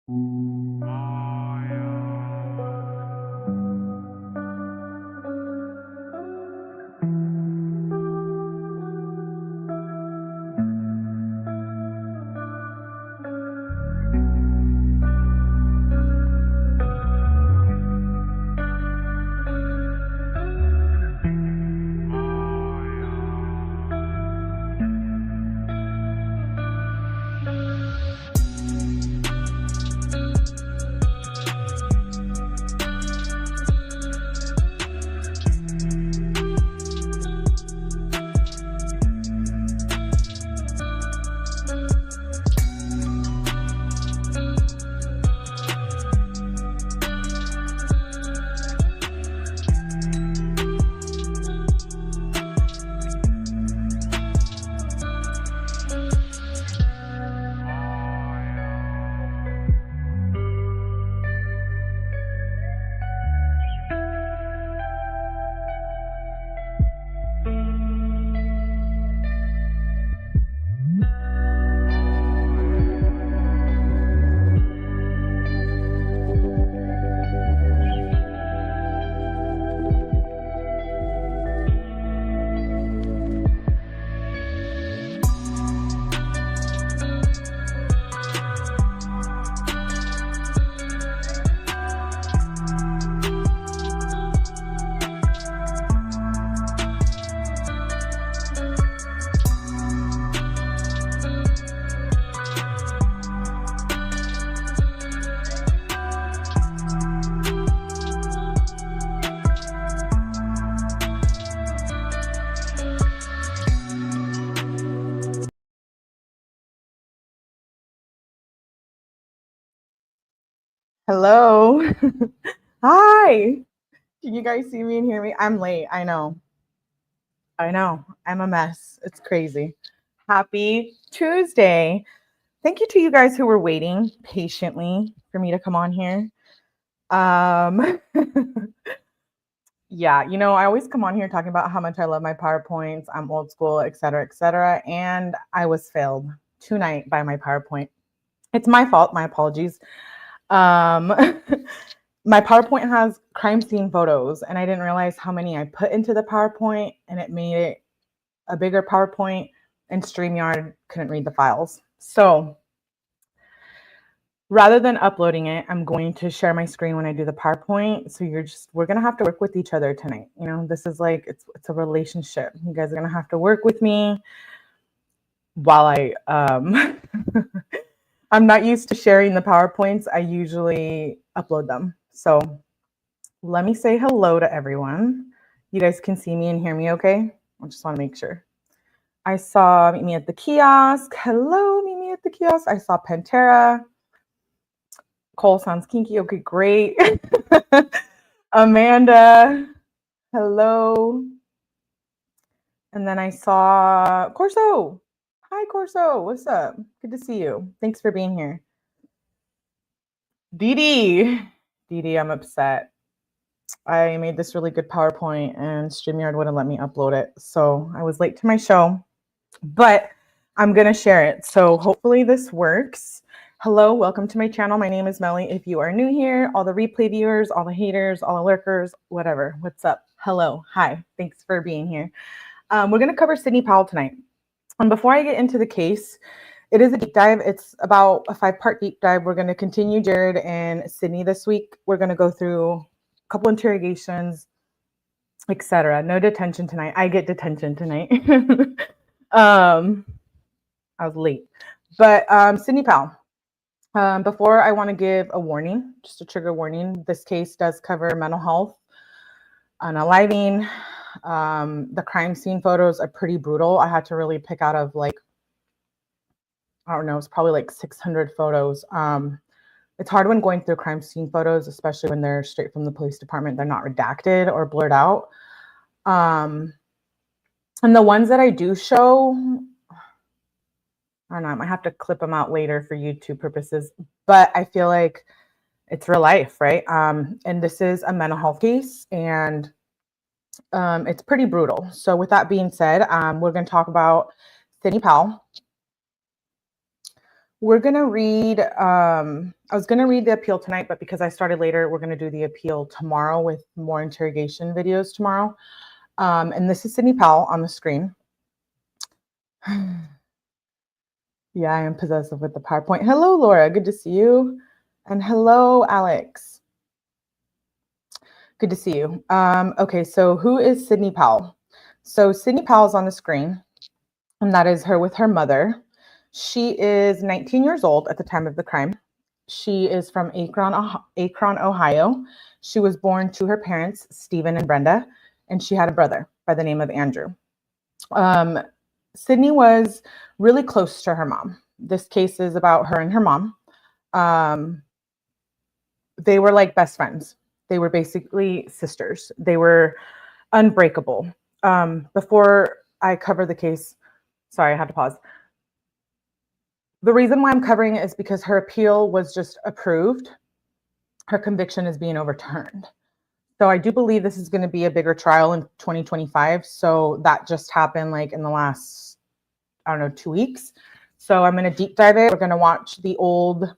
Hello. Hi. Can you guys see me and hear me? I'm late. I know. I'm a mess. It's crazy. Happy Tuesday. Thank you to you guys who were waiting patiently for me to come on here. Yeah, I always come on here talking about how much I love my PowerPoints. I'm old school, et cetera, and I was failed tonight by my PowerPoint. It's my fault. My apologies. My PowerPoint has crime scene photos, and I didn't realize how many I put into the PowerPoint, and it made it a bigger PowerPoint, and StreamYard couldn't read the files. So rather than uploading it, I'm going to share my screen when I do the PowerPoint. So we're going to have to work with each other tonight. This is like, it's a relationship. You guys are going to have to work with me while I'm not used to sharing the PowerPoints. I usually upload them. So let me say hello to everyone. You guys can see me and hear me okay? I just want to make sure. I saw Meet Me at the Kiosk. Hello, Meet Me at the Kiosk. I saw Pantera. Cole sounds kinky. Okay, great. Amanda. Hello. And then I saw Corso. Hi, Corso. What's up? Good to see you. Thanks for being here. Dee, I'm upset. I made this really good PowerPoint and StreamYard wouldn't let me upload it. So I was late to my show, but I'm going to share it. So hopefully this works. Hello, welcome to my channel. My name is Melly. If you are new here, all the replay viewers, all the haters, all the lurkers, whatever, what's up? Hello, hi, thanks for being here. We're going to cover Sydney Powell tonight. And before I get into the case, it is a deep dive. It's about a 5-part deep dive. We're going to continue Jared and Sydney this week. We're going to go through a couple interrogations, etc. No detention tonight. I get detention tonight. I was late. But Sydney Powell. Before I want to give a warning, just a trigger warning. This case does cover mental health, unaliving. The crime scene photos are pretty brutal. I had to really pick out of I don't know, it's probably like 600 photos. It's hard when going through crime scene photos, especially when they're straight from the police department. They're not redacted or blurred out. And the ones that I do show, I don't know, I might have to clip them out later for YouTube purposes, but I feel like it's real life, right? And this is a mental health case, and it's pretty brutal. So with that being said, we're going to talk about Sydney Powell. We're going to read, I was going to read the appeal tonight, but because I started later, we're going to do the appeal tomorrow with more interrogation videos tomorrow. And this is Sydney Powell on the screen. Yeah, I am possessive with the PowerPoint. Hello, Laura. Good to see you. And hello, Alex. Good to see you. Okay, so who is Sydney Powell? So Sydney Powell's on the screen, and that is her with her mother. She is 19 years old at the time of the crime. She is from Akron, Ohio. She was born to her parents, Stephen and Brenda, and she had a brother by the name of Andrew. Sydney was really close to her mom. This case is about her and her mom. They were like best friends. They were basically sisters. They were unbreakable. Before I cover the case, sorry, I had to pause. The reason why I'm covering it is because her appeal was just approved. Her conviction is being overturned. So I do believe this is going to be a bigger trial in 2025. So that just happened like in the last, I don't know, 2 weeks. So I'm going to deep dive it. We're going to watch the old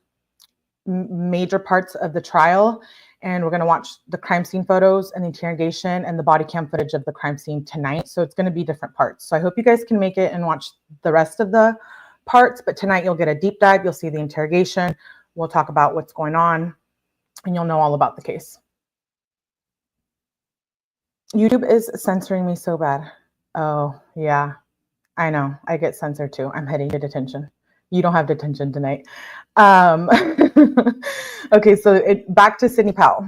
major parts of the trial, and we're going to watch the crime scene photos and the interrogation and the body cam footage of the crime scene tonight. So it's going to be different parts. So I hope you guys can make it and watch the rest of the parts, but tonight you'll get a deep dive. You'll see the interrogation. We'll talk about what's going on, and you'll know all about the case. YouTube is censoring me so bad. Oh, yeah, I know. I get censored too. I'm heading to detention. You don't have detention tonight. Okay, so back to Sydney Powell.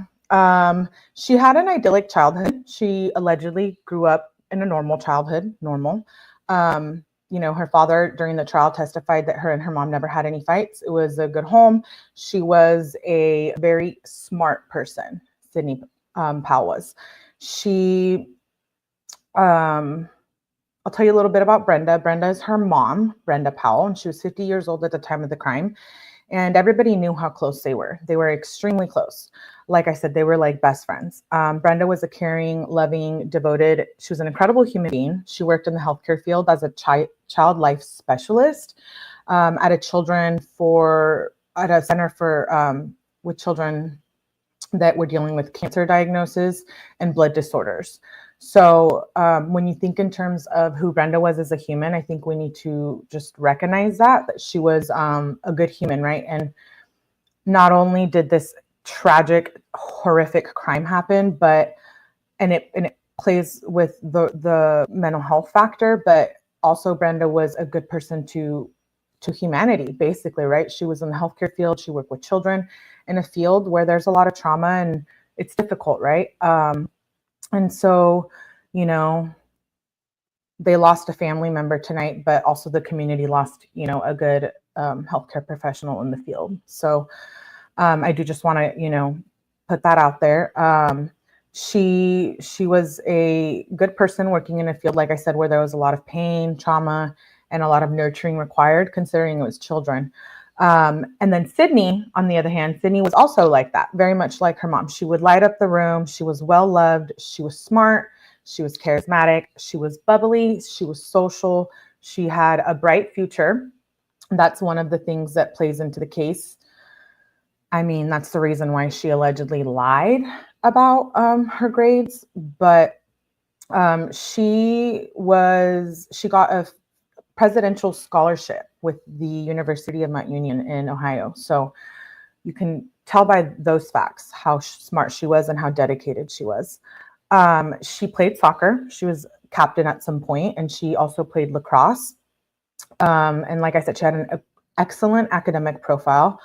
She had an idyllic childhood. She allegedly grew up in a normal childhood, normal. You know, her father during the trial testified that her and her mom never had any fights. It was a good home. She was a very smart person, Sydney Powell was. She, I'll tell you a little bit about Brenda. Brenda is her mom, Brenda Powell, and she was 50 years old at the time of the crime. And everybody knew how close they were. They were extremely close. Like I said, they were like best friends. Brenda was a caring, loving, devoted. She was an incredible human being. She worked in the healthcare field as a child life specialist at a center for with children that were dealing with cancer diagnosis and blood disorders. So when you think in terms of who Brenda was as a human, I think we need to just recognize that she was a good human, right? And not only did this tragic, horrific crime happen, but and it plays with the mental health factor, but also Brenda was a good person to humanity, basically, right? She was in the healthcare field. She worked with children in a field where there's a lot of trauma and it's difficult, right? And so, you know, they lost a family member tonight, but also the community lost, you know, a good healthcare professional in the field. So I do just want to, you know, put that out there. She was a good person working in a field, like I said, where there was a lot of pain, trauma, and a lot of nurturing required, considering it was children. And then Sydney, on the other hand, Sydney was also like that, very much like her mom. She would light up the room. She was well-loved. She was smart. She was charismatic. She was bubbly. She was social. She had a bright future. That's one of the things that plays into the case. I mean, that's the reason why she allegedly lied about her grades, but she got a presidential scholarship with the University of Mount Union in Ohio. So you can tell by those facts how smart she was and how dedicated she was. She played soccer. She was captain at some point, and she also played lacrosse. And like I said, she had an excellent academic profile,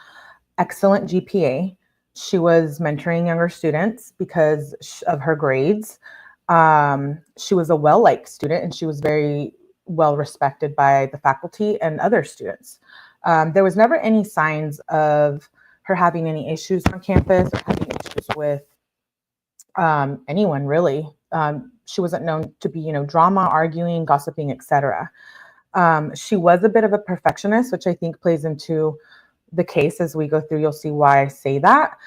excellent GPA. She was mentoring younger students because of her grades. She was a well-liked student, and she was very well respected by the faculty and other students. There was never any signs of her having any issues on campus or having issues with anyone, really. She wasn't known to be, you know, drama, arguing, gossiping, etc. She was a bit of a perfectionist, which I think plays into the case. As we go through, you'll see why I say that.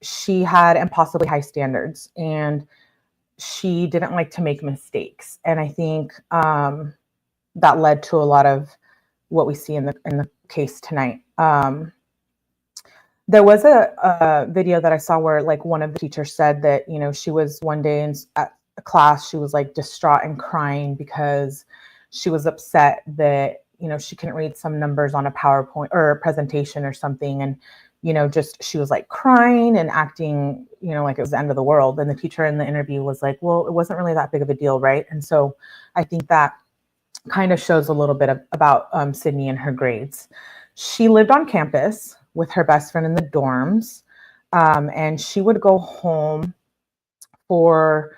She had impossibly high standards, and she didn't like to make mistakes. And I think that led to a lot of what we see in the case tonight. There was a video that I saw where like one of the teachers said that, you know, she was one day at a class, she was like distraught and crying because she was upset that, you know, she couldn't read some numbers on a PowerPoint or a presentation or something. And, you know, just, she was like crying and acting, you know, like it was the end of the world. And the teacher in the interview was like, well, it wasn't really that big of a deal, right? And so I think that kind of shows a little bit about Sydney and her grades. She lived on campus with her best friend in the dorms, and she would go home for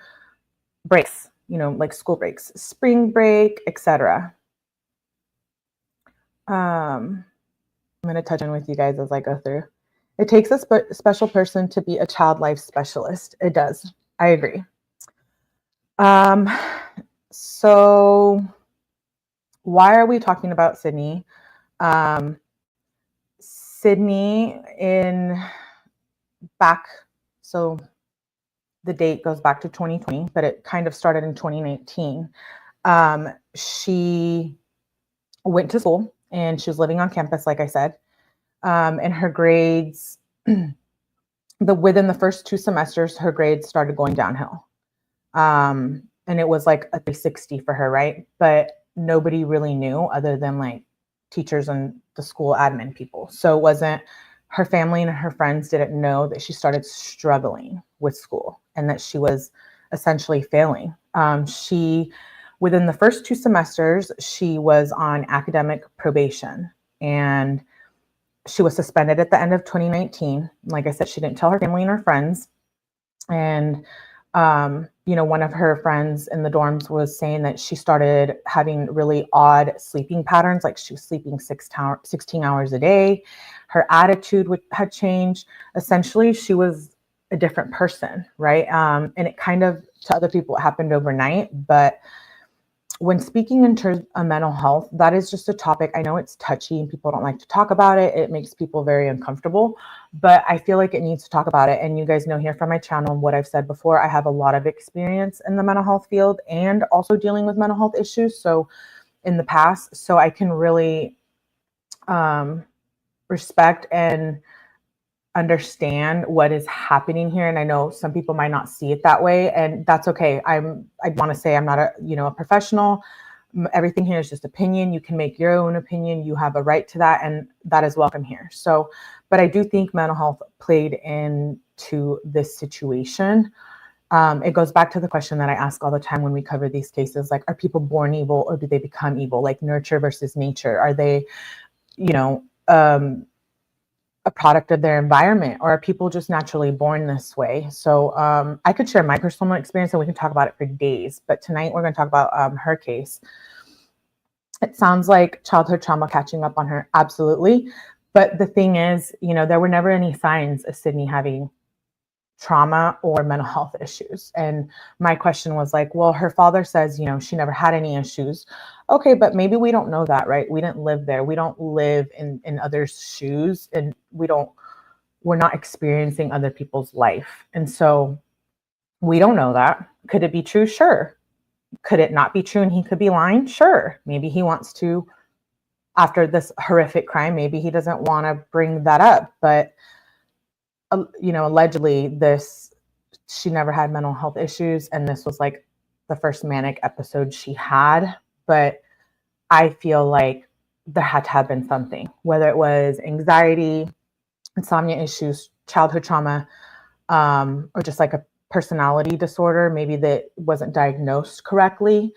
breaks, you know, like school breaks, spring break, etc. I'm going to touch on with you guys as I go through. It takes a special person to be a child life specialist. It does. I agree. So why are we talking about Sydney? Sydney so the date goes back to 2020, but it kind of started in 2019. She went to school and she was living on campus, like I said, and her grades, within the first 2 semesters, her grades started going downhill. And it was like a 360 for her, right? But nobody really knew other than like teachers and the school admin people. So it wasn't, her family and her friends didn't know that she started struggling with school and that she was essentially failing. Within the first 2 semesters, she was on academic probation and she was suspended at the end of 2019. Like I said, she didn't tell her family and her friends. And you know, one of her friends in the dorms was saying that she started having really odd sleeping patterns, like she was sleeping 16 hours a day. Her attitude had changed. Essentially, she was a different person, right? And it kind of, to other people, it happened overnight. But when speaking in terms of mental health, that is just a topic. I know it's touchy and people don't like to talk about it. It makes people very uncomfortable, but I feel like it needs to talk about it. And you guys know here from my channel and what I've said before, I have a lot of experience in the mental health field and also dealing with mental health issues. So in the past, so I can really respect and understand what is happening here. And I know some people might not see it that way, and that's okay. I want to say I'm not a professional. Everything here is just opinion. You can make your own opinion. You have a right to that, and that is welcome here. So, but I do think mental health played into this situation. It goes back to the question that I ask all the time when we cover these cases, like, are people born evil or do they become evil? Like nurture versus nature. Are they, you know, a product of their environment, or are people just naturally born this way? So I could share my personal experience and we can talk about it for days, but tonight we're going to talk about her case. It sounds like childhood trauma catching up on her. Absolutely. But the thing is, you know, there were never any signs of Sydney having trauma or mental health issues. And my question was like, well, her father says, you know, she never had any issues. Okay, but maybe we don't know that, right? We didn't live there. We don't live in others' shoes, and we're not experiencing other people's life. And so we don't know that. Could it be true? Sure. Could it not be true and he could be lying? Sure. Maybe he wants to, after this horrific crime, maybe he doesn't want to bring that up. But you know, allegedly she never had mental health issues, and this was like the first manic episode she had. But I feel like there had to have been something, whether it was anxiety, insomnia issues, childhood trauma, or just like a personality disorder, maybe that wasn't diagnosed correctly,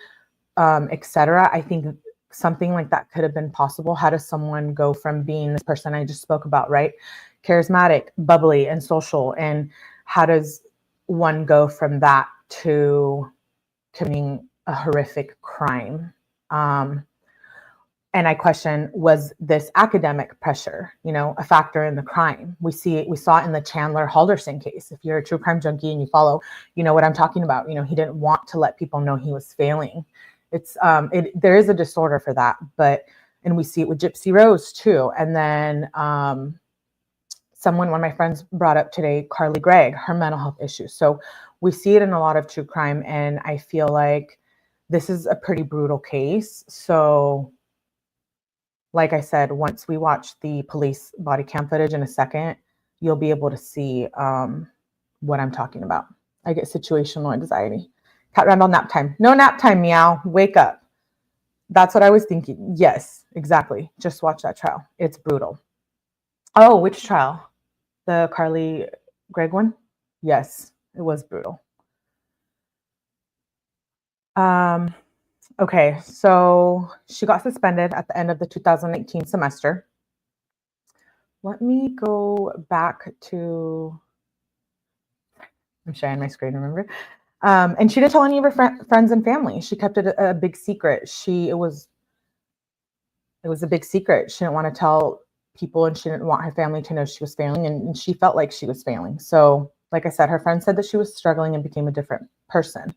etc. I think something like that could have been possible. How does someone go from being this person I just spoke about, right? Charismatic, bubbly, and social. And how does one go from that to committing a horrific crime? And I question, was this academic pressure, you know, a factor in the crime? We saw it in the Chandler Halderson case. If you're a true crime junkie and you follow, you know what I'm talking about. You know, he didn't want to let people know he was failing. There is a disorder for that, and we see it with Gypsy Rose too. And then one of my friends brought up today, Carly Gregg, her mental health issues. So we see it in a lot of true crime, and I feel like this is a pretty brutal case. So like I said, once we watch the police body cam footage in a second, you'll be able to see what I'm talking about. I get situational anxiety. Cat Randall, nap time. No nap time, meow. Wake up. That's what I was thinking. Yes, exactly. Just watch that trial. It's brutal. Oh, which trial? The Carly Gregg one? Yes, it was brutal. Okay, so she got suspended at the end of the 2018 semester. Let me go back to, I'm sharing my screen, remember? And she didn't tell any of her friends and family. She kept it a big secret. It was a big secret. She didn't want to tell people, and she didn't want her family to know she was failing, and she felt like she was failing. So like I said, her friends said that she was struggling and became a different person.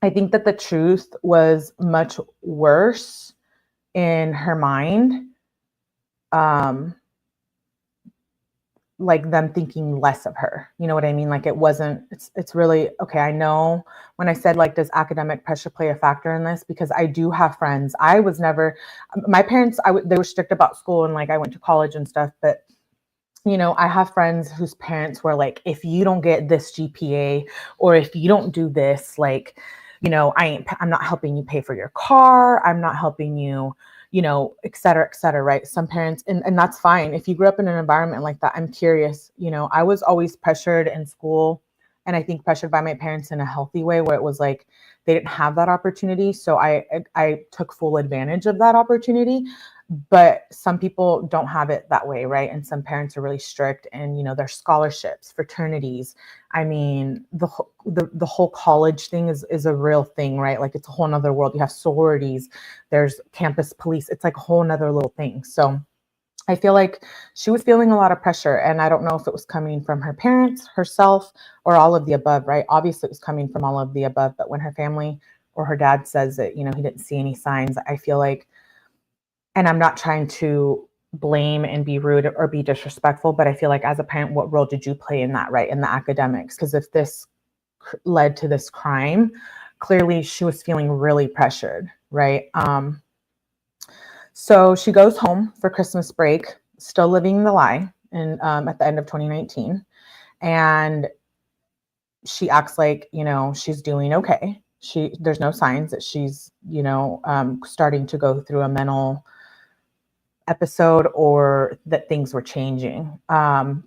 I think that the truth was much worse in her mind. Like them thinking less of her, you know what I mean? Like it wasn't, it's really, okay, I know when I said like, does academic pressure play a factor in this? Because I do have friends. I was never, my parents, they were strict about school, and like I went to college and stuff, but you know, I have friends whose parents were like, if you don't get this GPA, or if you don't do this, like, you know, I'm not helping you pay for your car. I'm not helping you, you know, et cetera, right? Some parents, and that's fine. If you grew up in an environment like that, I'm curious, you know, I was always pressured in school, and I think pressured by my parents in a healthy way, where it was like, they didn't have that opportunity. So I took full advantage of that opportunity. But some people don't have it that way, right? And some parents are really strict, and you know, there's scholarships, fraternities. I mean, the whole college thing is a real thing, right? Like it's a whole nother world. You have sororities, there's campus police. It's like a whole nother little thing. So I feel like she was feeling a lot of pressure, and I don't know if it was coming from her parents, herself, or all of the above, right? Obviously it was coming from all of the above, but when her family or her dad says that, you know, he didn't see any signs, I feel like, and I'm not trying to blame and be rude or be disrespectful, but I feel like as a parent, what role did you play in that, right? In the academics? Because if this led to this crime, clearly she was feeling really pressured, right? So she goes home for Christmas break, still living the lie, and at the end of 2019. And she acts like, you know, she's doing okay. There's no signs that she's, you know, starting to go through a mental episode or that things were changing. And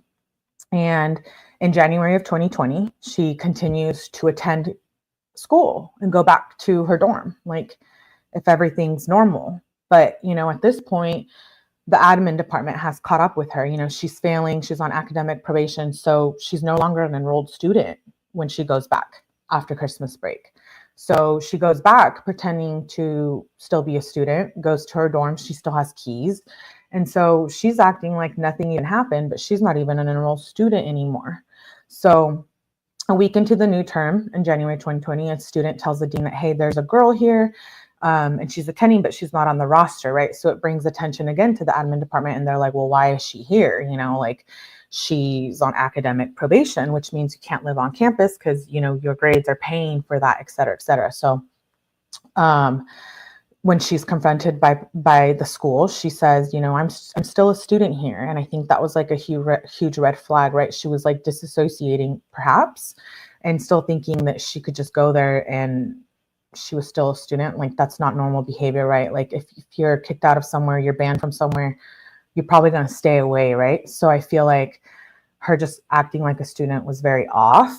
in January of 2020, she continues to attend school and go back to her dorm, like if everything's normal. But, you know, at this point, the admin department has caught up with her. You know, she's failing, she's on academic probation, so she's no longer an enrolled student when she goes back after Christmas break. So she goes back pretending to still be a student, goes to her dorm, she still has keys. And so she's acting like nothing even happened, but she's not even an enrolled student anymore. So a week into the new term in January 2020, a student tells the dean that, hey, there's a girl here and she's attending, but she's not on the roster, right? So it brings attention again to the admin department, and they're like, well, why is she here? You know, like she's on academic probation, which means you can't live on campus because, you know, your grades are paying for that, et cetera, et cetera. So when she's confronted by the school, she says, you know, I'm still a student here. And I think that was like a huge red flag, right? She was like disassociating perhaps, and still thinking that she could just go there and she was still a student. Like that's not normal behavior, right? Like if you're kicked out of somewhere, you're banned from somewhere, you're probably going to stay away, right? So I feel like her just acting like a student was very off.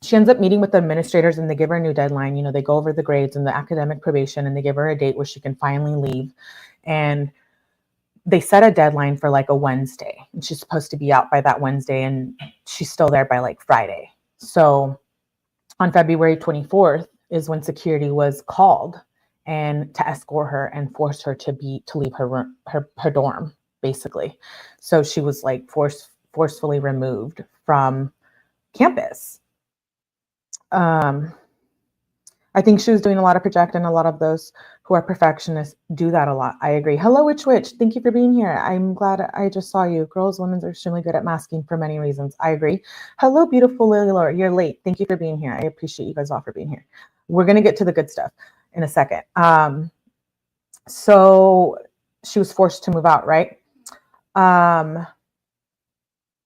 She ends up meeting with the administrators, and they give her a new deadline. You know, they go over the grades and the academic probation, and they give her a date where she can finally leave. And they set a deadline for like a Wednesday, and she's supposed to be out by that Wednesday, and she's still there by like Friday. So on February 24th is when security was called and to escort her and force her to leave her dorm, basically. So she was like forcefully removed from campus. I think she was doing a lot of projecting. A lot of those who are perfectionists do that a lot. I agree. Hello, Witch. Thank you for being here. I'm glad I just saw you. Girls, women are extremely good at masking for many reasons. I agree. Hello, beautiful Lily Laura. You're late. Thank you for being here. I appreciate you guys all for being here. We're going to get to the good stuff in a second. So she was forced to move out, right? And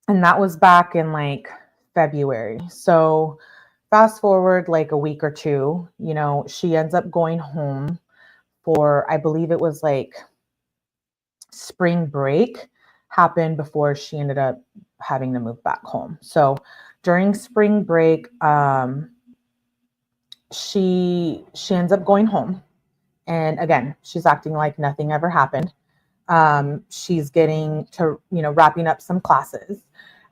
that was back in like February. So fast forward like a week or two, you know, she ends up going home for, I believe it was like spring break happened before she ended up having to move back home. So during spring break, she ends up going home. And again, she's acting like nothing ever happened. She's getting to, you know, wrapping up some classes.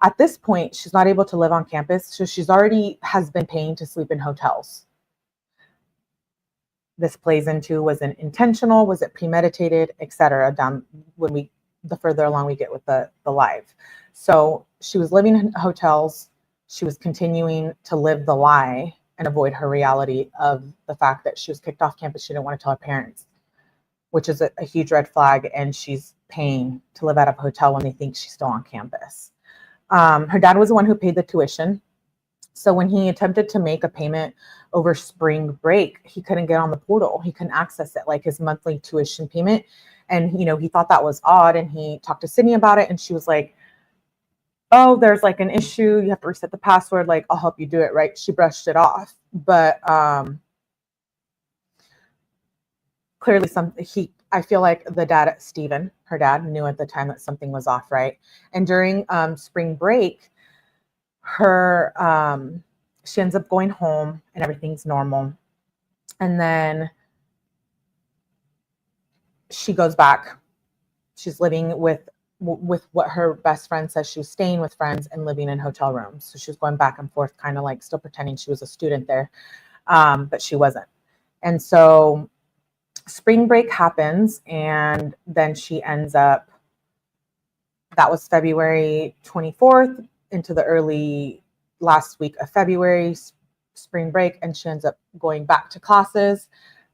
At this point, she's not able to live on campus. So she's already has been paying to sleep in hotels. This plays into, was it intentional? Was it premeditated, etc. Down when the further along we get with the live. So she was living in hotels. She was continuing to live the lie and avoid her reality of the fact that she was kicked off campus. She didn't want to tell her parents, which is a huge red flag. And she's paying to live out of a hotel when they think she's still on campus. Her dad was the one who paid the tuition. So when he attempted to make a payment over spring break, he couldn't get on the portal. He couldn't access it, like his monthly tuition payment. And, you know, he thought that was odd. And he talked to Sydney about it. And she was like, oh, there's like an issue. You have to reset the password. Like, I'll help you do it. Right. She brushed it off. But clearly I feel like the dad, Steven, her dad, knew at the time that something was off. Right. And during spring break, she ends up going home and everything's normal. And then she goes back. She's living with what her best friend says. She was staying with friends and living in hotel rooms. So she was going back and forth, kind of like still pretending she was a student there. But she wasn't. And so spring break happens, and then she ends up, that was February 24th into the early last week of February, spring break, and she ends up going back to classes.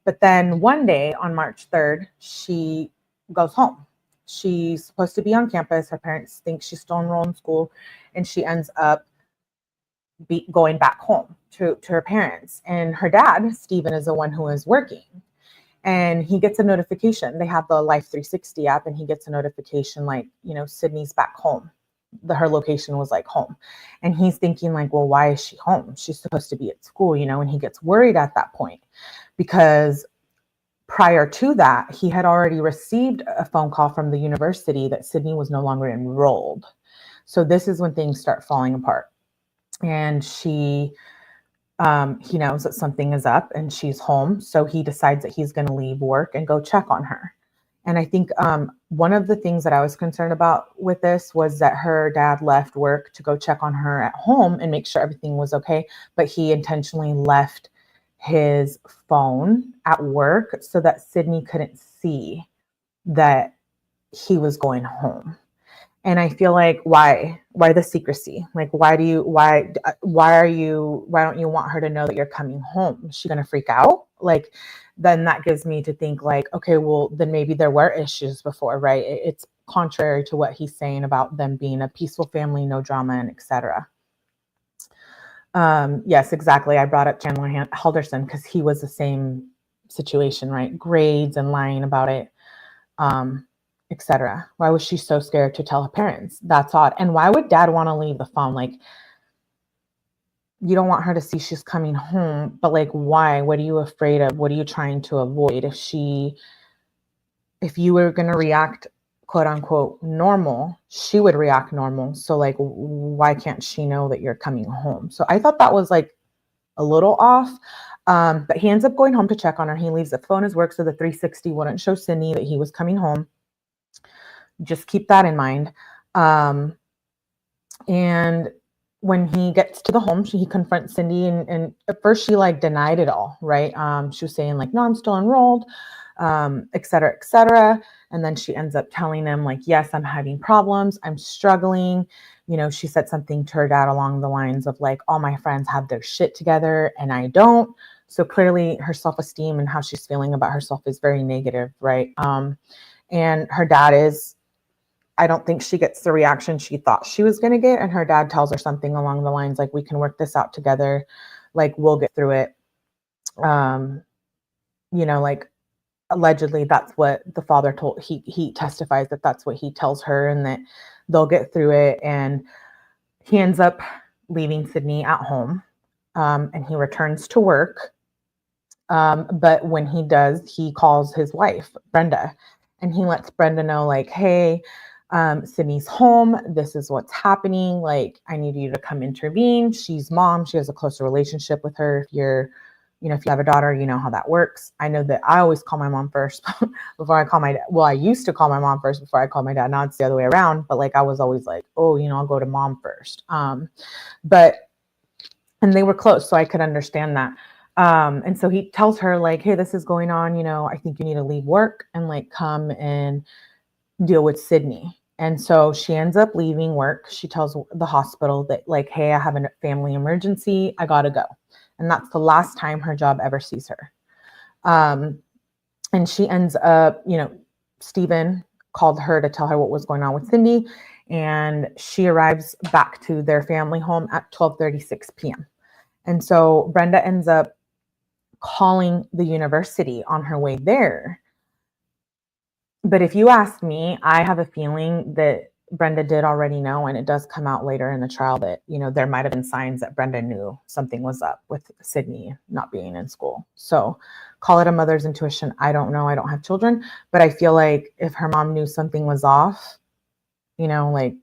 But then one day on March 3rd, she goes home. She's supposed to be on campus. Her parents think she's still enrolled in school, and she ends up going back home to her parents. And her dad, Steven, is the one who is working. And he gets a notification. They have the Life 360 app, and he gets a notification like, you know, Sydney's back home. Her location was like home. And he's thinking like, well, why is she home? She's supposed to be at school, you know, and he gets worried at that point because prior to that, he had already received a phone call from the university that Sydney was no longer enrolled. So this is when things start falling apart. And he knows that something is up and she's home. So he decides that he's going to leave work and go check on her. And I think one of the things that I was concerned about with this was that her dad left work to go check on her at home and make sure everything was okay. But he intentionally left his phone at work so that Sydney couldn't see that he was going home. And I feel like, why the secrecy? Like, why don't you want her to know that you're coming home? Is she going to freak out? Like, then that gives me to think like, okay, well, then maybe there were issues before, right? It's contrary to what he's saying about them being a peaceful family, no drama, and etc. Yes, exactly. I brought up Chandler Halderson because he was the same situation, right? Grades and lying about it, etc. Why was she so scared to tell her parents? That's odd. And why would dad want to leave the phone? Like, you don't want her to see she's coming home, but like, why? What are you afraid of? What are you trying to avoid? If you were going to react, quote unquote, normal, she would react normal. So like, why can't she know that you're coming home? So I thought that was like a little off. But he ends up going home to check on her. He leaves the phone at work so the 360 wouldn't show Sydney that he was coming home. Just keep that in mind. And when he gets to the home, he confronts Cindy, and at first she like denied it all, right? She was saying like, no, I'm still enrolled, et cetera, et cetera. And then she ends up telling him like, yes, I'm having problems. I'm struggling. You know, she said something to her dad along the lines of like, all my friends have their shit together and I don't. So clearly her self-esteem and how she's feeling about herself is very negative, right? And her dad I don't think she gets the reaction she thought she was going to get. And her dad tells her something along the lines like, we can work this out together. Like, we'll get through it. You know, like, allegedly that's what the father told, he testifies that that's what he tells her, and that they'll get through it. And he ends up leaving Sydney at home, and he returns to work. But when he does, he calls his wife, Brenda, and he lets Brenda know, like, hey, Sydney's home. This is what's happening. Like, I need you to come intervene. She's mom. She has a closer relationship with her. If you're, if you have a daughter, you know how that works. I know that I always call my mom first before I call my dad. Well, I used to call my mom first before I call my dad. Now it's the other way around. But like, I was always like, oh, I'll go to mom first. And they were close, so I could understand that. And so he tells her, like, hey, this is going on. I think you need to leave work and like come and deal with Sydney. And so she ends up leaving work. She tells the hospital that, like, hey, I have a family emergency. I got to go. And that's the last time her job ever sees her. And she ends up, Stephen called her to tell her what was going on with Cindy. And she arrives back to their family home at 12:36 p.m. And so Brenda ends up calling the university on her way there. But if you ask me, I have a feeling that Brenda did already know, and it does come out later in the trial that, there might have been signs that Brenda knew something was up with Sydney not being in school. So call it a mother's intuition. I don't know. I don't have children, but I feel like if her mom knew something was off, like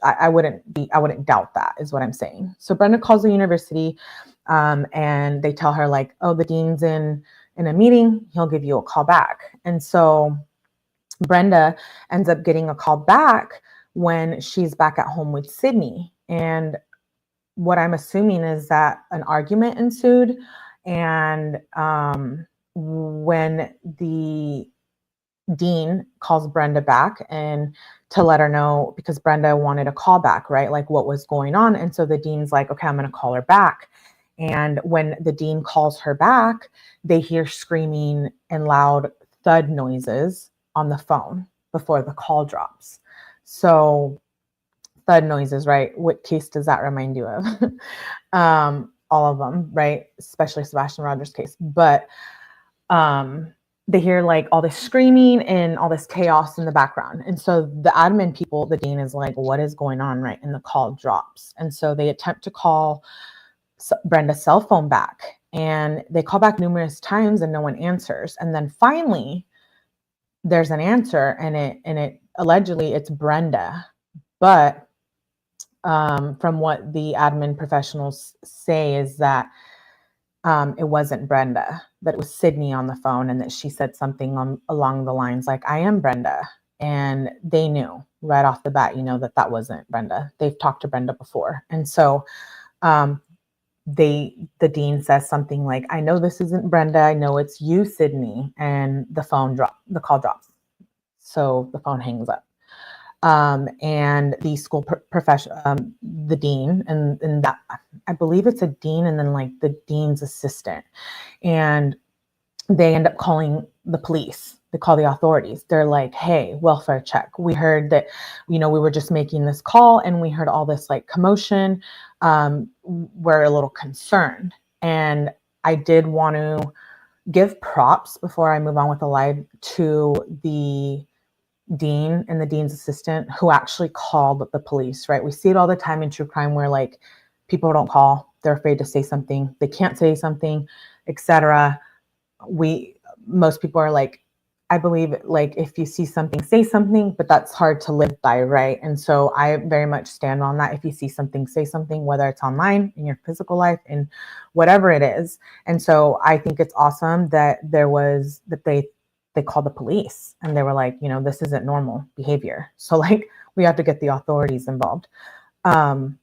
I wouldn't doubt that, is what I'm saying. So Brenda calls the university, and they tell her, like, oh, the dean's in a meeting. He'll give you a call back. And so Brenda ends up getting a call back when she's back at home with Sydney. And what I'm assuming is that an argument ensued. And when the dean calls Brenda back and to let her know, because Brenda wanted a call back, right? Like, what was going on. And so the dean's like, okay, I'm going to call her back. And when the dean calls her back, they hear screaming and loud thud noises on the phone before the call drops. So thud noises, right? What case does that remind you of? All of them, right? Especially Sebastian Rogers' case. But they hear like all this screaming and all this chaos in the background. And so the admin people, the dean is like, what is going on, right? And the call drops. And so they attempt to call Brenda's cell phone back, and they call back numerous times and no one answers. And then finally there's an answer, and it allegedly it's Brenda. But from what the admin professionals say is that it wasn't Brenda, that it was Sydney on the phone, and that she said something along the lines like, I am Brenda. And they knew right off the bat, that wasn't Brenda. They've talked to Brenda before. And so the dean says something like, I know this isn't Brenda. I know it's you, Sydney. And the call drops. So the phone hangs up. And the school the dean, and that, I believe it's a dean, and then like the dean's assistant, and they end up calling the police. They call the authorities. They're like, hey, welfare check. We heard that, we were just making this call and we heard all this like commotion. We're a little concerned. And I did want to give props before I move on with the live to the dean and the dean's assistant who actually called the police, right? We see it all the time in true crime where like people don't call. They're afraid to say something. They can't say something, etc. Most people are like, I believe like if you see something, say something, but that's hard to live by, right? And so I very much stand on that. If you see something, say something, whether it's online, in your physical life, in whatever it is. And so I think it's awesome that they called the police and they were like, this isn't normal behavior. So like we have to get the authorities involved. And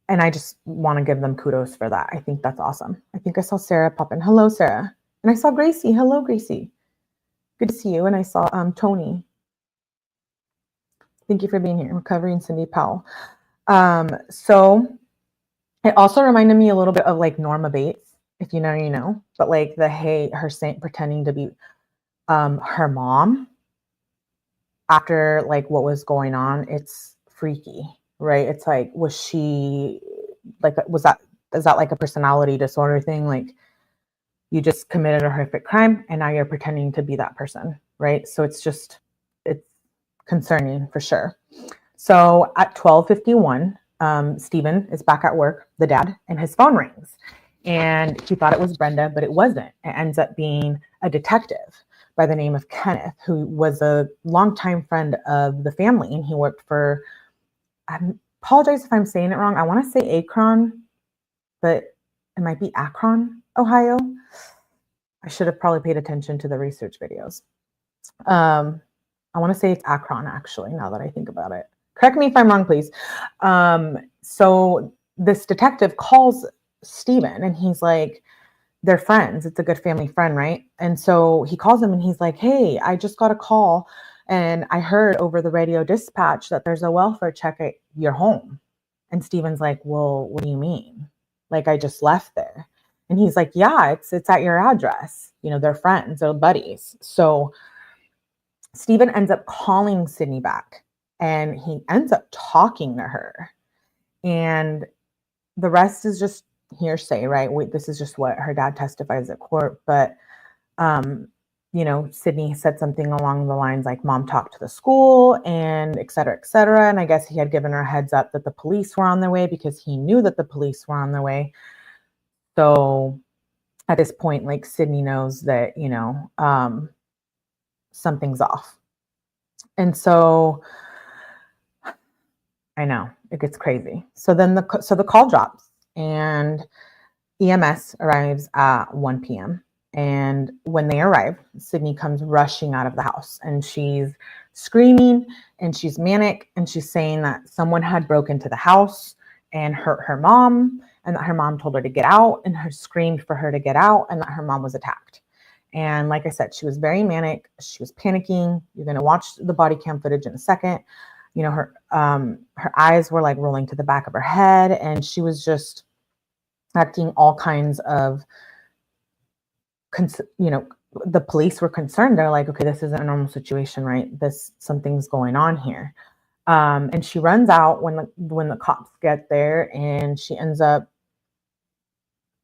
I just want to give them kudos for that. I think that's awesome. I think I saw Sarah pop in. Hello, Sarah. And I saw Gracie. Hello, Gracie. Good to see you. And I saw Tony. Thank you for being here. Recovering Sydney Powell. So it also reminded me a little bit of like 𝗏𝐵𝐿𝐴. If you know, you know. But like her saying, pretending to be her mom after like what was going on, it's freaky, right? It's like, is that like a personality disorder thing? Like You just committed a horrific crime and now you're pretending to be that person, right? So it's concerning for sure. So at 12:51, Stephen is back at work, the dad, and his phone rings. And he thought it was Brenda, but it wasn't. It ends up being a detective by the name of Kenneth, who was a longtime friend of the family. And he worked for, I apologize if I'm saying it wrong. I want to say Akron, but it might be Akron, Ohio. I should have probably paid attention to the research videos. I want to say it's Akron, actually, now that I think about it. Correct me if I'm wrong, please. So this detective calls Stephen and he's like, they're friends. It's a good family friend, right? And so he calls him and he's like, hey, I just got a call and I heard over the radio dispatch that there's a welfare check at your home. And Stephen's like, well, what do you mean? Like, I just left there. And he's like, yeah, it's at your address. You know, they're friends, they're buddies. So Stephen ends up calling Sydney back and he ends up talking to her. And the rest is just hearsay, right? This is just what her dad testifies at court. But, you know, Sydney said something along the lines like, mom talked to the school and et cetera, et cetera. And I guess he had given her a heads up that the police were on their way because he knew that the police were on their way. So at this point, like, Sydney knows that, you know, something's off. And so I know it gets crazy. So then the call drops and EMS arrives at 1 p.m. And when they arrive, Sydney comes rushing out of the house and she's screaming and she's manic and she's saying that someone had broken into the house and hurt her mom and that her mom told her to get out and her screamed for her to get out and that her mom was attacked. And like I said, she was very manic. She was panicking. You're going to watch the body cam footage in a second. You know, her eyes were like rolling to the back of her head and she was just acting all kinds of, you know, the police were concerned. They're like, okay, this isn't a normal situation, right? Something's going on here. And she runs out when the cops get there and she ends up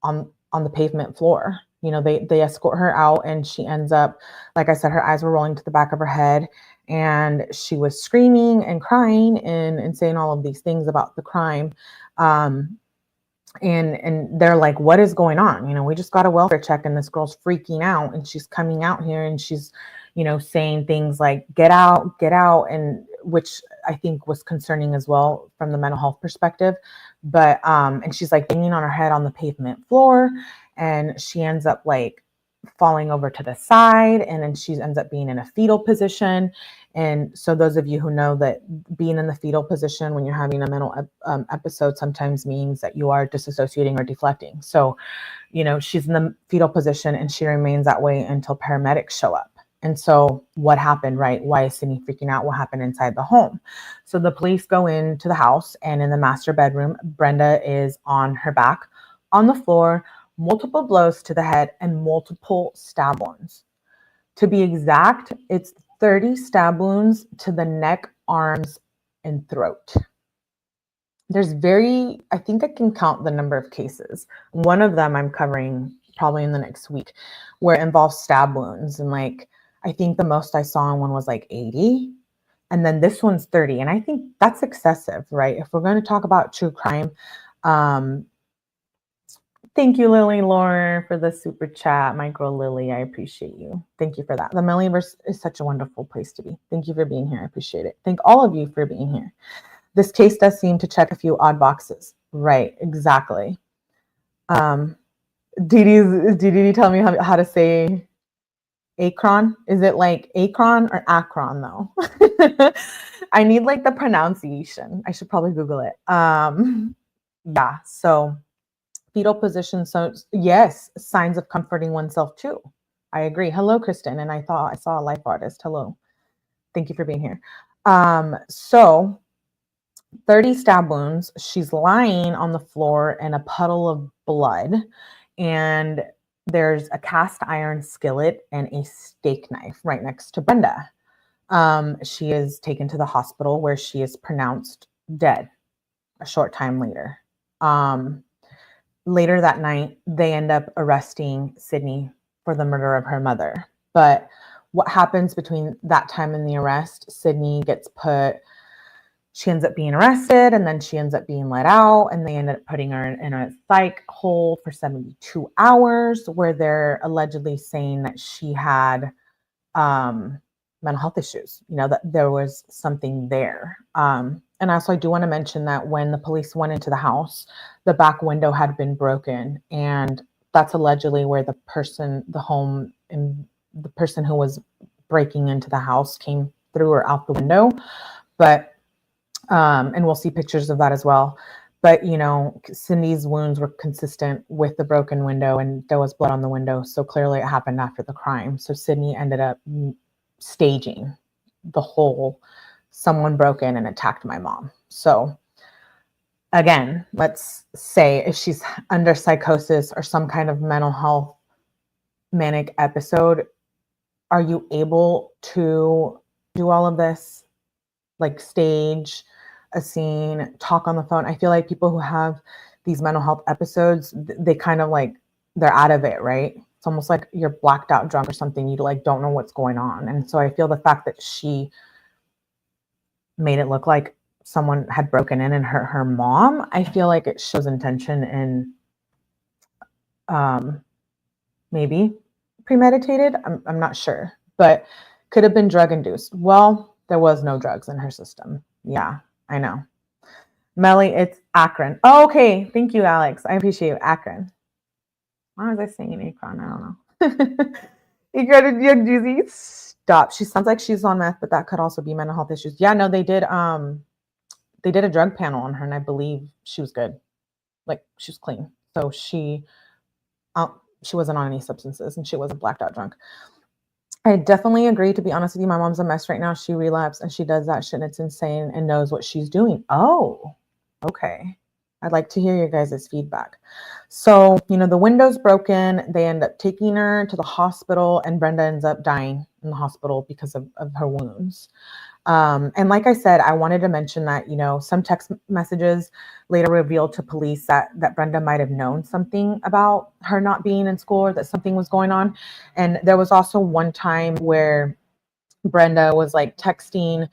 on the pavement floor. You know, they escort her out and she ends up, like I said, her eyes were rolling to the back of her head and she was screaming and crying and saying all of these things about the crime. And they're like, what is going on? You know, we just got a welfare check and this girl's freaking out and she's coming out here and she's, you know, saying things like, get out, and which I think was concerning as well from the mental health perspective. But, and she's like banging on her head on the pavement floor and she ends up like falling over to the side and then she ends up being in a fetal position. And so those of you who know that being in the fetal position when you're having a mental episode sometimes means that you are disassociating or deflecting. So, you know, she's in the fetal position and she remains that way until paramedics show up. And so what happened, right? Why is Sydney freaking out? What happened inside the home? So the police go into the house and in the master bedroom, Brenda is on her back on the floor, multiple blows to the head and multiple stab wounds. To be exact, it's 30 stab wounds to the neck, arms, and throat. There's I think I can count the number of cases. One of them I'm covering probably in the next week where it involves stab wounds. And like, I think the most I saw in one was like 80. And then this one's 30. And I think that's excessive, right? If we're going to talk about true crime, thank you, Lily Lore, for the super chat. Micro Lily, I appreciate you. Thank you for that. The Milliverse is such a wonderful place to be. Thank you for being here. I appreciate it. Thank all of you for being here. This case does seem to check a few odd boxes. Right, exactly. Didi tell me how to say Akron? Is it like Akron or Akron though? I need like the pronunciation. I should probably Google it. Yeah, so fetal position. So yes, signs of comforting oneself too. I agree. Hello, Kristen. And I thought I saw a life artist. Hello. Thank you for being here. So 30 stab wounds. She's lying on the floor in a puddle of blood. And there's a cast iron skillet and a steak knife right next to Brenda. She is taken to the hospital where she is pronounced dead a short time later. later that night, they end up arresting Sydney for the murder of her mother. But what happens between that time and the arrest, Sydney she ends up being arrested, and then she ends up being let out, and they end up putting her in a psych hold for 72 hours, where they're allegedly saying that she had mental health issues, that there was something there. And also, I do want to mention that when the police went into the house, the back window had been broken, and that's allegedly where the person who was breaking into the house came through or out the window. But and we'll see pictures of that as well. But, Cindy's wounds were consistent with the broken window, and there was blood on the window. So clearly it happened after the crime. So Sydney ended up staging the whole someone broke in and attacked my mom. So again, let's say if she's under psychosis or some kind of mental health manic episode, are you able to do all of this? Like stage a scene, talk on the phone? I feel like people who have these mental health episodes, they kind of they're out of it, right? It's almost like you're blacked out drunk or something. You don't know what's going on. And so I feel the fact that she made it look like someone had broken in and hurt her mom, I feel like it shows intention and maybe premeditated. I'm not sure, but could have been drug induced. Well, there was no drugs in her system. Yeah, I know. Melly, it's Akron. Oh, okay. Thank you, Alex. I appreciate you. Akron. Why was I saying Akron? I don't know. You got a young doozy. Stop. She sounds like she's on meth, but that could also be mental health issues. Yeah, no, they did a drug panel on her, and I believe she was good. She was clean. So she wasn't on any substances, and she wasn't blacked out drunk. I definitely agree. To be honest with you, my mom's a mess right now. She relapsed and she does that shit, and it's insane, and knows what she's doing. Oh, okay. I'd like to hear your guys' feedback. So, the window's broken. They end up taking her to the hospital, and Brenda ends up dying in the hospital because of her wounds. And like I said, I wanted to mention that, some text messages later revealed to police that Brenda might have known something about her not being in school, or that something was going on. And there was also one time where Brenda was texting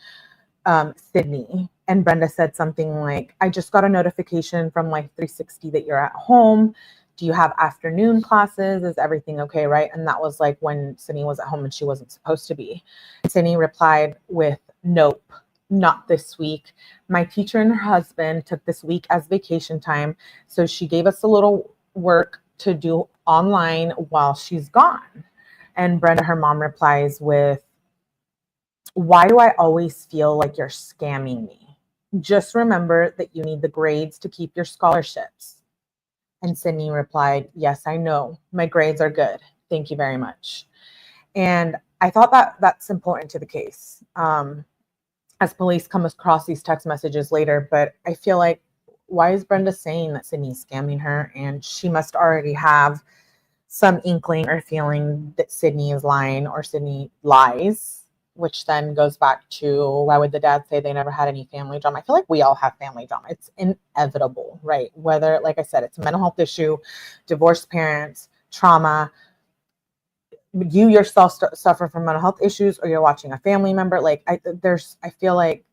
Sydney, and Brenda said something like, I just got a notification from 360 that you're at home. Do you have afternoon classes? Is everything okay, right? And that was when Sydney was at home and she wasn't supposed to be. Sydney replied with, nope, not this week. My teacher and her husband took this week as vacation time, so she gave us a little work to do online while she's gone. And Brenda, her mom, replies with, why do I always feel like you're scamming me? Just remember that you need the grades to keep your scholarships. And Sydney replied, yes, I know. My grades are good. Thank you very much. And I thought that that's important to the case. As police come across these text messages later, but I feel like, why is Brenda saying that Sydney's scamming her? And she must already have some inkling or feeling that Sydney is lying, or Sydney lies, which then goes back to, why would the dad say they never had any family drama? I feel like we all have family drama. It's inevitable, right? Whether, like I said, it's a mental health issue, divorced parents, trauma, you yourself suffer from mental health issues, or you're watching a family member. I feel like,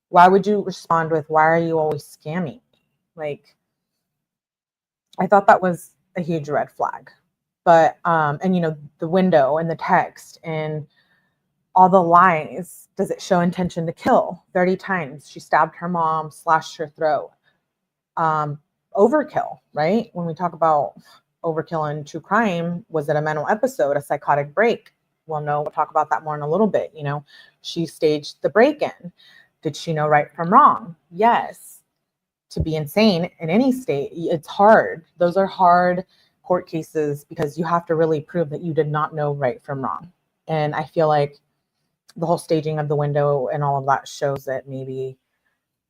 why would you respond with, why are you always scamming me? I thought that was a huge red flag. But, and the window and the text and all the lies, does it show intention to kill? 30 times she stabbed her mom, slashed her throat. Overkill, right? When we talk about overkill in true crime, was it a mental episode, a psychotic break? Well, no, we'll talk about that more in a little bit. She staged the break-in. Did she know right from wrong? Yes. To be insane in any state, it's hard. Those are hard court cases, because you have to really prove that you did not know right from wrong. And I feel like the whole staging of the window and all of that shows that maybe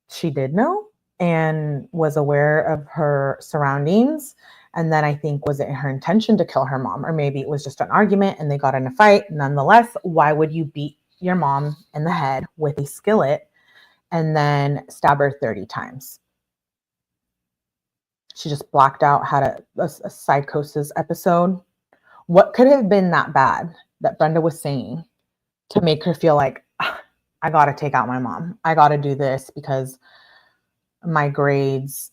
she did know and was aware of her surroundings. And then I think, was it her intention to kill her mom? Or maybe it was just an argument and they got in a fight. Nonetheless, why would you beat your mom in the head with a skillet and then stab her 30 times? She just blacked out, had a psychosis episode. What could have been that bad that Brenda was saying to make her feel like, I got to take out my mom. I got to do this because my grades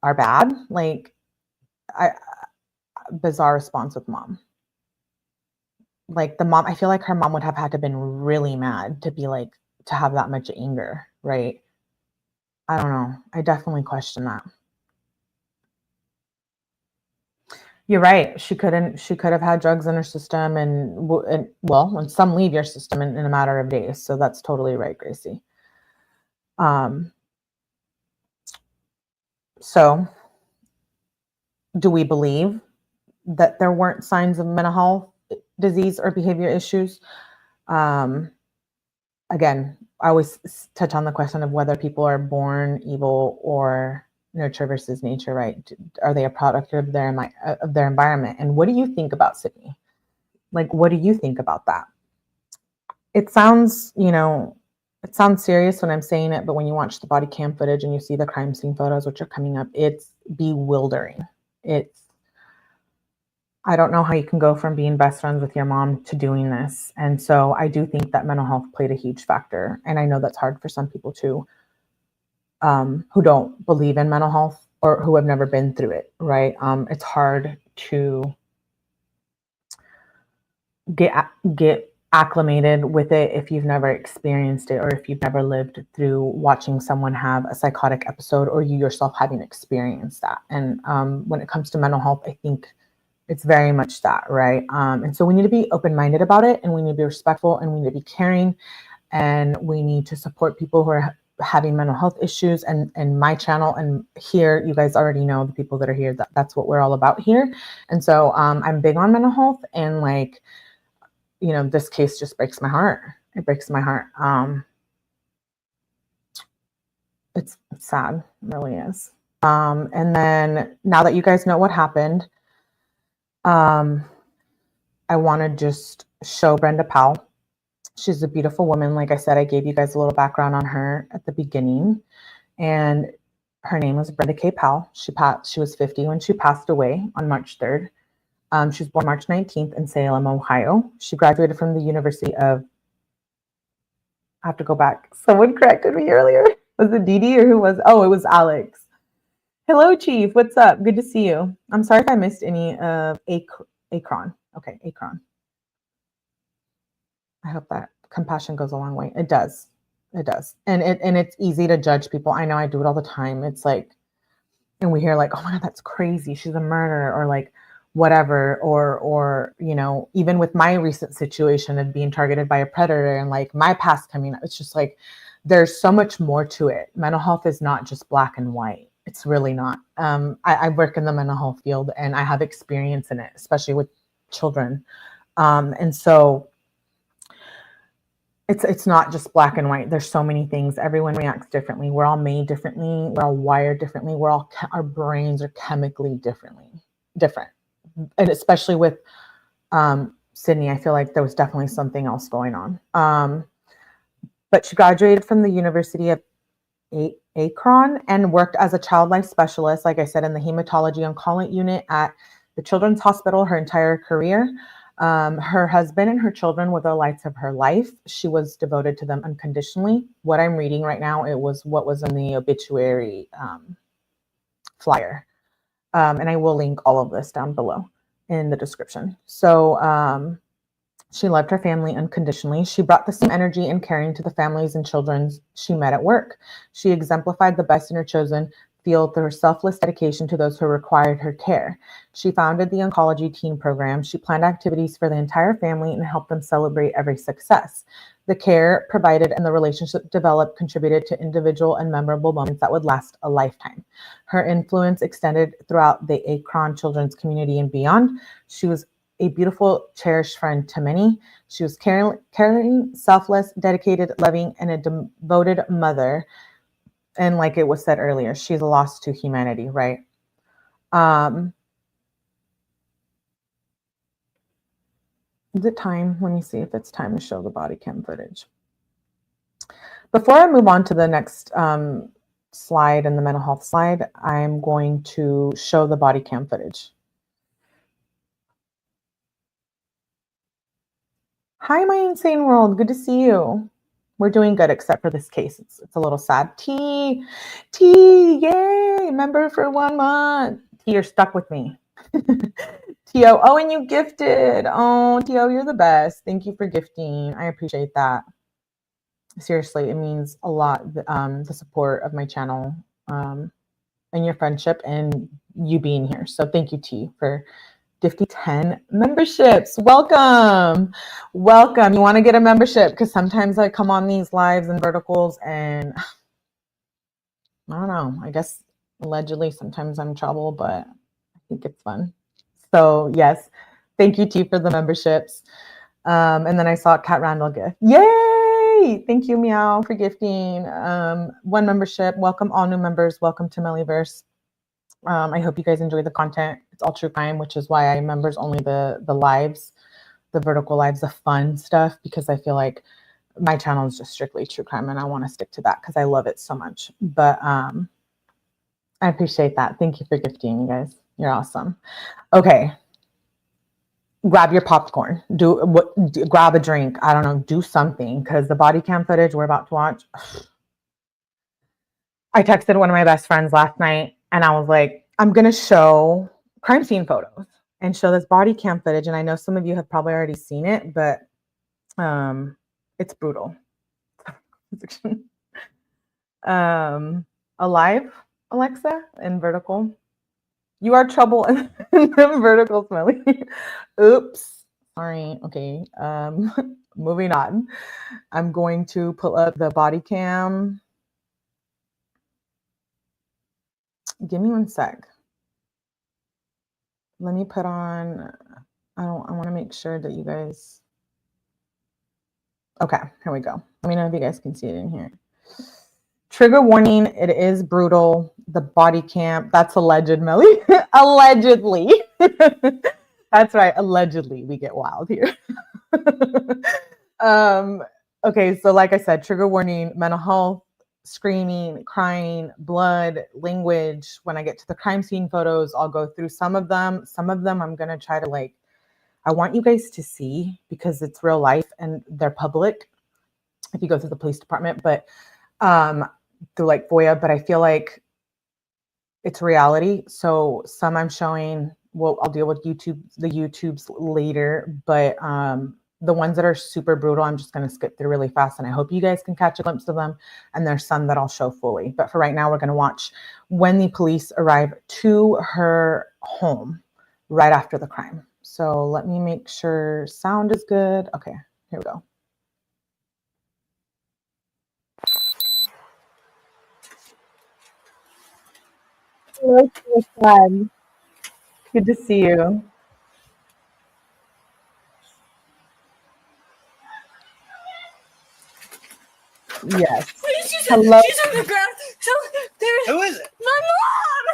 are bad. Like, bizarre response with mom. Like the mom, I feel like her mom would have had to been really mad to be like, to have that much anger, right? I don't know. I definitely question that. You're right. She could have had drugs in her system and well, when some leave your system in a matter of days. So that's totally right, Gracie. So do we believe that there weren't signs of mental health disease or behavior issues? Again, I always touch on the question of whether people are born evil or nurture versus nature, right? Are they a product of their environment? And what do you think about Sydney? Like, what do you think about that? It sounds, it sounds serious when I'm saying it, but when you watch the body cam footage and you see the crime scene photos, which are coming up, it's bewildering. I don't know how you can go from being best friends with your mom to doing this. And so I do think that mental health played a huge factor. And I know that's hard for some people too, who don't believe in mental health or who have never been through it, right? It's hard to get acclimated with it if you've never experienced it or if you've never lived through watching someone have a psychotic episode or you yourself having experienced that. And when it comes to mental health, I think it's very much that, right? And so we need to be open-minded about it, and we need to be respectful, and we need to be caring, and we need to support people who are having mental health issues. And my channel and here, you guys already know, the people that are here, that's what we're all about here. And so I'm big on mental health, and like, this case just breaks my heart. It breaks my heart. It's sad, it really is. And then now that you guys know what happened, I want to just show Brenda Powell. She's a beautiful woman. Like I said, I gave you guys a little background on her at the beginning, and her name was Brenda K. Powell. She was 50 when she passed away on March 3rd. She was born March 19th in Salem, Ohio. She graduated from the University of, I have to go back. Someone corrected me earlier. Was it Dee Dee or who was? Oh, it was Alex. Hello, Chief. What's up? Good to see you. I'm sorry if I missed any of Akron. Okay, Akron. I hope that compassion goes a long way. It does. It does. And it's easy to judge people. I know I do it all the time. It's like, and we hear like, oh my God, that's crazy. She's a murderer, or like whatever, or even with my recent situation of being targeted by a predator and like my past coming up, it's just like, there's so much more to it. Mental health is not just black and white. It's really not. I work in the mental health field and I have experience in it, especially with children. And so it's not just black and white. There's so many things. Everyone reacts differently. We're all made differently. We're all wired differently. Our brains are chemically different. And especially with Sydney, I feel like there was definitely something else going on. But she graduated from the University of Akron and worked as a child life specialist, like I said, in the hematology oncology unit at the Children's Hospital her entire career. Her husband and her children were the lights of her life. She was devoted to them unconditionally. What I'm reading right now, it was what was in the obituary flyer. And I will link all of this down below in the description. So she loved her family unconditionally. She brought the same energy and caring to the families and children she met at work. She exemplified the best in her chosen field through her selfless dedication to those who required her care. She founded the oncology teen program. She planned activities for the entire family and helped them celebrate every success. The care provided and the relationship developed contributed to individual and memorable moments that would last a lifetime. Her influence extended throughout the Akron children's community and beyond. She was a beautiful, cherished friend to many. She was caring, selfless, dedicated, loving, and a devoted mother. And like it was said earlier, she's a loss to humanity, right? Is it time? Let me see if it's time to show the body cam footage. Before I move on to the next slide and the mental health slide, I'm going to show the body cam footage. Hi, my insane world. Good to see you. We're doing good, except for this case. It's a little sad. T, yay, member for 1 month. T, you're stuck with me. T.O. Oh, and you gifted. Oh, T.O., you're the best. Thank you for gifting. I appreciate that. Seriously, it means a lot, the support of my channel and your friendship and you being here. So thank you, T, for gifting 10 memberships. Welcome. Welcome. You want to get a membership? Because sometimes I come on these lives and verticals and I don't know. I guess allegedly sometimes I'm in trouble, but I think it's fun. So yes, thank you, T, for the memberships. And then I saw Cat Randall gift. Yay! Thank you, Meow, for gifting 1 membership. Welcome all new members. Welcome to Mellyverse. I hope you guys enjoy the content. It's all true crime, which is why I members only the lives, the vertical lives, the fun stuff, because I feel like my channel is just strictly true crime and I want to stick to that because I love it so much. But I appreciate that. Thank you for gifting, you guys. You're awesome. Okay. Grab your popcorn. Grab a drink. I don't know. Do something, because the body cam footage we're about to watch. I texted one of my best friends last night and I was like, I'm going to show crime scene photos and show this body cam footage. And I know some of you have probably already seen it, but it's brutal. Alive, Alexa, in vertical. You are trouble in the vertical, Smelly. Oops. Sorry. Okay. Moving on. I'm going to pull up the body cam. Give me 1 sec. Let me put on, I want to make sure that you guys, okay, here we go. Let me know if you guys can see it in here. Trigger warning, it is brutal. The body cam, that's alleged, Melly. Allegedly. That's right, allegedly we get wild here. Okay, so like I said, trigger warning, mental health, screaming, crying, blood, language. When I get to the crime scene photos, I'll go through some of them. Some of them I'm gonna try to I want you guys to see because it's real life and they're public if you go through the police department, but through FOIA, but I feel like it's reality. So some I'm showing, well, I'll deal with the YouTubes later, but the ones that are super brutal, I'm just going to skip through really fast. And I hope you guys can catch a glimpse of them. And there's some that I'll show fully. But for right now, we're going to watch when the police arrive to her home right after the crime. So let me make sure sound is good. Okay, here we go. Hello, good to see you. Yes. Hello. She's on the ground. So there's. Who is it? My mom.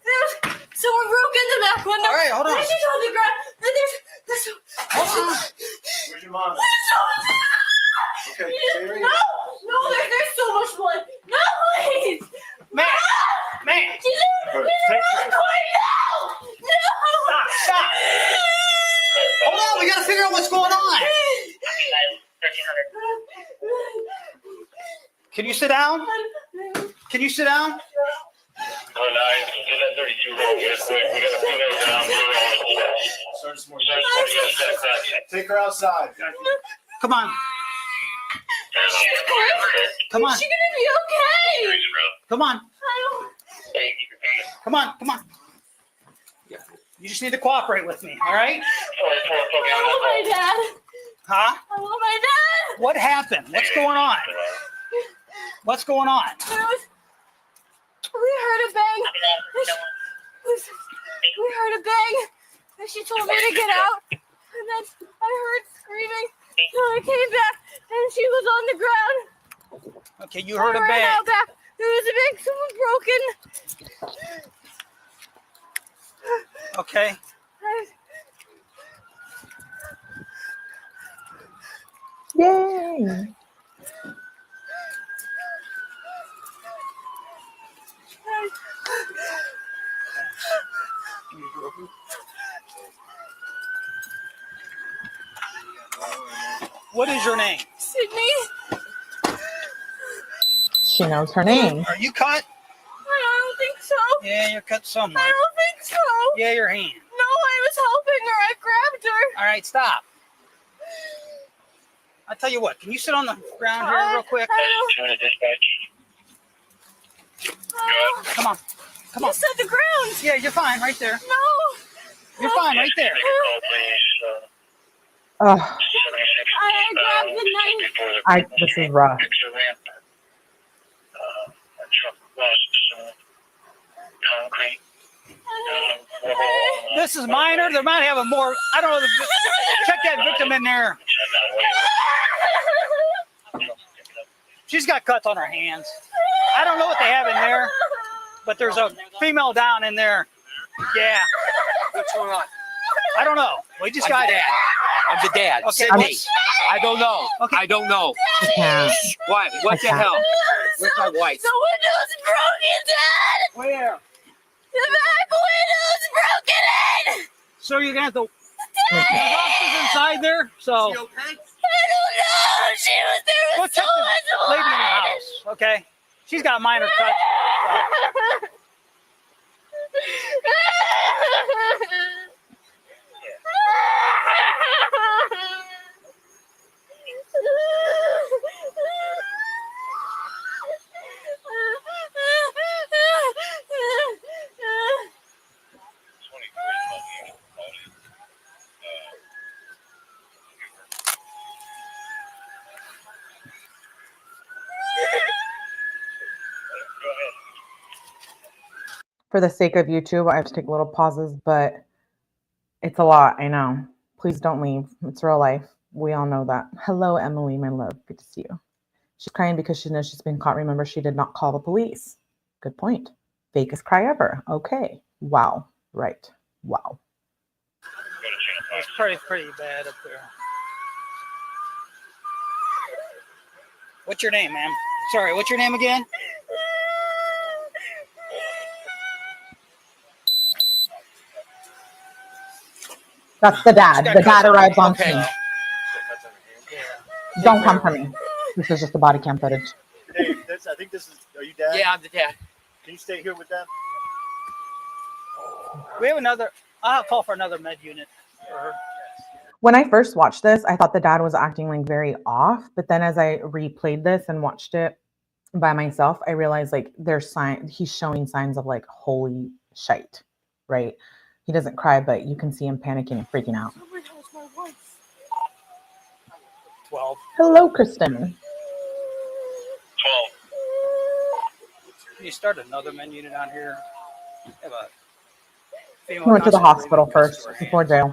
There's someone broke in the back window. All right, hold on. And she's on the ground. And there's Hold on. Where's your mom? Okay, no, there's so much blood. No, please. Man. She's in the court now. No. Stop. Hold on, we gotta figure out what's going on. Can you sit down? Can you sit down? Oh, nice. Get that 32 roll real quick. We got to put that down. Take her outside. Come on. Come on. Is she gonna be okay? Come on. I Come on. You just need to cooperate with me, all right? want my dad. Huh? I want my dad. What happened? What's going on? What's going on? We heard a bang. We heard a bang. And she told me to get out. And then I heard screaming. So I came back and she was on the ground. Okay, you heard a I ran bang. out back. There was a bang. Someone broken. Okay. Yay. What is your name? Sydney. She knows her name. Are you cut? I don't think so. Yeah, you're cut somewhere. I don't think so. Yeah, your hand. No, I was helping her. I grabbed her. All right, stop. I'll tell you what. Can you sit on the ground here real quick? Come on. Come You on. said the ground. Yeah, you're fine right there. No. You're fine right there. Ugh, I grabbed the knife. this is rough. Concrete. This is minor. They might have a more. I don't know. Check that victim in there. She's got cuts on her hands. I don't know what they have in there, but there's a female down in there. Yeah. What's going on? I don't know. We just got dad. I'm the dad. Okay, Sydney. I don't know. Okay. I don't know. I can't. What? What the Okay. hell? Where's my wife? The window's broken, Dad. Where? The back window's broken in. So you're gonna have to. There's officers inside there. So okay? I don't know. She was there go with check so the much lady in the blood. house. Okay. She's got minor cuts. For the sake of YouTube, I have to take little pauses, but it's a lot. I know. Please don't leave. It's real life. We all know that. Hello, Emily, my love. Good to see you. She's crying because she knows she's been caught. Remember, she did not call the police. Good point. Fakest cry ever. Okay. Wow. Right. Wow. It's pretty bad up there. What's your name, ma'am? Sorry, what's your name again? That's the dad. The dad arrives on Okay. scene. Yeah. Don't come for me. This is just the body cam footage. Dave, I think this is. Are you dad? Yeah, I'm the dad. Can you stay here with them? We have another. I'll call for another med unit for her. When I first watched this, I thought the dad was acting like very off. But then as I replayed this and watched it by myself, I realized like he's showing signs of like holy shite, right? He doesn't cry, but you can see him panicking and freaking out. Oh my gosh, my wife. 12. Hello, Kristen. 12. Can you start another med unit on here? Have a female He went to the constable hospital leaving first cuts to her before hands. jail.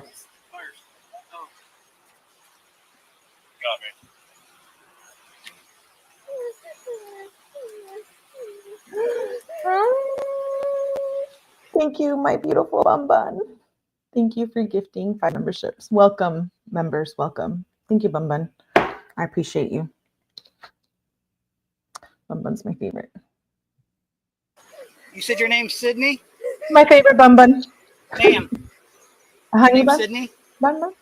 Got me. Thank you, my beautiful bun bun. Thank you for gifting 5 memberships. Welcome, members. Welcome. Thank you, bun bun. I appreciate you. Bun bun's my favorite. You said your name's Sydney? My favorite bun bun. Ma'am. Honey Name's bun. Sydney? Bun bun.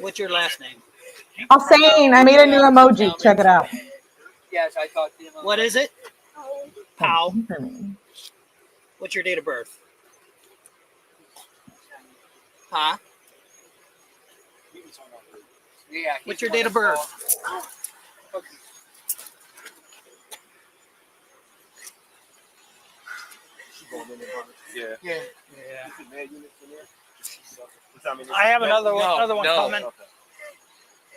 What's your last name? I'm saying I made a new emoji. Check it out. Yes, I talked to him. What is it? Powell. For me. What's your date of birth? Huh? Yeah. What's your date of birth? Yeah. Yeah. Yeah. Med units in there? I have another one, No, another one no. coming.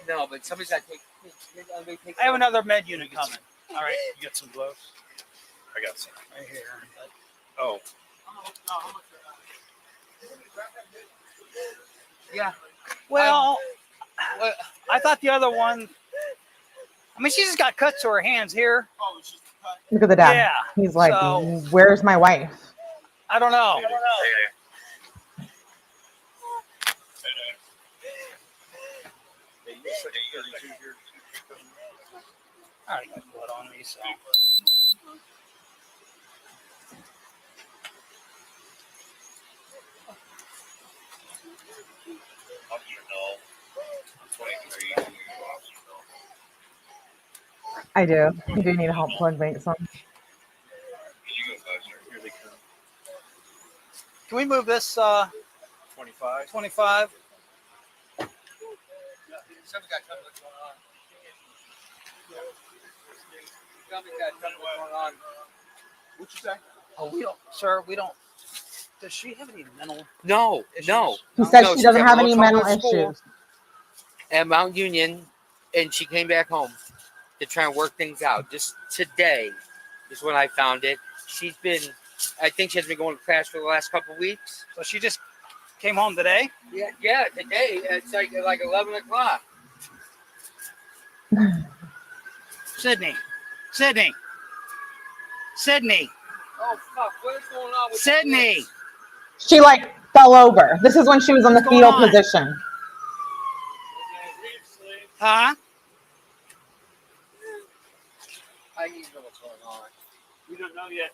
No, but somebody's got to take. I have another med unit coming. All right. You got some gloves? I got some. Right here. Oh. Yeah. Well, I thought the other one. I mean, she's just got cuts to her hands here. Look at the dad. Yeah. He's like, So- where's my wife? I don't know. I already got blood on me, so. Officer, no. I do. I do need a help plug bank song. Here they come. Can we move this 25. 25? Somebody's got to tell me what's going on. Somebody's got to tell me what's going on. What'd you say? Oh, we don't, sir. We don't. Does she have any mental? No, no. He said No, she doesn't had have a any little mental trouble at school issues. at Mount Union, and she came back home to try and work things out. Just today is when I found it. She's been, I think she has been going to class for the last couple of weeks. So she just came home today. Yeah, today it's like 11 o'clock. Sydney. Oh fuck! What is going on with Sydney. She like fell over. This is when she was in the What's going fetal on? position. Huh? I need to know what's going on. We don't know yet.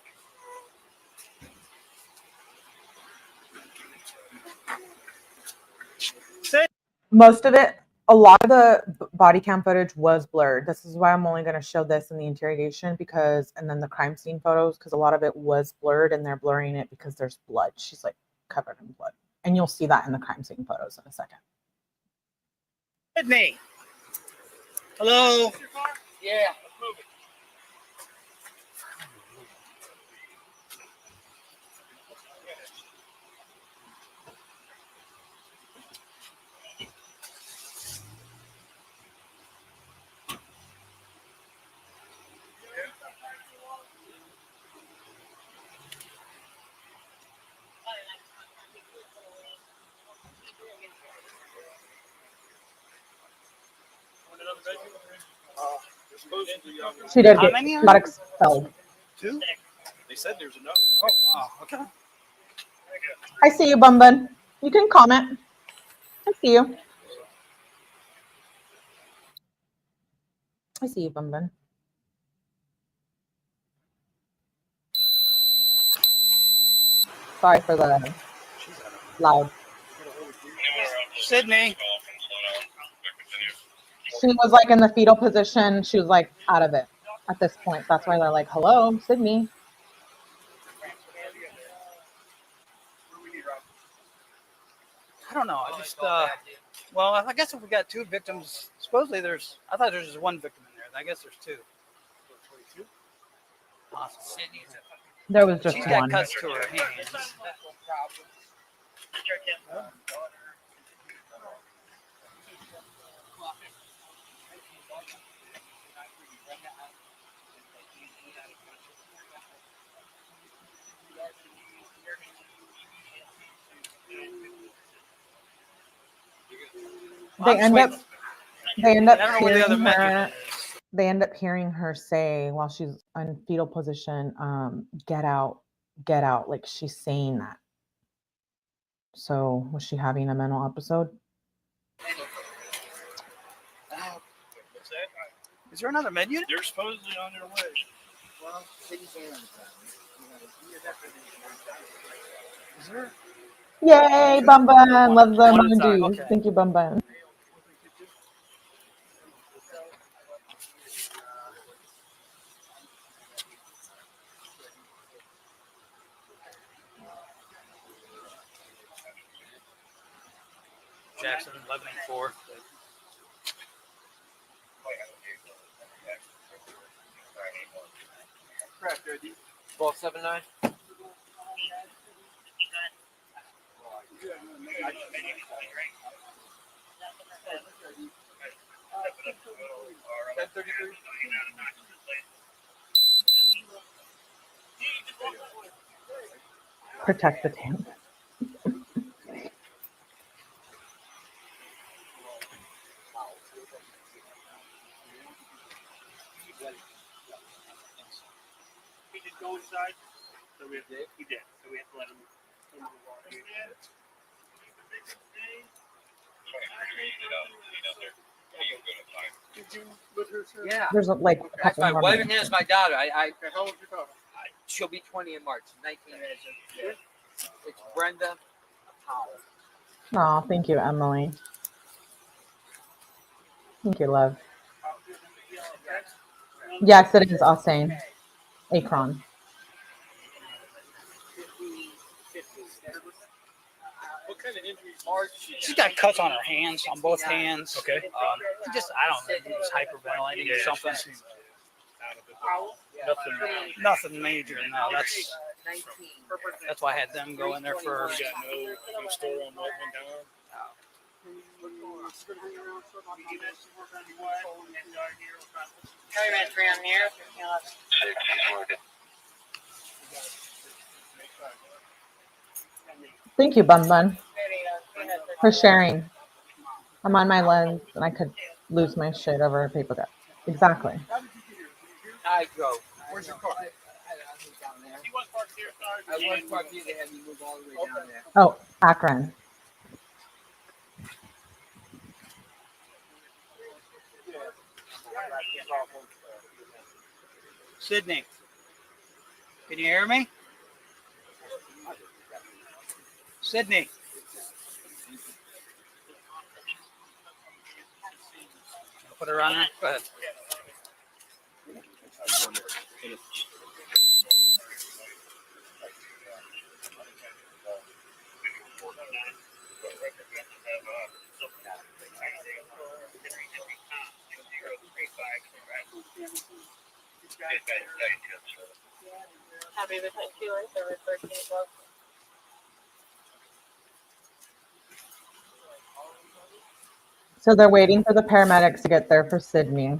Most of it, a lot of the body cam footage was blurred. This is why I'm only going to show this in the interrogation because, and then the crime scene photos, because a lot of it was blurred and they're blurring it because there's blood. She's like covered in blood. And you'll see that in the crime scene photos in a second. Sydney. Hello. Yeah. She did How get many are got there? expelled. 2? They said there's another Oh, one. wow. Okay. I see you, Bun Bun. You can comment. I see you. I see you, Bun Bun. Sorry for the loud. Sydney. She was like in the fetal position. She was like out of it at this point. That's why they're like, hello, Sydney. I don't know. I just, well, I guess if we got 2 victims, supposedly there's, I thought there's just 1 victim in there. I guess there's 2. Awesome. There was just She's got one. cuts to her hands. They end up I don't know where the other hearing men her. They end up hearing her say while she's in fetal position, get out, like she's saying that. So was she having a mental episode? Is there another menu? They're supposedly on their way. Well, Is there? Yay, Bum Bun. Love the emojis. Okay. Thank you, Bum Bun. Jackson, 11-4. Correct, ID. 1279. Protect the town. He did go inside, so we did. He did, so we have to let him. Did you with her, sir? Yeah. There's like a That's couple my more wife, and minutes. here's my daughter. How old is your daughter? She'll be 20 in March. 19 years. It's Brenda Powell. Oh, thank you, Emily. Thank you, love. Yes, it is Akron. Akron. What kind of injuries? She's got cuts on her hands, on both hands. Okay. I don't know, he was hyperventilating or something. Nothing. Nothing major. No, that's why I had them go in there first. You got no story on what went down. Thank you, Bun Bun, for sharing. I'm on my lens and I could lose my shit over a paper cut. Exactly. I go. Where's your car? I was down there. He was parked here. I was parked here. They had me move all the way down there. Oh, Akron. Sydney, can you hear me? Sydney. Put her on there. Go ahead. Happy with my feelings over 13 bucks. So they're waiting for the paramedics to get there for Sydney.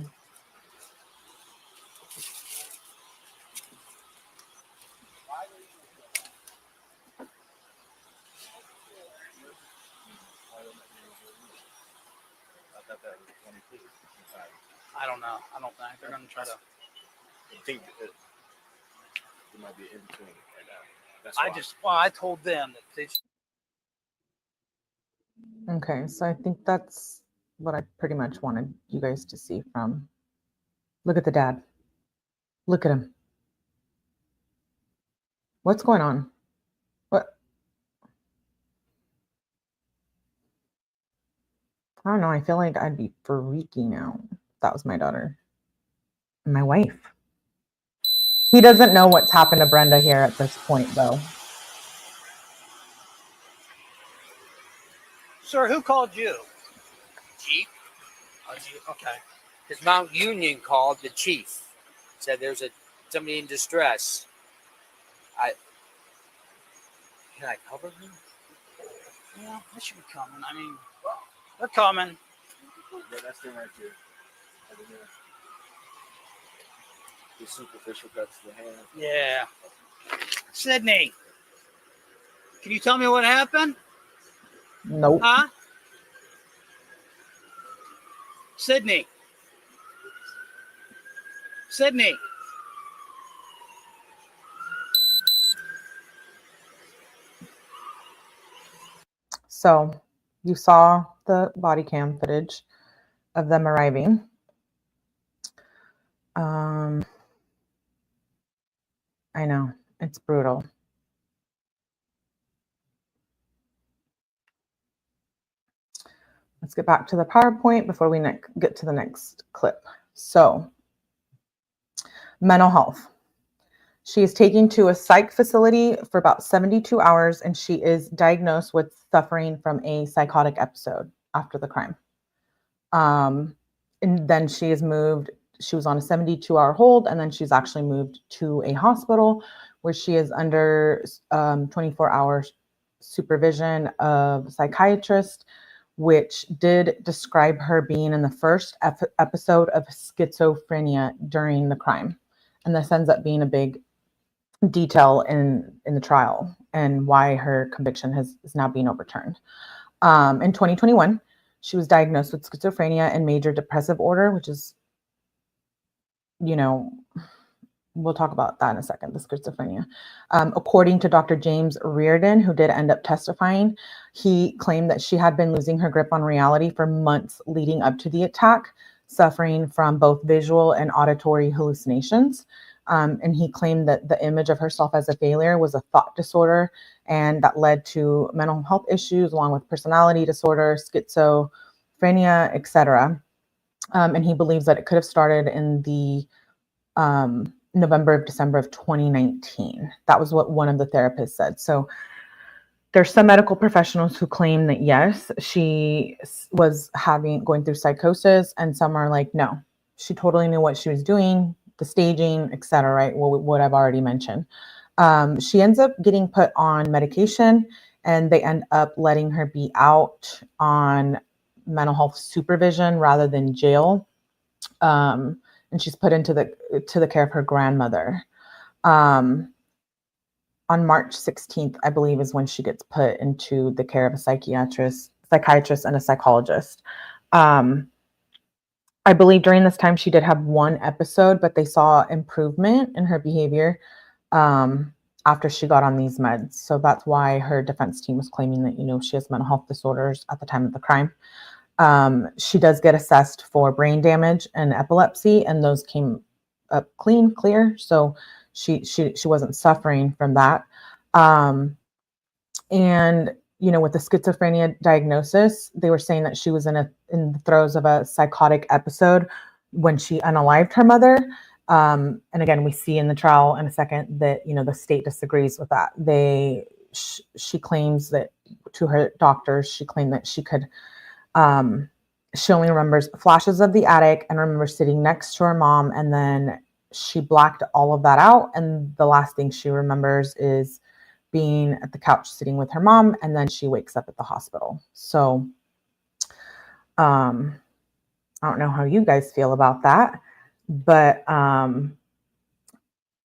I don't know. I don't think they're going to try to. I think that it might be in between right now. That's why. I told them that they. Okay, so I think that's what I pretty much wanted you guys to see from. Look at the dad. Look at him. What's going on? What? I don't know. I feel like I'd be freaking out if that was my daughter. And my wife. He doesn't know what's happened to Brenda here at this point, though. Sir, who called you? Chief. Okay. Because Mount Union called the chief. Said there's somebody in distress. Can I cover him? Yeah, they should be coming. I mean, they're coming. Yeah, that's the right here. Over there. The superficial cuts to the hand. Yeah. Sydney, can you tell me what happened? Nope. Huh? Sydney. Sydney. So you saw the body cam footage of them arriving. I know, it's brutal. Let's get back to the PowerPoint before we get to the next clip. So, mental health. She is taken to a psych facility for about 72 hours, and she is diagnosed with suffering from a psychotic episode after the crime. And then she is moved. She was on a 72-hour hold, and then she's actually moved to a hospital where she is under 24-hour supervision of a psychiatrist, which did describe her being in the first episode of schizophrenia during the crime. And this ends up being a big detail in the trial and why her conviction is now being overturned. In 2021, she was diagnosed with schizophrenia and major depressive order, which is, you know, we'll talk about that in a second, the schizophrenia. According to Dr. James Reardon, who did end up testifying, he claimed that she had been losing her grip on reality for months leading up to the attack, suffering from both visual and auditory hallucinations. And he claimed that the image of herself as a failure was a thought disorder, and that led to mental health issues along with personality disorder, schizophrenia, etc. And he believes that it could have started in the December of 2019. That was what one of the therapists said. So there's some medical professionals who claim that yes, she was going through psychosis, and some are like, no, she totally knew what she was doing, the staging, etc. Right? Well, what I've already mentioned. She ends up getting put on medication, and they end up letting her be out on mental health supervision rather than jail. And she's put into the care of her grandmother. On March 16th, I believe, is when she gets put into the care of a psychiatrist and a psychologist. I believe during this time she did have one episode, but they saw improvement in her behavior after she got on these meds. So that's why her defense team was claiming that, she has mental health disorders at the time of the crime. She does get assessed for brain damage and epilepsy, and those came up clear. So she wasn't suffering from that. And, with the schizophrenia diagnosis, they were saying that she was in the throes of a psychotic episode when she unalived her mother. And again, we see in the trial in a second that, the state disagrees with that. She claims that to her doctors, she claimed that she could, she only remembers flashes of the attic and remembers sitting next to her mom. And then she blacked all of that out. And the last thing she remembers is being at the couch sitting with her mom. And then she wakes up at the hospital. So, I don't know how you guys feel about that, but, I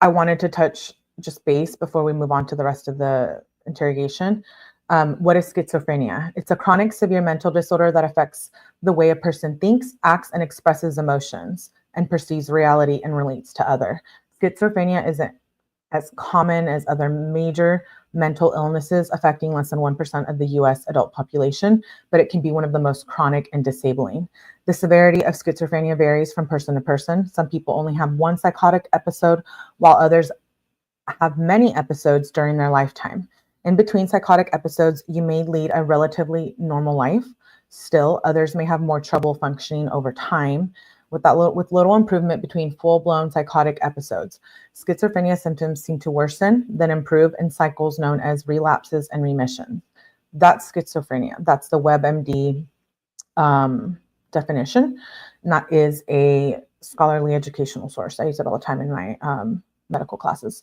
wanted to touch just base before we move on to the rest of the interrogation. What is schizophrenia? It's a chronic severe mental disorder that affects the way a person thinks, acts, and expresses emotions and perceives reality and relates to other. Schizophrenia isn't as common as other major mental illnesses affecting less than 1% of the US adult population, but it can be one of the most chronic and disabling. The severity of schizophrenia varies from person to person. Some people only have one psychotic episode, while others have many episodes during their lifetime. In between psychotic episodes, you may lead a relatively normal life. Still, others may have more trouble functioning over time with little improvement between full-blown psychotic episodes. Schizophrenia symptoms seem to worsen, then improve in cycles known as relapses and remission. That's schizophrenia. That's the WebMD definition. And that is a scholarly educational source. I use it all the time in my medical classes.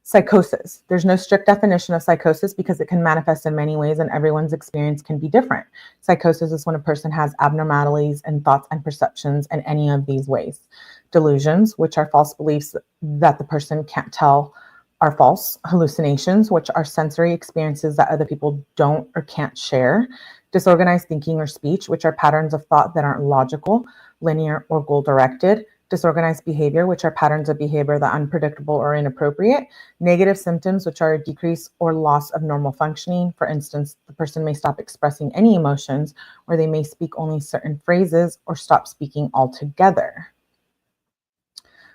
Psychosis. There's no strict definition of psychosis because it can manifest in many ways and everyone's experience can be different. Psychosis is when a person has abnormalities in thoughts and perceptions in any of these ways. Delusions, which are false beliefs that the person can't tell are false. Hallucinations, which are sensory experiences that other people don't or can't share. Disorganized thinking or speech, which are patterns of thought that aren't logical, linear, or goal-directed. Disorganized behavior, which are patterns of behavior that are unpredictable or inappropriate. Negative symptoms, which are a decrease or loss of normal functioning. For instance, the person may stop expressing any emotions, or they may speak only certain phrases or stop speaking altogether.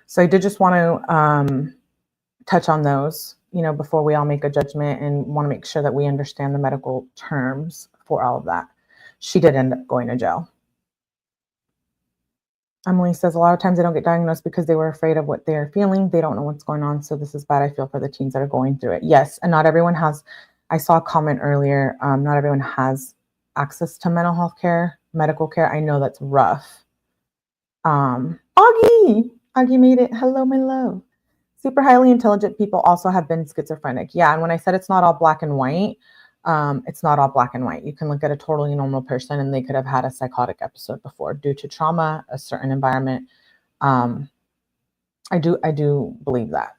So I did just want to touch on those, before we all make a judgment, and want to make sure that we understand the medical terms for all of that. She did end up going to jail. Emily says, a lot of times they don't get diagnosed because they were afraid of what they're feeling. They don't know what's going on. So this is bad. I feel for the teens that are going through it. Yes. And not everyone has, I saw a comment earlier, not everyone has access to mental health care, medical care. I know that's rough. Augie made it. Hello, my love. Super highly intelligent people also have been schizophrenic. Yeah. And when I said it's not all black and white, it's not all black and white. You can look at a totally normal person and they could have had a psychotic episode before due to trauma, a certain environment. I do believe that.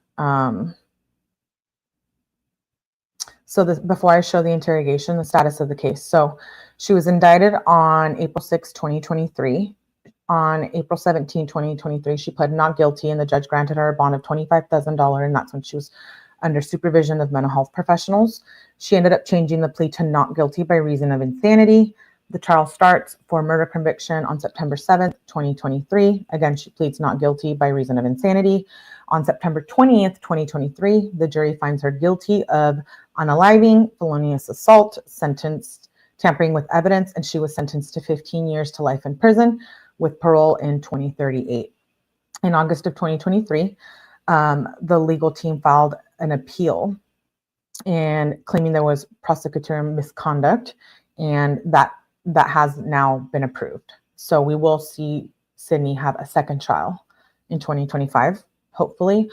Before I show the interrogation, the status of the case. So she was indicted on April 6, 2023. On April 17, 2023, she pled not guilty and the judge granted her a bond of $25,000, and that's when she was under supervision of mental health professionals. She ended up changing the plea to not guilty by reason of insanity. The trial starts for murder conviction on September 7th, 2023. Again, she pleads not guilty by reason of insanity. On September 20th, 2023, the jury finds her guilty of unaliving, felonious assault, sentenced tampering with evidence, and she was sentenced to 15 years to life in prison with parole in 2038. in August of 2023, the legal team filed an appeal and claiming there was prosecutorial misconduct, and that has now been approved. So we will see Sydney have a second trial in 2025, hopefully.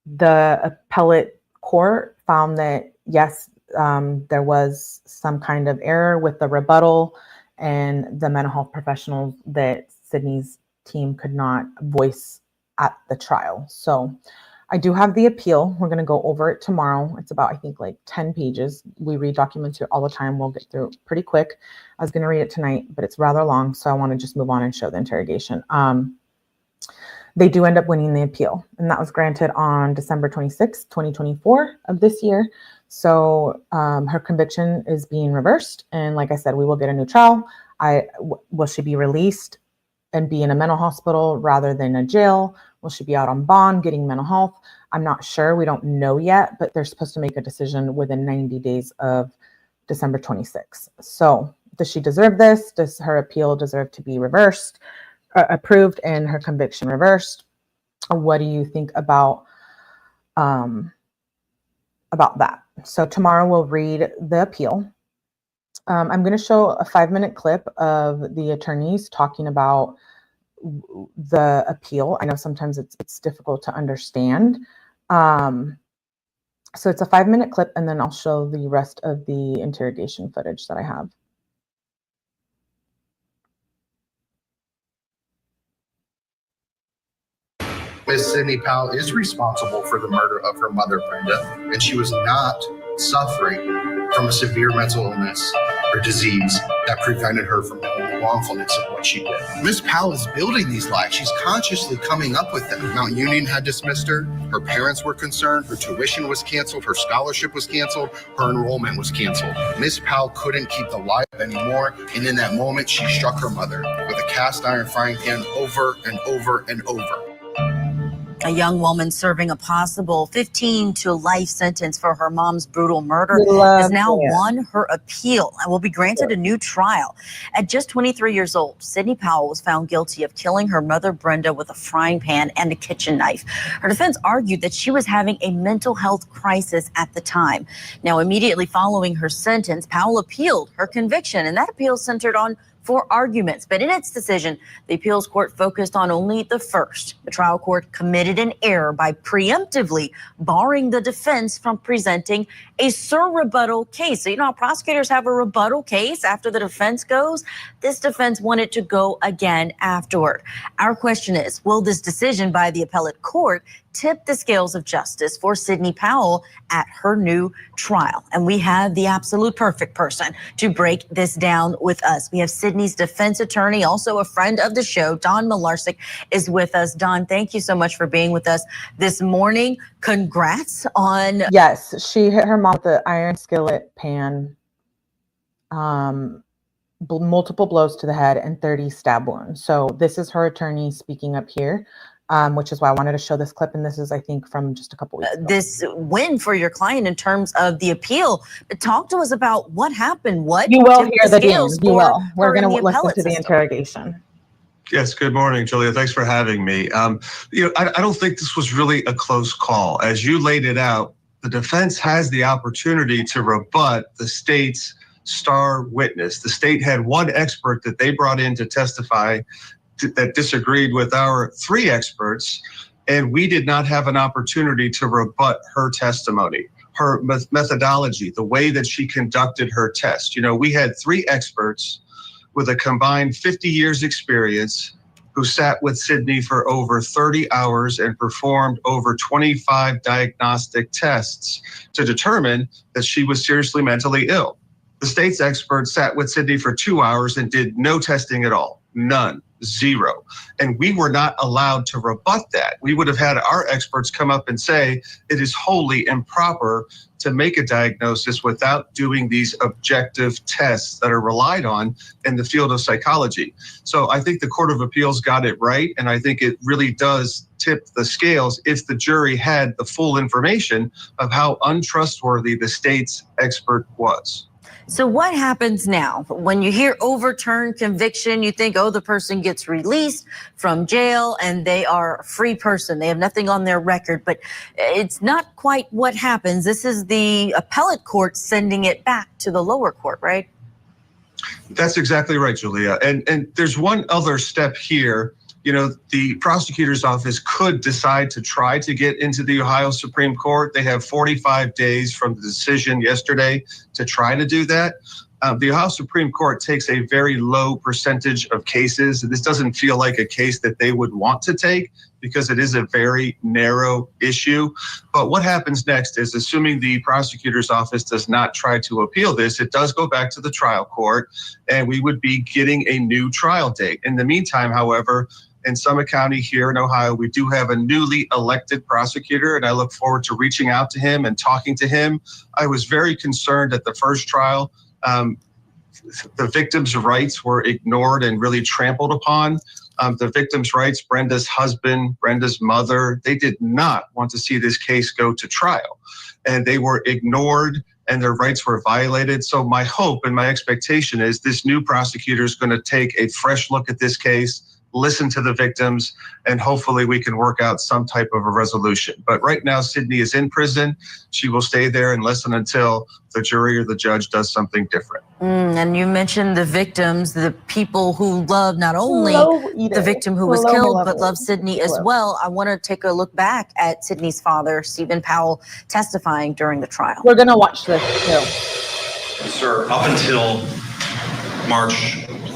The appellate court found that, yes, there was some kind of error with the rebuttal and the mental health professionals that Sydney's team could not voice at the trial. So I do have the appeal. We're going to go over it tomorrow. It's about, I think, like 10 pages. We read documents here all the time. We'll get through it pretty quick. I was going to read it tonight, but it's rather long, so I want to just move on and show the interrogation. They do end up winning the appeal, and that was granted on December 26, 2024 of this year. So her conviction is being reversed. And like I said, we will get a new trial. Will she be released and be in a mental hospital rather than a jail? Will she be out on bond getting mental health? I'm not sure. We don't know yet, but they're supposed to make a decision within 90 days of December 26. So does she deserve this? Does her appeal deserve to be reversed? Approved and her conviction reversed? What do you think about that? So tomorrow we'll read the appeal. I'm going to show a 5-minute clip of the attorneys talking about the appeal. I know sometimes it's difficult to understand. So it's a 5-minute clip, and then I'll show the rest of the interrogation footage that I have. Miss Sydney Powell is responsible for the murder of her mother, Brenda, and she was not suffering from a severe mental illness or disease that prevented her from knowing the wrongfulness of what she did. Miss Powell is building these lies. She's consciously coming up with them. Mount Union had dismissed her. Her parents were concerned. Her tuition was canceled. Her scholarship was canceled. Her enrollment was canceled. Miss Powell couldn't keep the lie up anymore, and in that moment, she struck her mother with a cast iron frying pan over and over and over. A young woman serving a possible 15 to life sentence for her mom's brutal murder has now won her appeal and will be granted a new trial. At just 23 years old, Sydney Powell was found guilty of killing her mother Brenda with a frying pan and a kitchen knife. Her defense argued that she was having a mental health crisis at the time. Now, immediately following her sentence, Powell appealed her conviction, and that appeal centered on 4 arguments, but in its decision, the appeals court focused on only the first. The trial court committed an error by preemptively barring the defense from presenting a rebuttal case. So, you know how prosecutors have a rebuttal case after the defense goes? This defense wanted to go again afterward. Our question is, will this decision by the appellate court tip the scales of justice for Sydney Powell at her new trial? And we have the absolute perfect person to break this down with us. We have Sydney's defense attorney, also a friend of the show, Don McLaughlin, is with us. Don, thank you so much for being with us this morning. Congrats on... Yes, she hit her mom with the iron skillet pan, multiple blows to the head, and 30 stab wounds. So this is her attorney speaking up here. Which is why I wanted to show this clip. And this is, I think, from just a couple weeks ago. This win for your client in terms of the appeal. Talk to us about what happened. What you will hear the deals. You will. We're going to listen to the interrogation. Yes, good morning, Julia. Thanks for having me. I don't think this was really a close call. As you laid it out, the defense has the opportunity to rebut the state's star witness. The state had one expert that they brought in to testify that disagreed with our 3 experts, and we did not have an opportunity to rebut her testimony, her methodology, the way that she conducted her test. You know, we had 3 experts with a combined 50 years experience who sat with Sydney for over 30 hours and performed over 25 diagnostic tests to determine that she was seriously mentally ill. The state's experts sat with Sydney for 2 hours and did no testing at all, none. 0. And we were not allowed to rebut that. We would have had our experts come up and say it is wholly improper to make a diagnosis without doing these objective tests that are relied on in the field of psychology. So I think the Court of Appeals got it right, and I think it really does tip the scales if the jury had the full information of how untrustworthy the state's expert was. So what happens now? When you hear overturned conviction, you think, oh, the person gets released from jail and they are a free person. They have nothing on their record, but it's not quite what happens. This is the appellate court sending it back to the lower court, right? That's exactly right, Julia. And there's one other step here. You know, the prosecutor's office could decide to try to get into the Ohio Supreme Court. They have 45 days from the decision yesterday to try to do that. The Ohio Supreme Court takes a very low percentage of cases. This doesn't feel like a case that they would want to take because it is a very narrow issue. But what happens next is, assuming the prosecutor's office does not try to appeal this, it does go back to the trial court and we would be getting a new trial date. In the meantime, however, in Summit County here in Ohio, we do have a newly elected prosecutor, and I look forward to reaching out to him and talking to him. I was very concerned at the first trial. The victim's rights were ignored and really trampled upon. The victim's rights, Brenda's husband, Brenda's mother, they did not want to see this case go to trial, and they were ignored and their rights were violated. So my hope and my expectation is this new prosecutor is going to take a fresh look at this case, listen to the victims, and hopefully we can work out some type of a resolution. But right now, Sydney is in prison. She will stay there and listen until the jury or the judge does something different. And you mentioned the victims, the people who love not only the victim who was killed, but love Sydney as well. I want to take a look back at Sydney's father, Stephen Powell, testifying during the trial. We're going to watch this too. Sir, up until March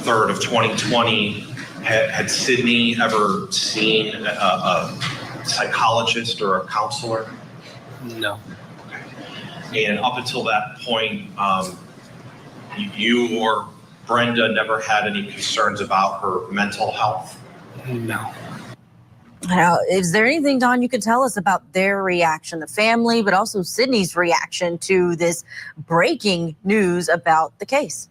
3rd of 2020, had Sydney ever seen a psychologist or a counselor? No. Okay. And up until that point, you or Brenda never had any concerns about her mental health? No. Now, is there anything, Don, you could tell us about their reaction, the family, but also Sydney's reaction to this breaking news about the case?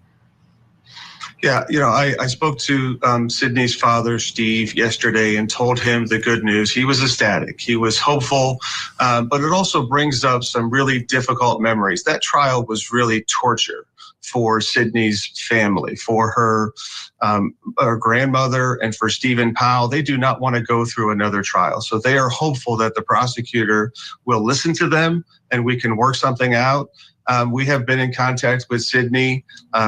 Yeah, you know, I spoke to Sydney's father, Steve, yesterday and told him the good news. He was ecstatic. He was hopeful, but it also brings up some really difficult memories. That trial was really torture for Sydney's family, for her grandmother, and for Stephen Powell. They do not want to go through another trial. So they are hopeful that the prosecutor will listen to them and we can work something out. We have been in contact with Sydney.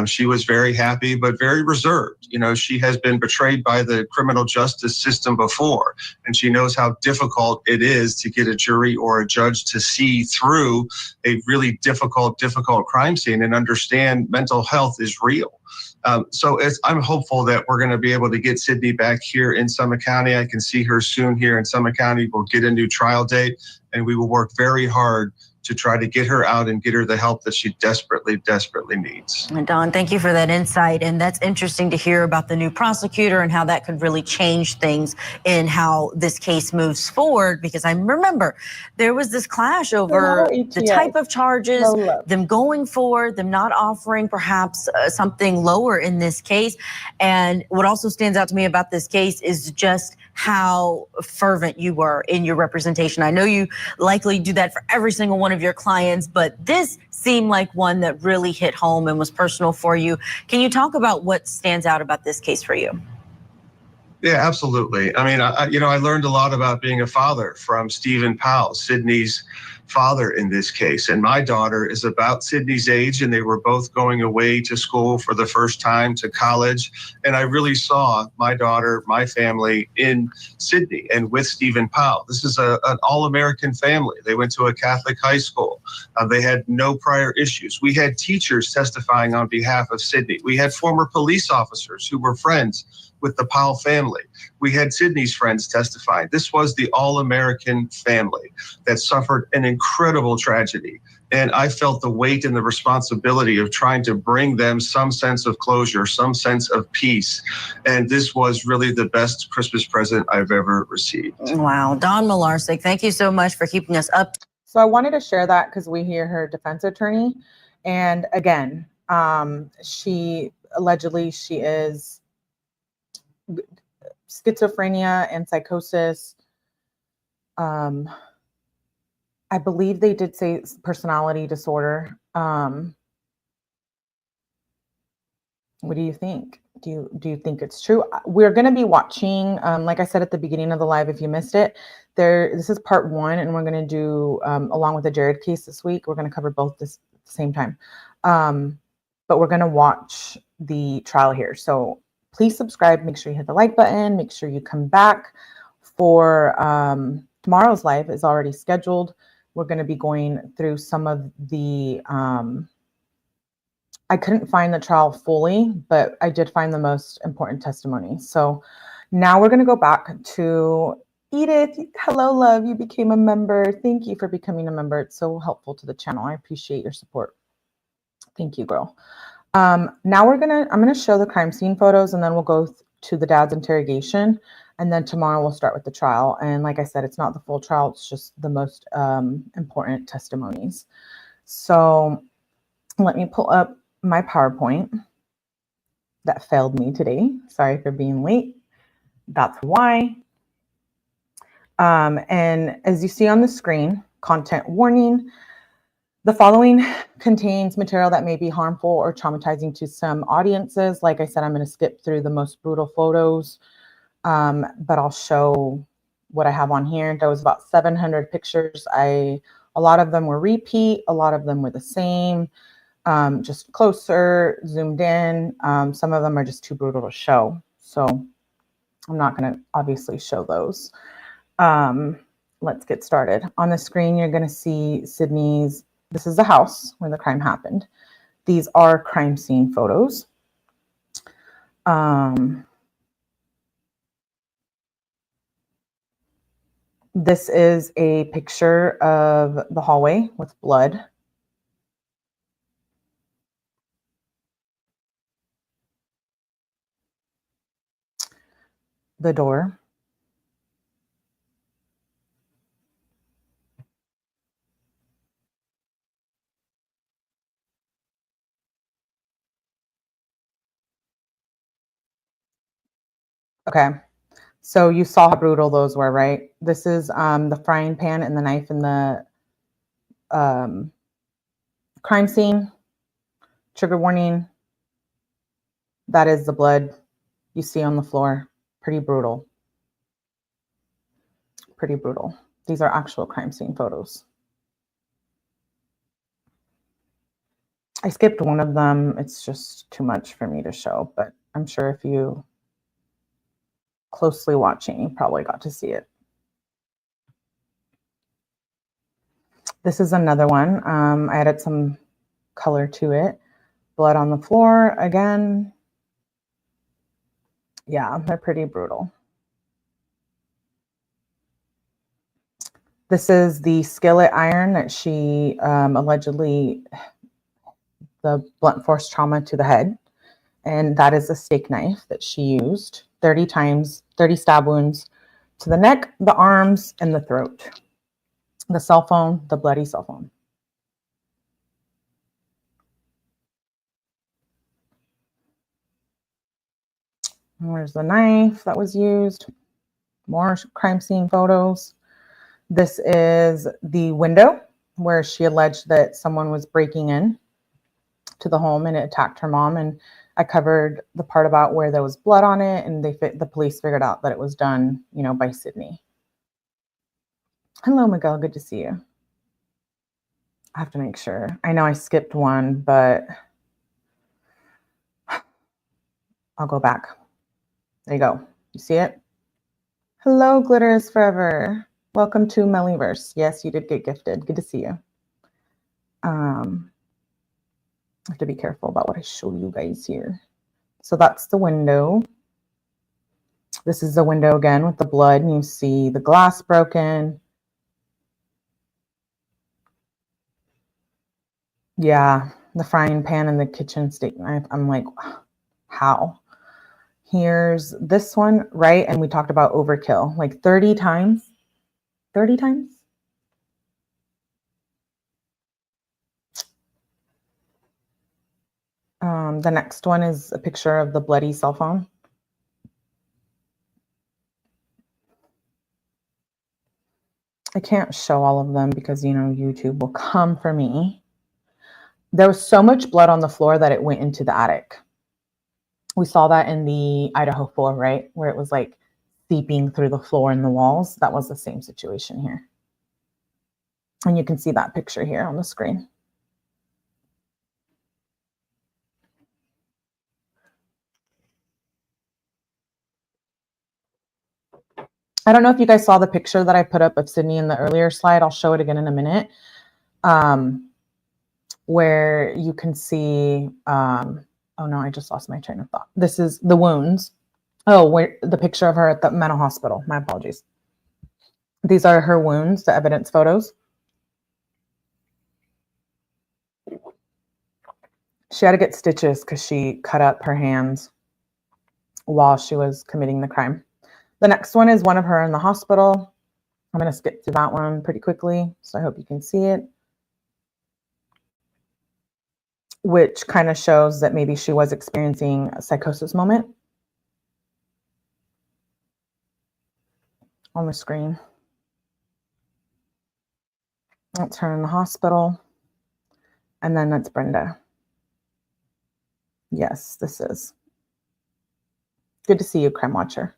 She was very happy, but very reserved. You know, she has been betrayed by the criminal justice system before, and she knows how difficult it is to get a jury or a judge to see through a really difficult crime scene and understand mental health is real. So I'm hopeful that we're going to be able to get Sydney back here in Summit County. I can see her soon here in Summit County. We'll get a new trial date, and we will work very hard to try to get her out and get her the help that she desperately needs. And Don, thank you for that insight. And that's interesting to hear about the new prosecutor and how that could really change things in how this case moves forward. Because I remember there was this clash over the type of charges, them going forward, them not offering perhaps something lower in this case. And what also stands out to me about this case is just how fervent you were in your representation. I know you likely do that for every single one of your clients, but this seemed like one that really hit home and was personal for you. Can you talk about what stands out about this case for you? Yeah, absolutely. I mean, I learned a lot about being a father from Stephen Powell, Sydney's father in this case. And my daughter is about Sydney's age, and they were both going away to school for the first time, to college. And I really saw my daughter, my family in Sydney and with Stephen Powell. This is an all-American family. They went to a Catholic high school. They had no prior issues. We had teachers testifying on behalf of Sydney. We had former police officers who were friends with the Powell family. We had Sydney's friends testify. This was the all-American family that suffered an incredible tragedy. And I felt the weight and the responsibility of trying to bring them some sense of closure, some sense of peace. And this was really the best Christmas present I've ever received. Wow. Don McLaughlin, thank you so much for keeping us up. So I wanted to share that because we hear her defense attorney. And again, she is schizophrenia and psychosis. I believe they did say personality disorder. What do you think? Do you think it's true? We're going to be watching, like I said at the beginning of the live, if you missed it, this is part 1, and we're going to do, along with the 𝗟EIᑎG case this week, we're going to cover both this at the same time. But we're going to watch the trial here. So please subscribe. Make sure you hit the like button. Make sure you come back for tomorrow's live is already scheduled. We're going to be going through some of the, I couldn't find the trial fully, but I did find the most important testimonies. So now we're going to go back to Edith. Hello, love. You became a member. Thank you for becoming a member. It's so helpful to the channel. I appreciate your support. Thank you, girl. Now I'm going to show the crime scene photos, and then we'll go to the dad's interrogation. And then tomorrow we'll start with the trial. And like I said, it's not the full trial. It's just the most important testimonies. So let me pull up my PowerPoint that failed me today. Sorry for being late. That's why. And as you see on the screen, content warning. The following contains material that may be harmful or traumatizing to some audiences. Like I said, I'm going to skip through the most brutal photos, but I'll show what I have on here. There was about 700 pictures. A lot of them were repeat. A lot of them were the same, just closer, zoomed in. Some of them are just too brutal to show. So I'm not going to obviously show those. Let's get started. On the screen, you're going to see Sydney's. This is the house where the crime happened. These are crime scene photos. This is a picture of the hallway with blood. The door. Okay, so you saw how brutal those were, right? This is the frying pan and the knife in the crime scene. Trigger warning. That is the blood you see on the floor. Pretty brutal. Pretty brutal. These are actual crime scene photos. I skipped one of them. It's just too much for me to show, but I'm sure if you closely watching, you probably got to see it. This is another one. I added some color to it. Blood on the floor again. Yeah, they're pretty brutal. This is the skillet iron that she allegedly, the blunt force trauma to the head. And that is a steak knife that she used 30 times, 30 stab wounds to the neck, the arms, and the throat. The cell phone, the bloody cell phone. Where's the knife that was used? More crime scene photos. This is the window where she alleged that someone was breaking in to the home and it attacked her mom. And I covered the part about where there was blood on it, and the police figured out that it was done, you know, by Sydney. Hello, Miguel. Good to see you. I have to make sure. I know I skipped one, but I'll go back. There you go. You see it? Hello, Glitter is Forever. Welcome to Mellyverse. Yes, you did get gifted. Good to see you. I have to be careful about what I show you guys here. So that's the window. This is the window again with the blood, and you see the glass broken. Yeah, the frying pan and the kitchen steak knife. I'm like, how? Here's this one, right? And we talked about overkill, like 30 times. 30 times? The next one is a picture of the bloody cell phone. I can't show all of them because, you know, YouTube will come for me. There was so much blood on the floor that it went into the attic. We saw that in the Idaho 4, right? Where it was like seeping through the floor and the walls. That was the same situation here. And you can see that picture here on the screen. I don't know if you guys saw the picture that I put up of Sydney in the earlier slide. I'll show it again in a minute. Where you can see, oh no, I just lost my train of thought. This is the wounds. Oh, where the picture of her at the mental hospital. My apologies. These are her wounds, the evidence photos. She had to get stitches because she cut up her hands while she was committing the crime. The next one is one of her in the hospital. I'm going to skip through that one pretty quickly, so I hope you can see it. Which kind of shows that maybe she was experiencing a psychosis moment on the screen. That's her in the hospital. And then that's Brenda. Yes, this is. Good to see you, Crime Watcher.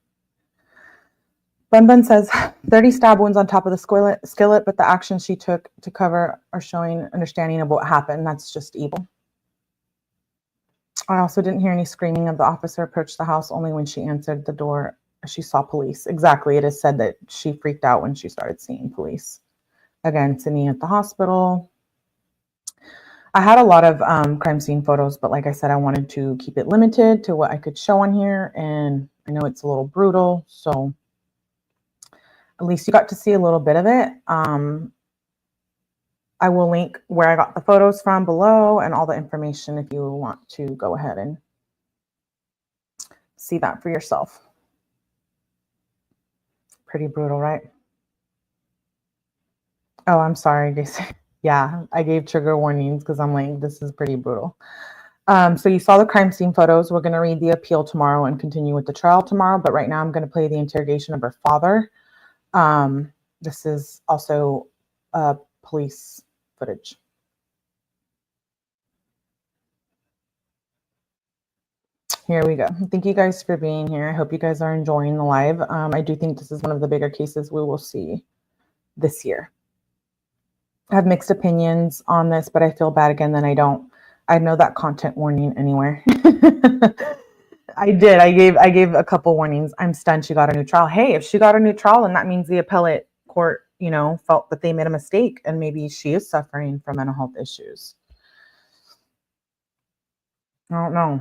Bun says 30 stab wounds on top of the skillet, but the actions she took to cover are showing understanding of what happened. That's just evil. I also didn't hear any screaming of the officer approach the house, only when she answered the door, she saw police. Exactly. It is said that she freaked out when she started seeing police. Again, Sydney at the hospital. I had a lot of crime scene photos, but like I said, I wanted to keep it limited to what I could show on here. And I know it's a little brutal, so at least you got to see a little bit of it. I will link where I got the photos from below and all the information if you want to go ahead and see that for yourself. Pretty brutal, right? Oh, I'm sorry, guys. Yeah, I gave trigger warnings because I'm like, this is pretty brutal. So you saw the crime scene photos. We're going to read the appeal tomorrow and continue with the trial tomorrow. But right now I'm going to play the interrogation of her father. This is also police footage. Here we go. Thank you guys for being here. I hope you guys are enjoying the live. I do think this is one of the bigger cases we will see this year. I have mixed opinions on this, but I feel bad again that I know that content warning anywhere. I did. I gave a couple warnings. I'm stunned she got a new trial. Hey, if she got a new trial, then that means the appellate court, felt that they made a mistake and maybe she is suffering from mental health issues. I don't know.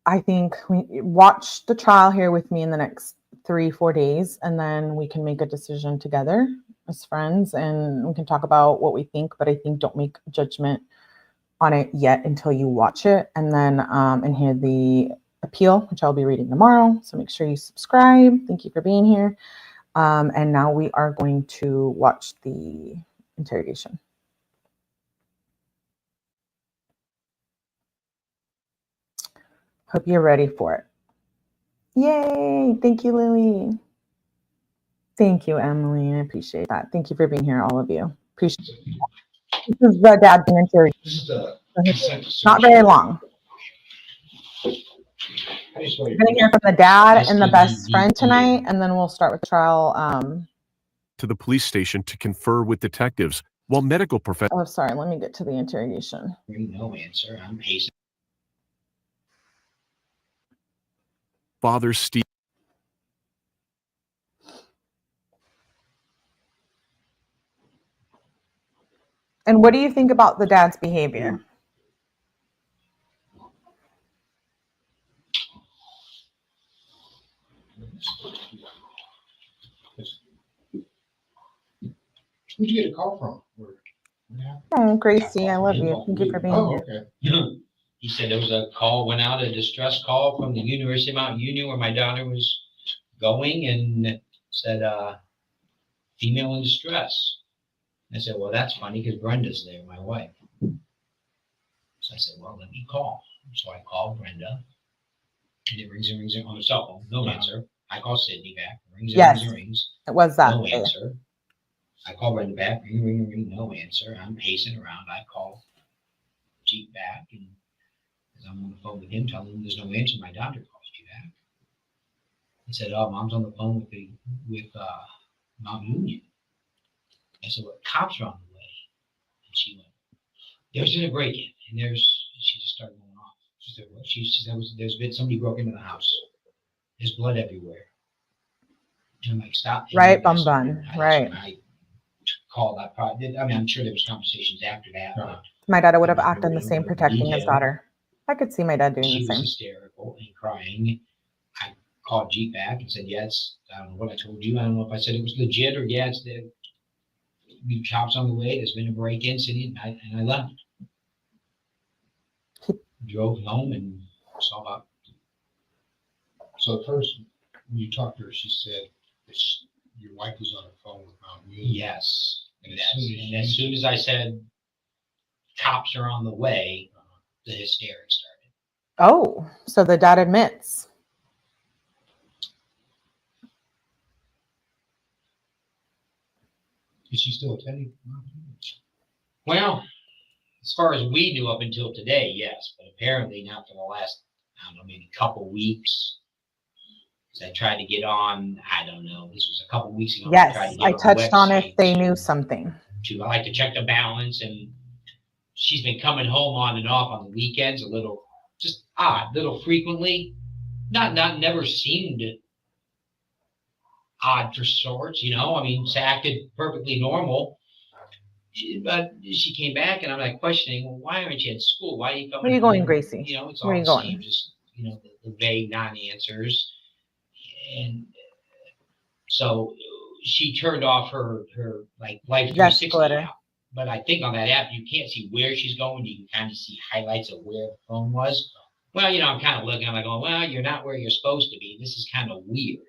I think we watch the trial here with me in the next 3-4 days, and then we can make a decision together as friends and we can talk about what we think, but I think don't make a judgment on it yet until you watch it. And then and hear the appeal, which I'll be reading tomorrow. So make sure you subscribe. Thank you for being here. And now we are going to watch the interrogation. Hope you're ready for it. Yay! Thank you, Lily. Thank you, Emily. I appreciate that. Thank you for being here, all of you. Appreciate it. This is the dad's interrogation. Not very long. We're going to hear from the dad and the best friend tonight, and then we'll start with the trial. To the police station to confer with detectives while medical professionals. Oh, sorry. Let me get to the interrogation. No answer. I'm pacing. Father Steve. And what do you think about the dad's behavior? Who'd you get a call from? Oh, Gracie, I love you. Thank you for being here. Okay. He said there was a call, went out, a distress call from the University of Mount Union where my daughter was going, and said, female in distress. I said, well, that's funny because Brenda's there, my wife. So I said, well, let me call. So I called Brenda, and it rings on the cell phone. No answer. I call Sydney back. Rings and rings. It was that. No answer. I call Brenda back. Ring. No answer. I'm pacing around. I call Jeep back, and Because I'm on the phone with him telling him there's no answer. My doctor calls you back. He said, oh, Mom's on the phone with Mount Union. I said, well, cops are on the way. And she went, there's been a break-in. And she just started going off. She said, what? She said, there's been somebody broke into the house. There's blood everywhere. And I'm like, stop. Right, bun. Right. I called that. I mean, I'm sure there was conversations after that. My dad would have acted the same protecting his daughter. I could see my dad doing She the was same. hysterical and crying. I called Jeep back and said, yes, I don't know what I told you. I don't know if I said it was legit or yeah, it's the cops on the way. There's been a break-in, Sydney, and I left. Drove home and saw about. So at first, when you talked to her, she said that your wife was on the phone with Mount Union. Yes. And as soon as I said cops are on the way, the hysteria started. Oh, so the dad admits. Is she still attending? Well, as far as we knew up until today, yes, but apparently not for the last, I don't know, maybe couple weeks. Because I tried to get on, I don't know, this was a couple weeks ago. Yes, I I touched on if they knew something. I like to check the balance, and she's been coming home on and off on the weekends, a little just odd, little frequently. Never seemed odd for sorts, you know. I mean, it's acted perfectly normal. But she came back, and I'm like questioning, well, why aren't you at school? Why are you coming? Where are you going, home? Gracie? You know, it's Where are all you the going? same, just, you know, the vague non-answers. And so she turned off her like Life 360 app. But I think on that app, you can't see where she's going. You can kind of see highlights of where the phone was. Well, you know, I'm kind of looking, I'm like, going, well, you're not where you're supposed to be. This is kind of weird.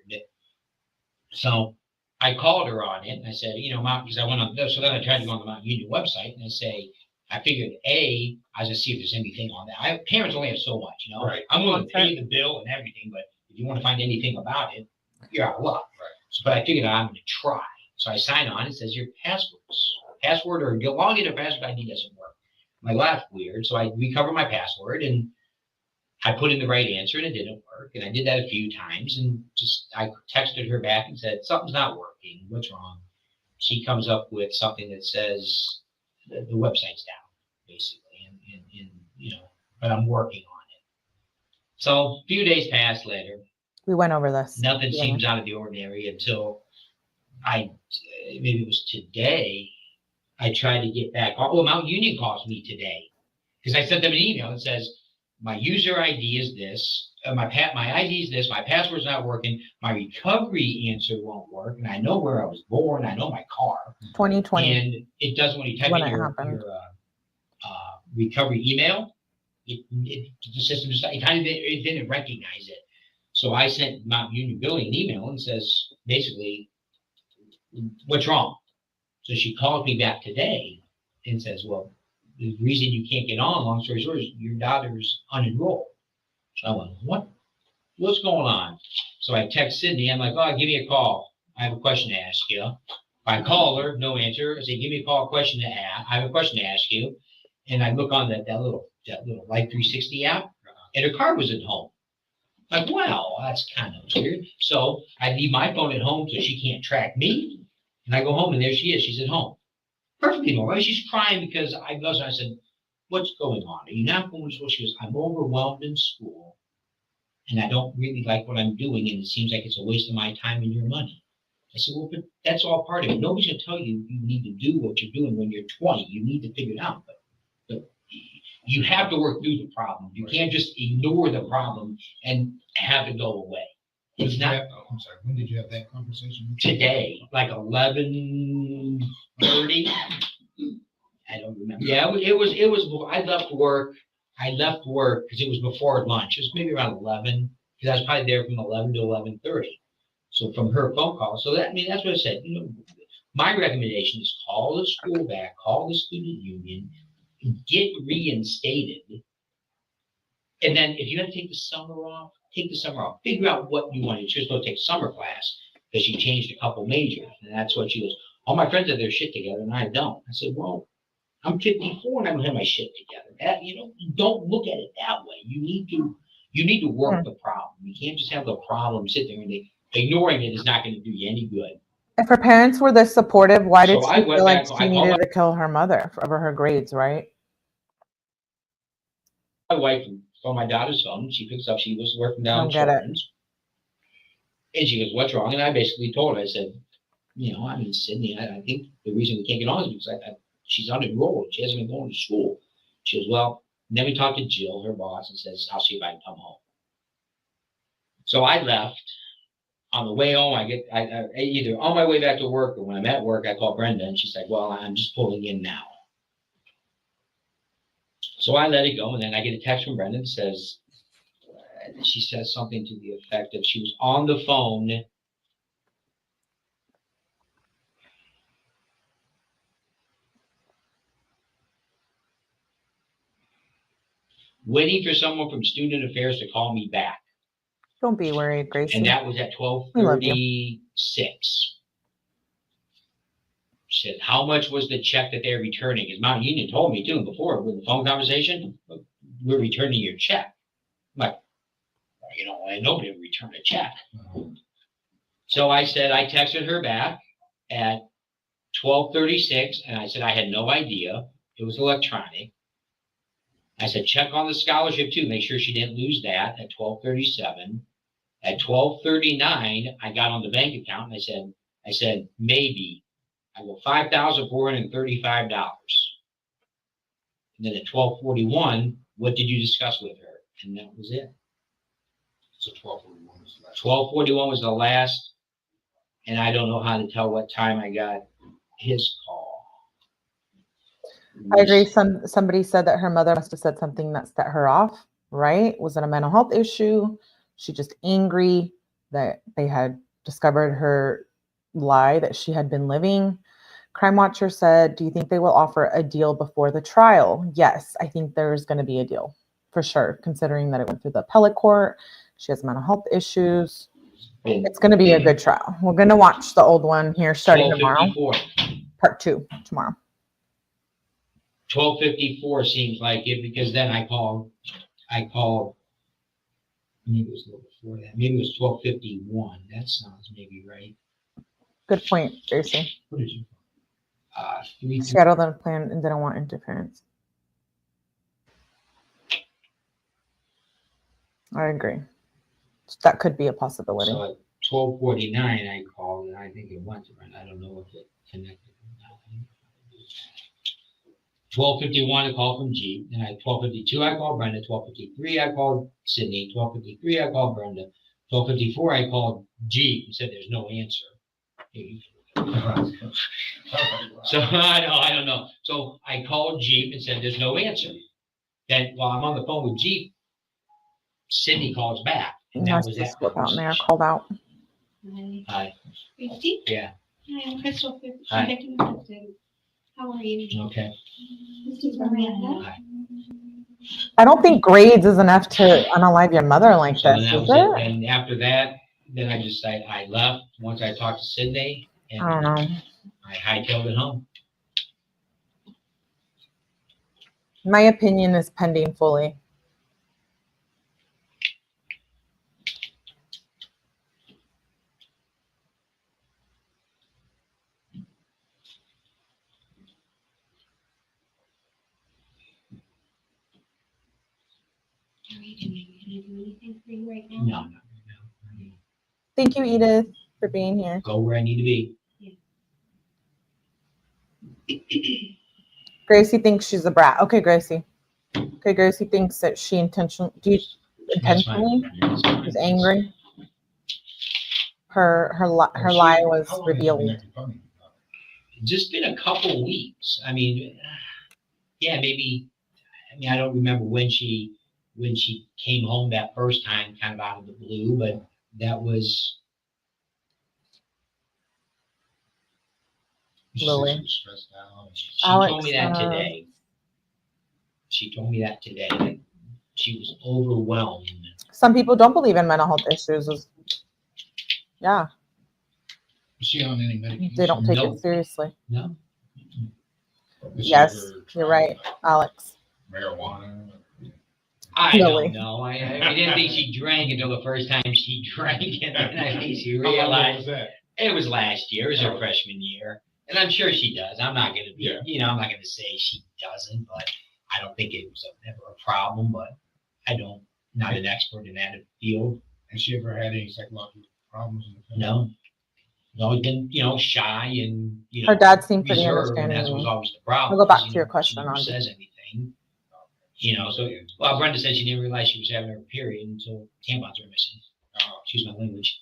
So I called her on it, and I said, you know, Mount, because I went on, so then I tried to go on the Mount Union website, and I say, I figured, I was going to see if there's anything on that. Parents only have so much, you know. Right. I'm willing to pay the bill and everything, but if you want to find anything about it, you're out of luck. Right. So, but I figured I'm going to try. So I sign on. It says your password or your login or password ID doesn't work. I'm like, well, that's weird. So I recover my password, and I put in the right answer, and it didn't work. And I did that a few times, and I texted her back and said, something's not working. What's wrong? She comes up with something that says the website's down, basically, and you know, but I'm working on it. So a few days passed later. We went over this. Nothing seems out of the ordinary until maybe it was today, I tried to get back. Well, Mount Union calls me today because I sent them an email that says, my user ID is this, my ID is this, my password's not working, my recovery answer won't work, and I know where I was born, I know my car. 2020. And it doesn't, when you type in your recovery email, the system just, it didn't recognize it. So I sent Mount Union Billing an email and says, basically, what's wrong? So she called me back today and says, well, the reason you can't get on, long story short, is your daughter's unenrolled. So I went, what's going on? So I text Sydney. I'm like, oh, give me a call. I have a question to ask you. I call her, no answer. I say, give me a call, question to ask. I have a question to ask you. And I look on that little Life 360 app, and her car was at home. Like, well, that's kind of weird. So I leave my phone at home so she can't track me. And I go home, and there she is. She's at home. Perfectly normal. She's crying because I said, what's going on? Are you not going to school? She goes, I'm overwhelmed in school, and I don't really like what I'm doing, and it seems like it's a waste of my time and your money. I said, well, but that's all part of it. Nobody's going to tell you you need to do what you're doing when you're 20. You need to figure it out. But you have to work through the problem. You can't just ignore the problem and have it go away. It's not. I'm sorry. When did you have that conversation? Today, like 11:30. I don't remember. Yeah, it was. I left work because it was before lunch. It was maybe around 11 because I was probably there from 11 to 11:30. So from her phone call. So that's what I said. You know, my recommendation is call the school back, call the student union, get reinstated, and then if you have to take the summer off, take the summer off. Figure out what you want. You're supposed to take summer class because she changed a couple majors, and that's what she goes. All my friends have their shit together, and I don't. I said, well, I'm 54 and I don't have my shit together. That, you know, don't look at it that way. You need to work the problem. You can't just have the problem sit there and ignoring it is not going to do you any good. If her parents were this supportive, why did So she I went feel like back, she needed to kill her mother over her grades, right? my wife from my daughter's phone. She picks up, she was working down Don't get it. children's. And she goes, what's wrong? And I basically told her, I said, you know, I mean, Sydney, I think the reason we can't get on is because she's unenrolled. She hasn't been going to school. She goes, well, and then we talked to Jill, her boss, and says, I'll see if I can come home. So I left. On the way home, I either on my way back to work or when I'm at work, I call Brenda and she's like, well, I'm just pulling in now. So I let it go. And then I get a text from Brenda that says, she says something to the effect of she was on the phone waiting for someone from Student Affairs to call me back. Don't be worried, Gracie. And that was at 12:36. She said, how much was the check that they're returning? Because Mount Union told me too before with the phone conversation, we're returning your check. I'm like, well, you know, nobody would return a check. So I said, I texted her back at 12:36 and I said, I had no idea. It was electronic. I said, check on the scholarship too. Make sure she didn't lose that at 12:37. At 12:39, I got on the bank account and I said, maybe. I go $5,435. And then at 12:41, what did you discuss with her? And that was it. So 12:41 was the last. 12:41 was the last, and I don't know how to tell what time I got his call. I agree. Somebody said that her mother must have said something that set her off, right? Was it a mental health issue? She just angry that they had discovered her lie that she had been living. Crime Watcher said, do you think they will offer a deal before the trial? Yes, I think there's going to be a deal for sure, considering that it went through the appellate court. She has mental health issues. It's going to be a good trial. We're going to watch the old one here starting tomorrow. Part 2 tomorrow. 12:54 seems like it because then I called, maybe it was a little before that. Maybe it was 12:51. That sounds maybe right. Good point, Gracie. What did you? Seattle didn't plan and didn't want interference. I agree. That could be a possibility. So at 12:49, I called and I think it went to Brenda. I don't know if it connected. 12:51, a call from G. And at 12:52, I called Brenda. 12:53, I called Sydney. 12:53, I called Brenda. 12:54, I called G and said there's no answer. So I don't know. So I called Jeep and said there's no answer. Then while I'm on the phone with Jeep, Sydney calls back. And that was that. Out there, called out. Hi. Christy? Yeah. Hi, I'm Crystal. Hi. How are you? Okay. This is Miranda. Hi. I don't think grades is enough to unalive your mother like So this, that is was it? it. And after that, then I left once I talked to Sydney. And I don't know. I hightailed it home. My opinion is pending fully. How are you doing? Can I do anything for you right now? No, not right now. Thank you, Edith, for being here. Go where I need to be. Gracie thinks she's a brat. Okay, Gracie. Okay, Gracie thinks that she intentionally was angry. Her lie was revealed. Just been a couple weeks. I mean, yeah, maybe. I mean, I don't remember when she came home that first time, kind of out of the blue, but that was. Lily. She told me that today. She told me that today. That she was overwhelmed. Some people don't believe in mental health issues. Yeah. Is she on any medication? They don't take it seriously. No. Has she Yes, ever you're tried, right, Alex. marijuana? I Really? don't know. I didn't think she drank until the first time she drank, and then I think she How long ago was realized that? it was last year. It was her freshman year, and I'm sure she does. I'm not gonna be, I'm not gonna say she doesn't, but I don't think it was ever a problem. But I don't, not an expert in that field. Has she ever had any psychological problems in the family? No. No, always been, shy and, Her dad seemed pretty reserved, and understanding that to was me. always the problem. We'll go back is, to your she question, never Andy. says anything. So, well, Brenda said she didn't realize she was having her period until tampons were missing. Excuse my language.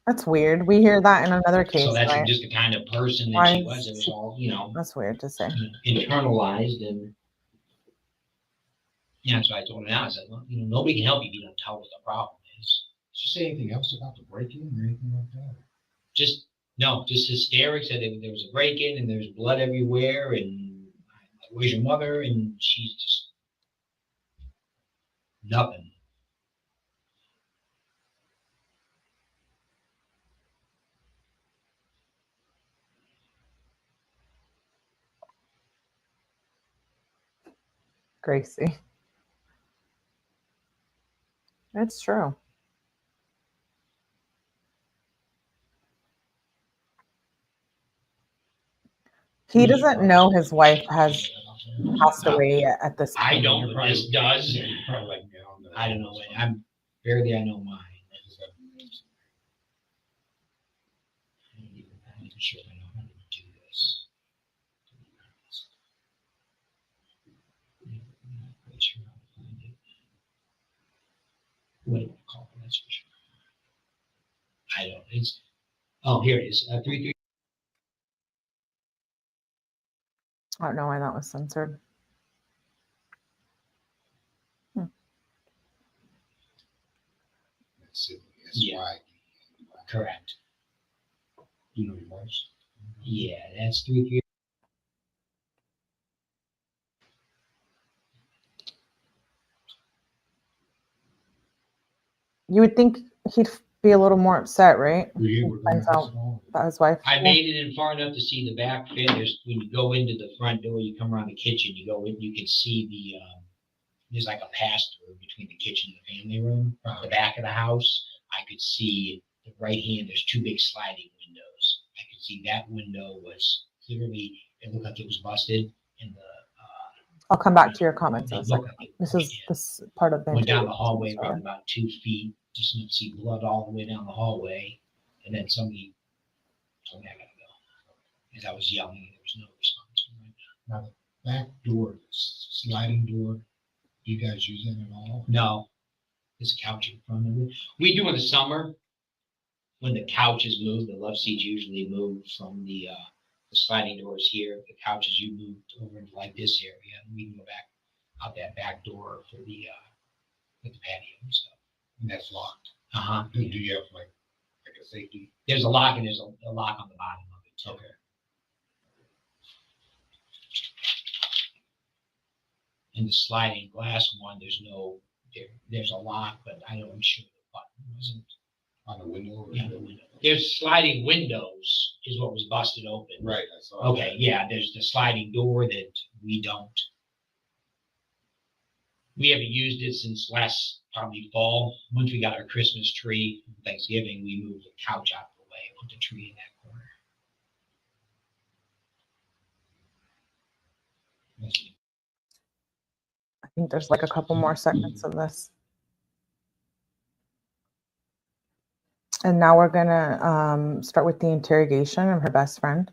That's weird. We hear that in another case, So that's right? just the kind of person that Why she was. is It was she- all, That's weird to say. internalized. And so I told her now, I said, well, nobody can help you if you don't tell what the problem is. Did she say anything else about the break-in or anything like that? Just hysterics. Said there was a break-in and there's blood everywhere, and where's your mother? And she's just nothing. Gracie. It's true. He doesn't know his wife has passed away at this point. I don't, but this does. I don't know. I know mine. I'm not even sure I know how to do this. I'm not quite sure how to find it. What do I call it? That's for sure. I don't. Here it is. 33. I don't know why that was censored. Yeah. Correct. You know your wife's? Yeah, that's 33. You would think he'd be a little more upset, right? He finds out about his wife. I made it in far enough to see the back fin. When you go into the front door, you come around the kitchen, you go in, you can see there's like a pass-through between the kitchen and the family room. The back of the house, I could see the right hand, there's two big sliding windows. I could see that window was clearly, it looked like it was busted. And I'll come back to your comments in a it looked second. like it This is this part of the went down the interview. hallway probably about 2 feet, just enough to see blood all the way down the hallway. And then somebody told me I gotta go. As I was yelling, there was no response. Now, the back door, sliding door, do you guys use that at all? No, there's a couch in front of it. We do in the summer, when the couches move, the love seats usually move from the sliding doors here. The couches you moved over into like this area, and we can go back out that back door for the patio and stuff. And that's locked. Do you have like a safety? There's a lock, and there's a lock on the bottom of it too. Okay. In the sliding glass one, there's a lock, but I'm sure the button wasn't on the window. Yeah, the window. There's sliding windows is what was busted open. Right. I saw Okay, that. yeah, there's the sliding door that we haven't used it since last probably fall. Once we got our Christmas tree, Thanksgiving, we moved the couch out of the way, put the tree in that corner. I think there's like a couple more segments of this. And now we're gonna start with the interrogation of her best friend.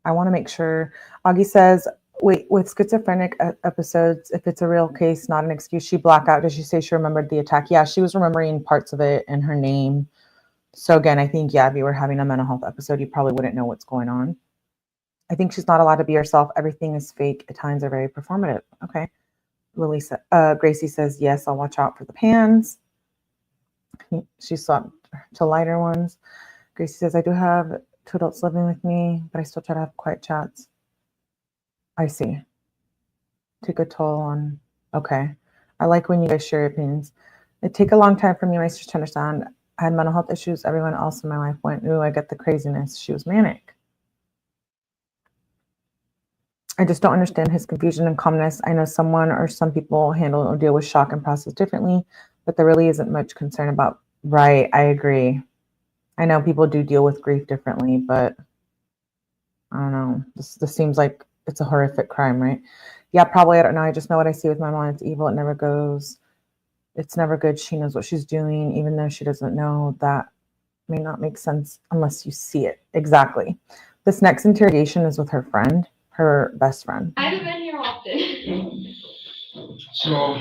I want to make sure. Augie says, wait, with schizophrenic episodes, if it's a real case, not an excuse, she blacked out. Did she say she remembered the attack? Yeah, she was remembering parts of it and her name. So again, I think, yeah, if you were having a mental health episode, you probably wouldn't know what's going on. I think she's not allowed to be herself. Everything is fake. At times are very performative. Okay. Gracie says, yes, I'll watch out for the pans. She swapped to lighter ones. Gracie says, I do have 2 adults living with me, but I still try to have quiet chats. I see. Take a toll on, okay. I like when you guys share your opinions. It take a long time for me and my sister to understand. I had mental health issues. Everyone else in my life went, ooh, I get the craziness. She was manic. I just don't understand his confusion and calmness. I know someone or some people handle or deal with shock and process differently, but there really isn't much concern about. Right, I agree. I know people do deal with grief differently, but I don't know. This seems like it's a horrific crime, right? Yeah, probably. I don't know. I just know what I see with my mom. It's evil. It never goes. It's never good. She knows what she's doing, even though she doesn't know. That may not make sense unless you see it. Exactly. This next interrogation is with her friend, her best friend. I haven't been here often. So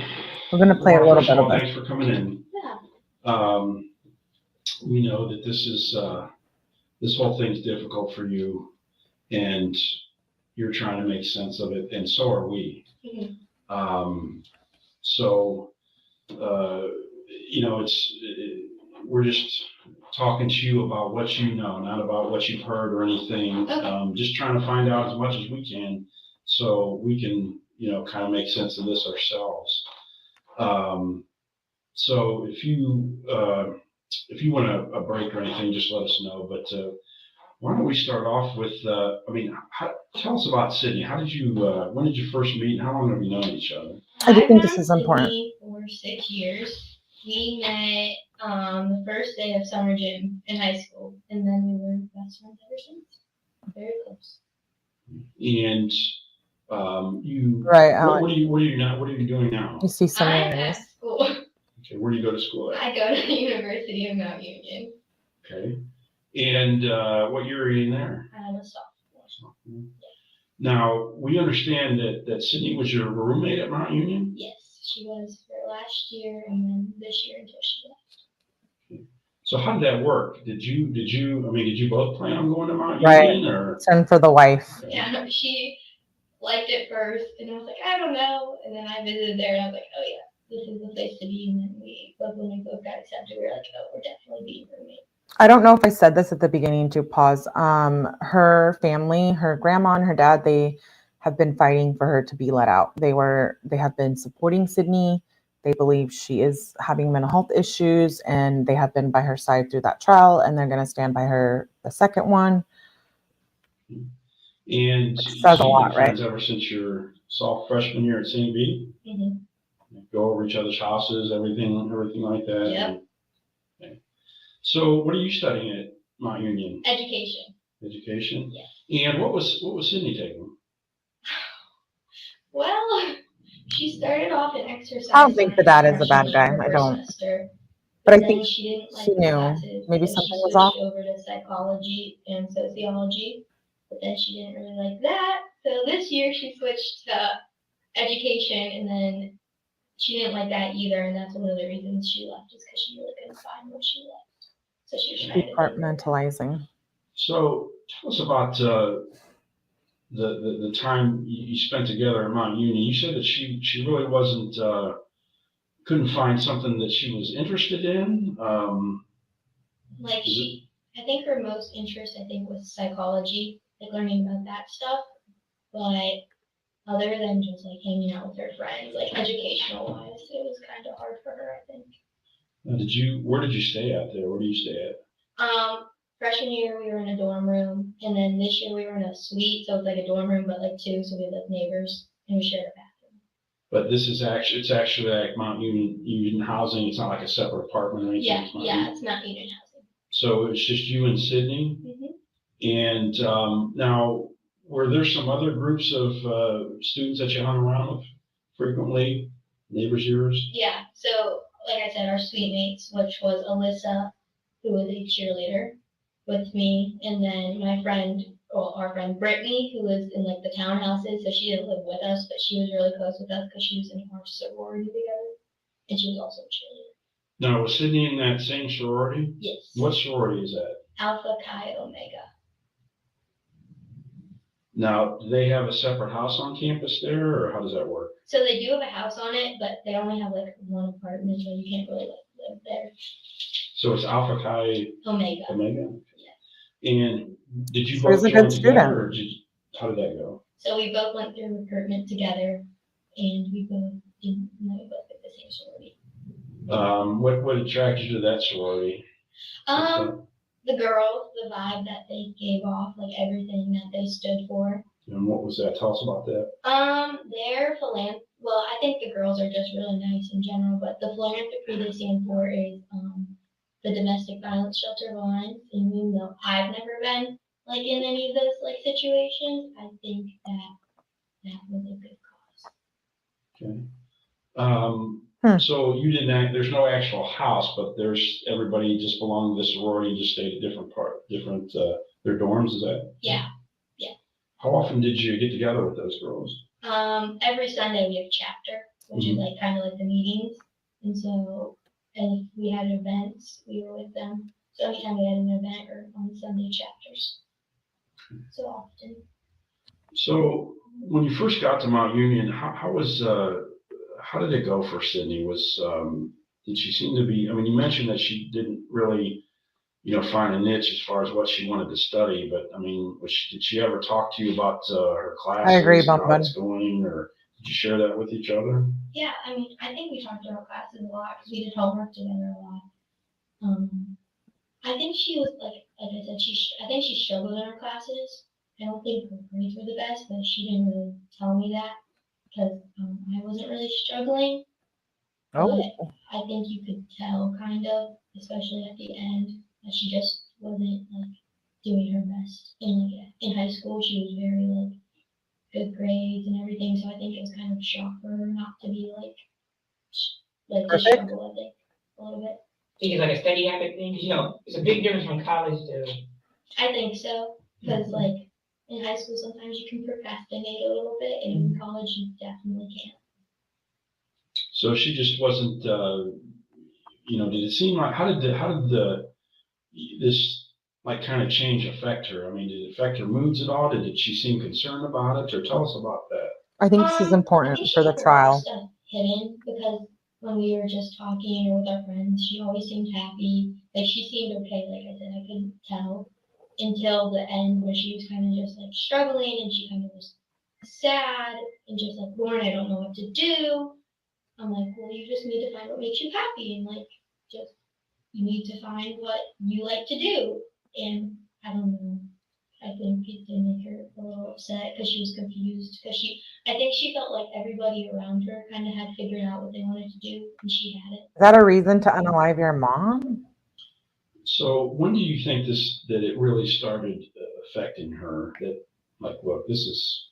we're going to play a little bit of it. Thanks for coming in. Yeah. We know that this whole thing's difficult for you, and you're trying to make sense of it, and so are we. Mm-hmm. We're just talking to you about what you know, not about what you've heard or anything. Okay. Just trying to find out as much as we can, so we can, kind of make sense of this ourselves. So if you want a break or anything, just let us know. But why don't we start off with, tell us about Sydney. How did you, when did you first meet, and how long have you known each other? I do think this is important. For 6 years. We met the first day of summer gym in high school, and then we were best friends ever since. Very close. And you, right? What are you doing now? You see some. I'm at school. Okay, where do you go to school at? I go to the University of Mount Union. Okay, and what year are you in there? I'm a sophomore. Now we understand that Sydney was your roommate at Mount Union. Yes. She was for last year and then this year until she left. So how did that work? Did you both plan on going to Mount Right. Union, or? Send for the wife. Yeah, she liked it first, and I was like, I don't know. And then I visited there, and I was like, oh yeah, this is the place to be. And then when we both got accepted, we were like, oh, we're definitely being roommates. I don't know if I said this at the beginning to pause. Her family, her grandma and her dad, they have been fighting for her to be let out. They have been supporting Sydney. They believe she is having mental health issues, and they have been by her side through that trial, and they're going to stand by her the second one. And says a lot, right? Ever since your freshman year at St. B, go over each other's houses, everything like that. Yeah. Okay. So, what are you studying at Mount Union? Education. Education. Yes. And what was Sydney taking? Well, she started off in exercise. I don't think the dad is a bad guy. I don't. But I think she didn't like she the knew classes, maybe so something she was off. switched over to psychology and sociology, but then she didn't really like that. So this year she switched to education, and then she didn't like that either, and that's one of the reasons she left, is because she really couldn't find what she liked. So she was trying to Compartmentalizing. So tell us about the time you spent together at Mount Union. You said that she really wasn't couldn't find something that she was interested in. I think her most interest, was psychology, like learning about that stuff. But other than just like hanging out with her friends, like educational wise, it was kind of hard for her, I think. Where did you stay at there? Where do you stay at? Freshman year we were in a dorm room, and then this year we were in a suite, so it's like a dorm room but like two, so we had like neighbors, and we shared a bathroom. But this is actually like Mount Union housing. It's not like a separate apartment or anything. It's not union housing. So it's just you and Sydney. Mm-hmm. And now, were there some other groups of students that you hung around with frequently? Neighbors of yours? Yeah. So like I said, our suite mates, which was Alyssa, who was a cheerleader with me, and then our friend Brittany, who was in like the townhouses, so she didn't live with us, but she was really close with us because she was in our sorority together, and she was also a cheerleader. Now, was Sydney in that same sorority? Yes. What sorority is that? 𝗟𝗲𝗃𝗃. Now, do they have a separate house on campus there, or how does that work? So they do have a house on it, but they only have like one apartment, so you can't really live there. So it's 𝗟𝗃𝗃. �omega. Yeah. And did you She's both a join good together, student. or how did that go? So we both went through recruitment together, and we both didn't know both at the same sorority. What attracted you to that sorority? The girls, the vibe that they gave off, like everything that they stood for. And what was that? Tell us about that. They're well, I think the girls are just really nice in general, but the philanthropy they stand for is the Domestic Violence Shelter of Alliance. And even though I've never been like in any of those like situations, I think that was a good cause. Okay. So you didn't there's no actual house, but there's everybody just belonged to this sorority, just stayed at different their dorms, is that? Yeah. How often did you get together with those girls? Every Sunday we have chapter, which is like kind of like the meetings. And so if we had events, we were with them. So anytime we had an event or on Sunday chapters. So often. So when you first got to Mount Union, how did it go for Sydney? Did she seem to be, I mean, you mentioned that she didn't really, find a niche as far as what she wanted to study, but I mean, did she ever talk to you about her classes? I agree, how it's going, or did you share that with each other? Yeah, I mean, I think we talked about classes a lot because we did homework together a lot. I think she was like I said, I think she struggled in her classes. I don't think her grades were the best, but she didn't really tell me that because I wasn't really struggling. Oh. But I think you could tell kind of, especially at the end, that she just wasn't like doing her best. In high school, she was very like good grades and everything, so I think it was kind of a shock for her not to be to struggle, I think, a little bit. Think it's like a steady habit thing? 'Cause, it's a big difference from college to. I think so, because like in high school, sometimes you can procrastinate a little bit, and in college, you definitely can't. So she just wasn't, did it seem like, how did this like kind of change affect her? I mean, did it affect her moods at all? Did she seem concerned about it? Or tell us about that. I think this is important for the trial. Stuff hidden because when we were just talking or with our friends, she always seemed happy. Like she seemed okay. Like I said, I couldn't tell until the end where she was kind of just like struggling and she kind of was sad and just like, Lauren, I don't know what to do. I'm like, well, you just need to find what makes you happy and like just you need to find what you like to do. And I don't know. I think it did make her a little upset because she was confused. Because I think she felt like everybody around her kind of had figured out what they wanted to do, and she hadn't. Is that a reason to unalive your mom? So when do you think that it really started affecting her? That like, look, this is,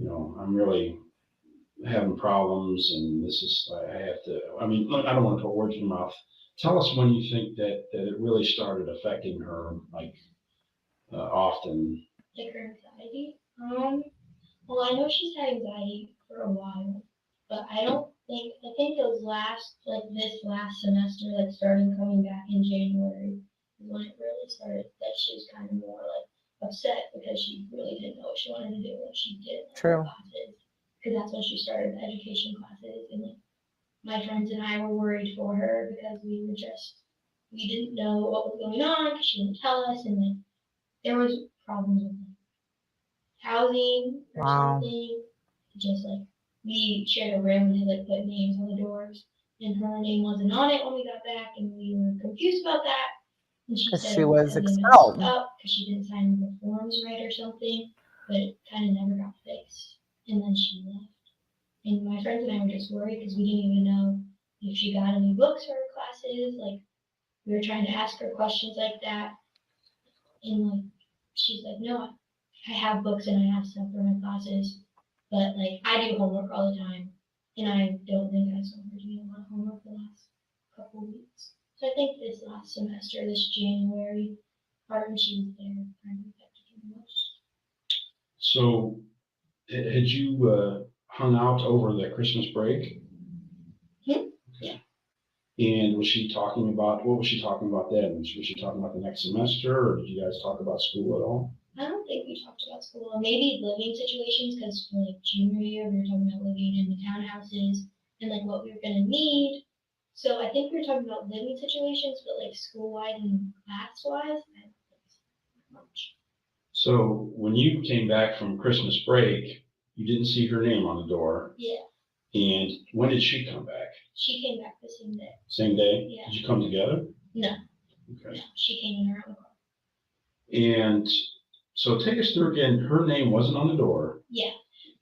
I'm really having problems, and this is I have to. I mean, look, I don't want to put words in your mouth. Tell us when you think that it really started affecting her, like. Often. Like her anxiety? Well, I know she's had anxiety for a while, but I think it was this last semester, like starting coming back in January, is when it really started, that she was kind of more like upset because she really didn't know what she wanted to do, like she didn't know classes, because that's when she started the education classes, and like my friends and I were worried for her because we didn't know what was going on because she didn't tell us, and like there was problems with housing or something. Just like we shared a room and they like put names on the doors, and her name wasn't on it when we got back, and we were confused about that. And she said she was because expelled. she didn't sign the forms right or something, but it kind of never got fixed. And then she left. And my friends and I were just worried because we didn't even know if she got any books for her classes. Like we were trying to ask her questions like that. And like she's like, no, I have books and I have stuff for my classes, but like I do homework all the time, and I don't think I saw her doing a lot of homework the last couple of weeks. So I think this last semester, this January, part when she was there, kind of affected her the most. So, had you hung out over the Christmas break? Yeah. And what was she talking about then? Was she talking about the next semester, or did you guys talk about school at all? I don't think we talked about school, maybe living situations, because for like junior year, we were talking about living in the townhouses and like what we were gonna need. So I think we were talking about living situations, but like school-wise and class-wise, I don't think so much. So when you came back from Christmas break, you didn't see her name on the door. Yeah. And when did she come back? She came back the same day. Same day? Yeah. Did you come together? No. Okay. No, she came in her own car. And So take us through again. Her name wasn't on the door. Yeah.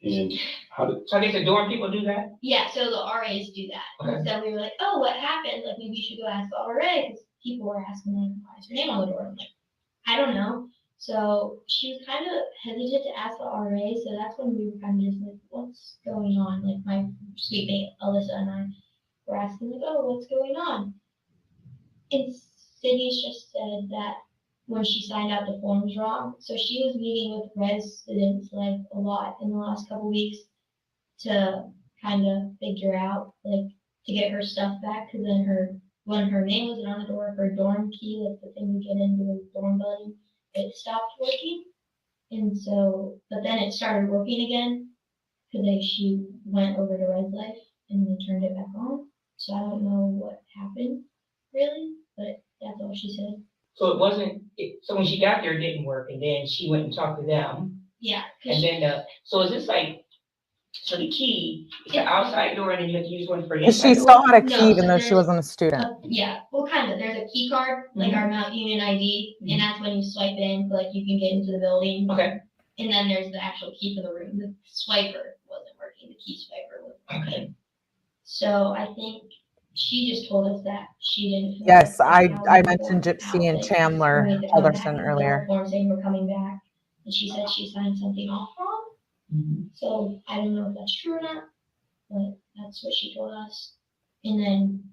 And how did? So I guess the dorm people do that? Yeah, so the RAs do that. Okay. So we were like, oh, what happened? Like, maybe you should go ask the RA, because people were asking, like, why is her name on the door? I'm like, I don't know. So she was kind of hesitant to ask the RA, so that's when we were kind of just like, what's going on? Like, my sweet mate, Alyssa, and I were asking, like, oh, what's going on? And Sydney's just said that when she signed out the forms wrong, so she was meeting with residents, like, a lot in the last couple weeks to kind of figure out, like, to get her stuff back, because then when her name wasn't on the door, her dorm key, like the thing to get into the dorm building, it stopped working. And so, but then it started working again, because she went over to Red Life and they turned it back on. So I don't know what happened, really, but that's all she said. So it wasn't, so when she got there, it didn't work, and then she went and talked to them. Yeah. And then, so is this like, so the key is the outside door, and then you have to use one for the She inside still door? had a key No, even so though she there's wasn't a student. Yeah, well, kind of. There's a key card, like our Mount Union ID, and that's when you swipe in, like you can get into the building. Okay. And then there's the actual key for the room. The swiper wasn't working. The key swiper wasn't working. So I think she just told us that she didn't. feel Yes, like I the mentioned forms Gypsy and out, like, Chandler we need to come back Alderson and fill out earlier. the form saying we're coming back, and she said she signed something off wrong. So I don't know if that's true or not, but that's what she told us. And then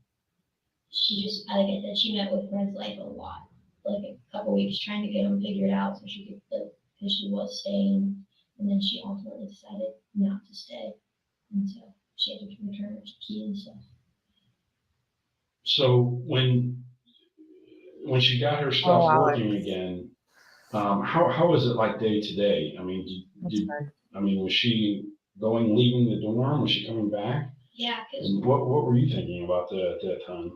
she just, like I said, she met with Red's Life a lot, like a couple weeks trying to get them figured out so she could, because she was staying, and then she ultimately decided not to stay, and so she had to return her key and stuff. So when she got her stuff working again, how was it like day to day? I mean, was she leaving the dorm? Was she coming back? Yeah, And what were you thinking about that at that time?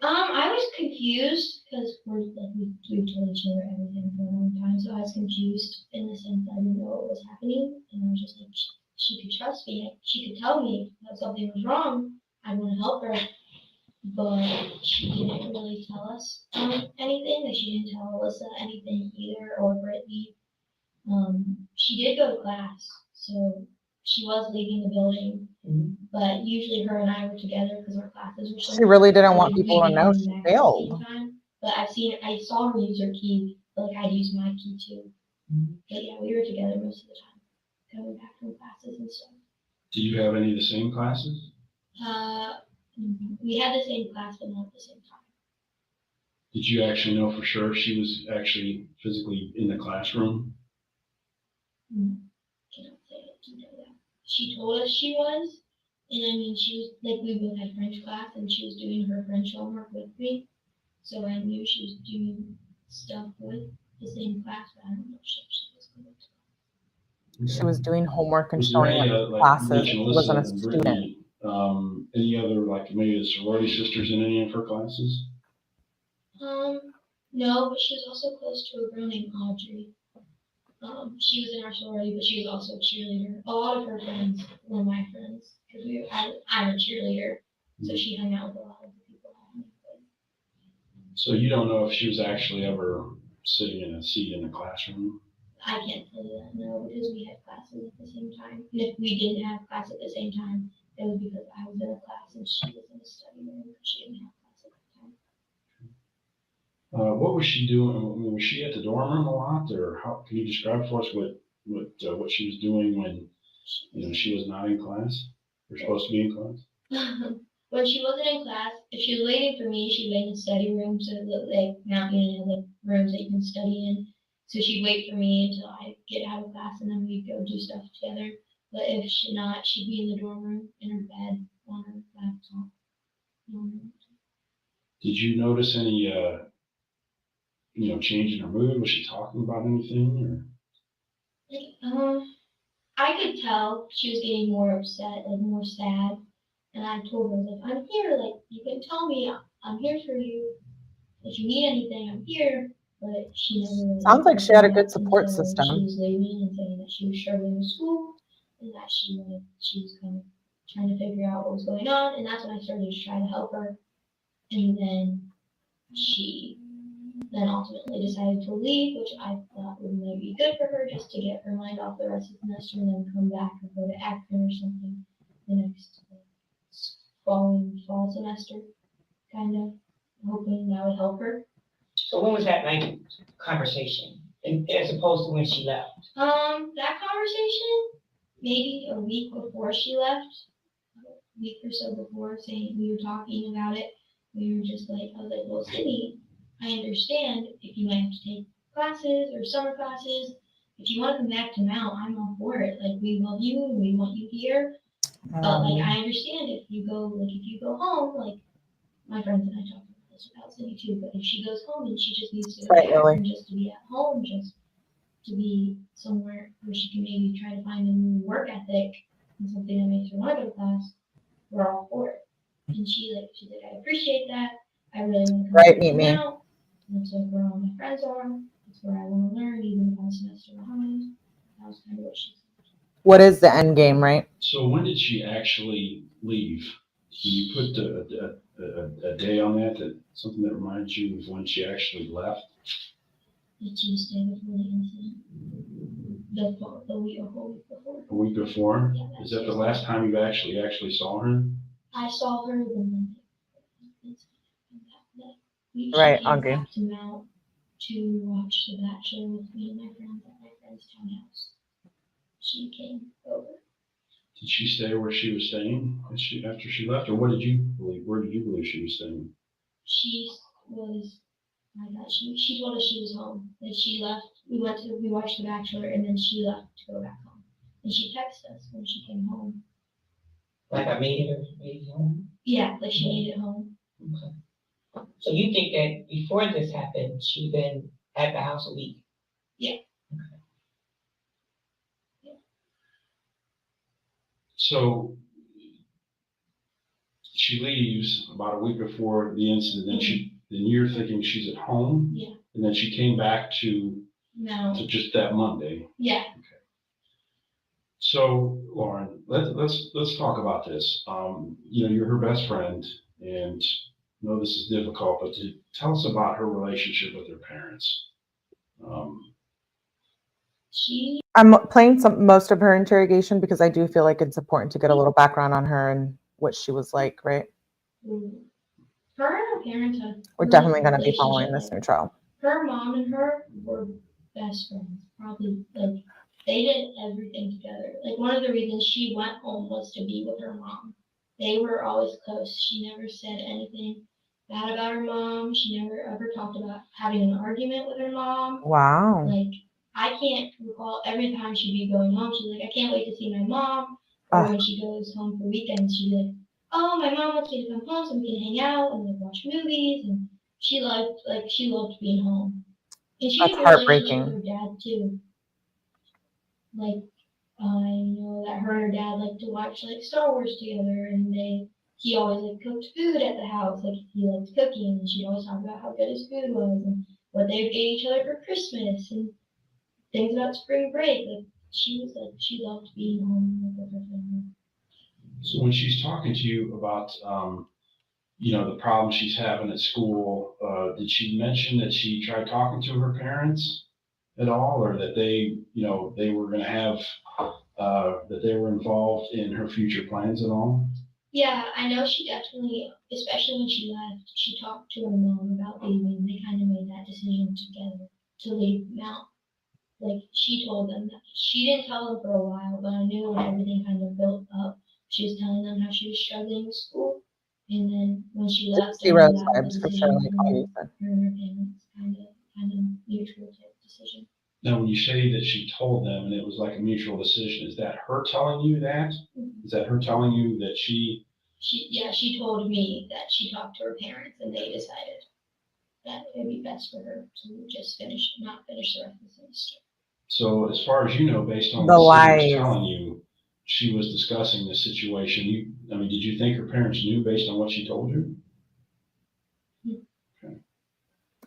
I was confused because we've told each other everything for a long time, so I was confused in the sense that I didn't know what was happening, and I was just like, she could trust me, she could tell me that something was wrong, I want to help her, but she didn't really tell us anything. Like, she didn't tell Alyssa anything either, or Brittany. She did go to class, so she was leaving the building, but usually her and I were together because our classes were so. She really didn't so want we'd people to be know coming she back at the failed. same time. But I saw her use her key, but like I'd use my key too. But yeah, we were together most of the time, coming back from classes and stuff. Do you have any of the same classes? We had the same class, but not at the same time. Did you actually know for sure she was actually physically in the classroom? Cannot say I do know that. She told us she was, and I mean, she was, like, we both had French class, and she was doing her French homework with me, so I knew she was doing stuff with the same class, but I don't know if she was going to. She was doing homework and Was there showing any, up like, classes. you She mentioned wasn't a Alyssa and student. Brittany, any other, like, maybe the sorority sisters in any of her classes? No, but she was also close to a girl named Audrey. She was in our sorority, but she was also a cheerleader. A lot of her friends were my friends, because I'm a cheerleader, so she hung out with a lot of the people. So you don't know if she was actually ever sitting in a seat in the classroom? I can't tell you that, no, because we had classes at the same time. And if we didn't have class at the same time, it was because I was in a class and she was in a study room, because she didn't have class at the time. What was she doing? Was she at the dorm room a lot, or how can you describe for us what she was doing when she was not in class? Or supposed to be in class? When she wasn't in class, if she was waiting for me, she'd wait in the study room, so like Mount Union had like rooms that you can study in. So she'd wait for me until I get out of class, and then we'd go do stuff together. But if she not, she'd be in the dorm room in her bed on her laptop. Did you notice any change in her mood? Was she talking about anything? Or? I could tell she was getting more upset, like more sad. And I told her, like, I'm here, like, you can tell me I'm here for you. If you need anything, I'm here. But she never really. Sounds like she had a good support system. She was leaving and saying that she was struggling with school and that she was kind of trying to figure out what was going on. And that's when I started to try to help her. And then she then ultimately decided to leave, which I thought would maybe be good for her just to get her mind off the rest of the semester and then come back or go to Akron or something the next fall semester, kind of hoping that would help her. So when was that like conversation, as opposed to when she left? That conversation, maybe a week before she left, a week or so before, saying we were talking about it. We were just like, I was like, well, Sydney, I understand if you might have to take classes or summer classes. If you want to come back to Mount, I'm all for it. Like, we love you and we want you here. But like, I understand if you go home, like my friends and I talked about this without Sydney too, but if she goes home and she just needs to go to Akron just to be at home, just to be somewhere where she can maybe try to find a new work ethic and something that makes her want to go to class, we're all for it. And she's like, I appreciate that. I really want to come meet me. out. That's like where all my friends are. That's where I want to learn, even if I'm a semester behind. That was kind of what she said. What is the end game, right? So when did she actually leave? Can you put a day on that, something that reminds you of when she actually left? The Tuesday before the incident. The week before. A week before? Yeah, Is that the last time you actually saw her? I saw her the Monday. She Right, came okay. back to Mount to watch The Bachelor with me and my friends at my friend's townhouse. She came over. Did she stay where she was staying after she left, or what did you believe? Where did you believe she was staying? She was. I thought she told us she was home. That she left. We watched The Bachelor, and then she left to go back home. And she texted us when she came home. Like I made it home? Yeah, like she made it home. Okay. So you think that before this happened, she'd been at the house a week? Yeah. Okay. So she leaves about a week before the incident. Then you're thinking she's at home. Yeah. And then she came back to just that Monday. Yeah. Okay. So Lauren, let's talk about this. You're her best friend, and I know this is difficult, but tell us about her relationship with her parents. I'm playing most of her interrogation because I do feel like it's important to get a little background on her and what she was like, right? Her and her parents had. We're definitely going to be following this new trial. Her mom and her were best friends. Probably, like, they did everything together. Like, one of the reasons she went home was to be with her mom. They were always close. She never said anything bad about her mom. She never ever talked about having an argument with her mom. Wow. Like, I can't recall every time she'd be going home, she's like, I can't wait to see my mom. Or when she goes home for weekends, she's like, oh, my mom wants me to come home so we can hang out and like watch movies. And she loved being home. And she That's had a relationship heartbreaking. with her dad too. Like, I know that her and her dad like to watch like Star Wars together, and he always like cooked food at the house. Like, he liked cooking, and she'd always talk about how good his food was and what they would get each other for Christmas and things about spring break. Like, she loved being home with her family. So when she's talking to you about, the problem she's having at school, did she mention that she tried talking to her parents at all, or that they were going to have, that they were involved in her future plans at all? Yeah, I know she definitely, especially when she left, she talked to her mom about leaving. They kind of made that decision together to leave Mount. Like, she told them that. She didn't tell them for a while, but I knew when everything kind of built up, she was telling them how she was struggling with school. And then when she left, She rose vibes for sure, like all you said. her and her parents kind of mutual type decision. Now, when you say that she told them and it was like a mutual decision, is that her telling you that? Is that her telling you that she told me that she talked to her parents and they decided that it would be best for her to just not finish the rest of the semester. So as far as you know, based on The what Sydney lies. was telling you, she was discussing this situation. Did you think her parents knew based on what she told you?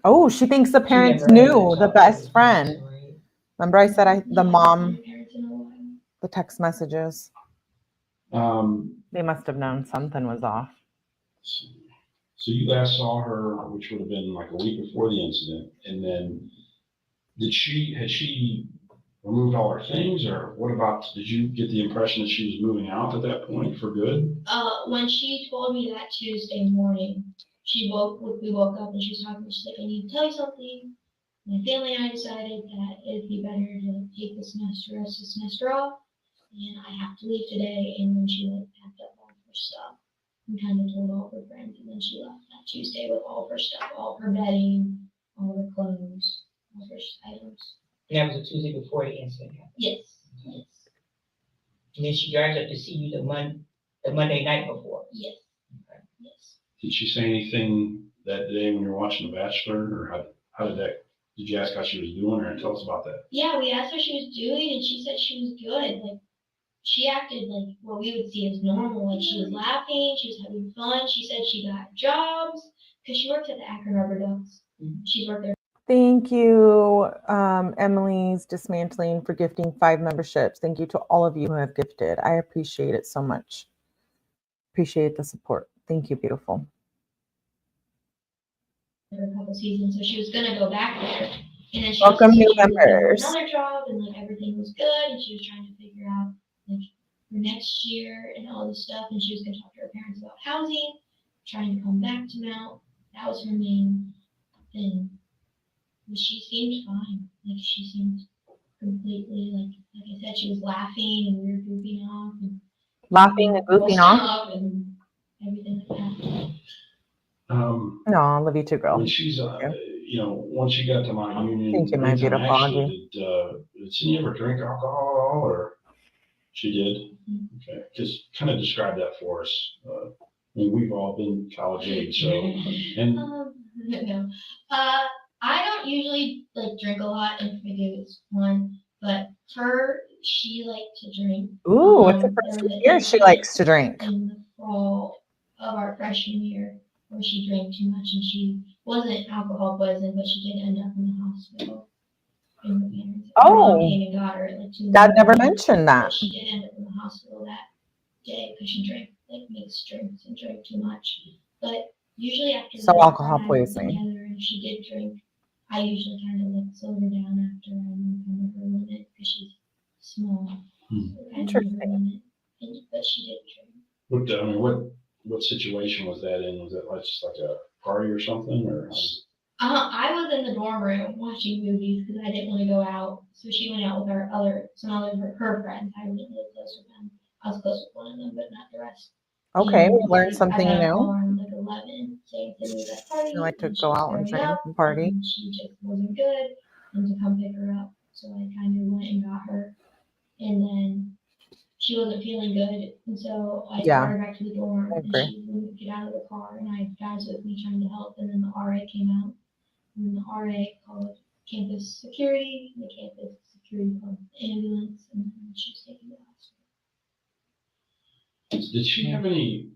Oh, she thinks the parents knew, the best friend. Remember I said the mom, the text messages. They must have known something was off. So you last saw her, which would have been like a week before the incident, and then had she removed all her things, or what about, did you get the impression that she was moving out at that point for good? When she told me that Tuesday morning, we woke up and she was talking to me. She's like, I need to tell you something. My family and I decided that it'd be better to take the rest of the semester off, and I have to leave today. And then she like packed up all her stuff and kind of told all her friends, and then she left that Tuesday with all her stuff, all her bedding, all her clothes, all her items. And that was a Tuesday before the incident happened. Yes. Yes. And then she drives up to see you the Monday night before. Yes. Okay. Yes. Did she say anything that day when you were watching The Bachelor, or how did you ask how she was doing, or tell us about that? Yeah, we asked her she was doing, and she said she was good. Like, she acted like what we would see as normal. Like, she was laughing, she was having fun. She said she got jobs because she worked at the Akron 𝗷𝗶𝗸𝗲. She's worked there. Thank you, Emily's Dismantling, for gifting 5 memberships. Thank you to all of you who have gifted. I appreciate it so much. Appreciate the support. Thank you, beautiful. For a couple seasons, so she was gonna go back there, and then she Welcome new was members. another job, and like everything was good, and she was trying to figure out like for next year and all this stuff, and she was gonna talk to her parents about housing, trying to come back to Mount. That was her main thing. But she seemed fine. Like, she seemed completely like I said, she was laughing and we were goofing off and Laughing and goofing off. and everything like that. No, I love you too, girl. When she's, once she got to Mount Union, Thank you, my beautiful actually, did Sydney ever drink alcohol at all, or she did? Mm-hmm. Okay, just kind of describe that for us. I mean, we've all been college age, so, and No. I don't usually like drink a lot, and if I do, it's fun. But she liked to drink. Ooh, what's the first year she likes to drink? In the fall of our freshman year, where she drank too much, and she wasn't alcohol poisoned, but she did end up in the hospital. And the parents came and got her at like 2 Dad never morning. mentioned that. But she did end up in the hospital that day because she drank like mixed drinks and drank too much. But usually after So that, alcohol when I was poisoning. together and she did drink, I usually kind of like slow her down after I know kind of her limit because she's small. So kind of her limit. But she did drink. what situation was that in? Was it like just like a party or something, or? I was in the dorm room watching movies because I didn't want to go out. So she went out with some other of her friends. I wasn't really close with them. I was close with one of them, but not the rest. Okay, we learned something I got a new. call around like 11 saying Sydney was at a party. I like to and go she out and was drink up, and party. and she just wasn't good, and to come pick her up. So I kind of went and got her, and then she wasn't feeling good, and so I brought her back to the dorm, and she wouldn't get out of the car, and I had guys with me trying to help, and then the RA came out, and the RA called campus security, and the campus security called the ambulance, and then she was taken to the hospital. Did she have any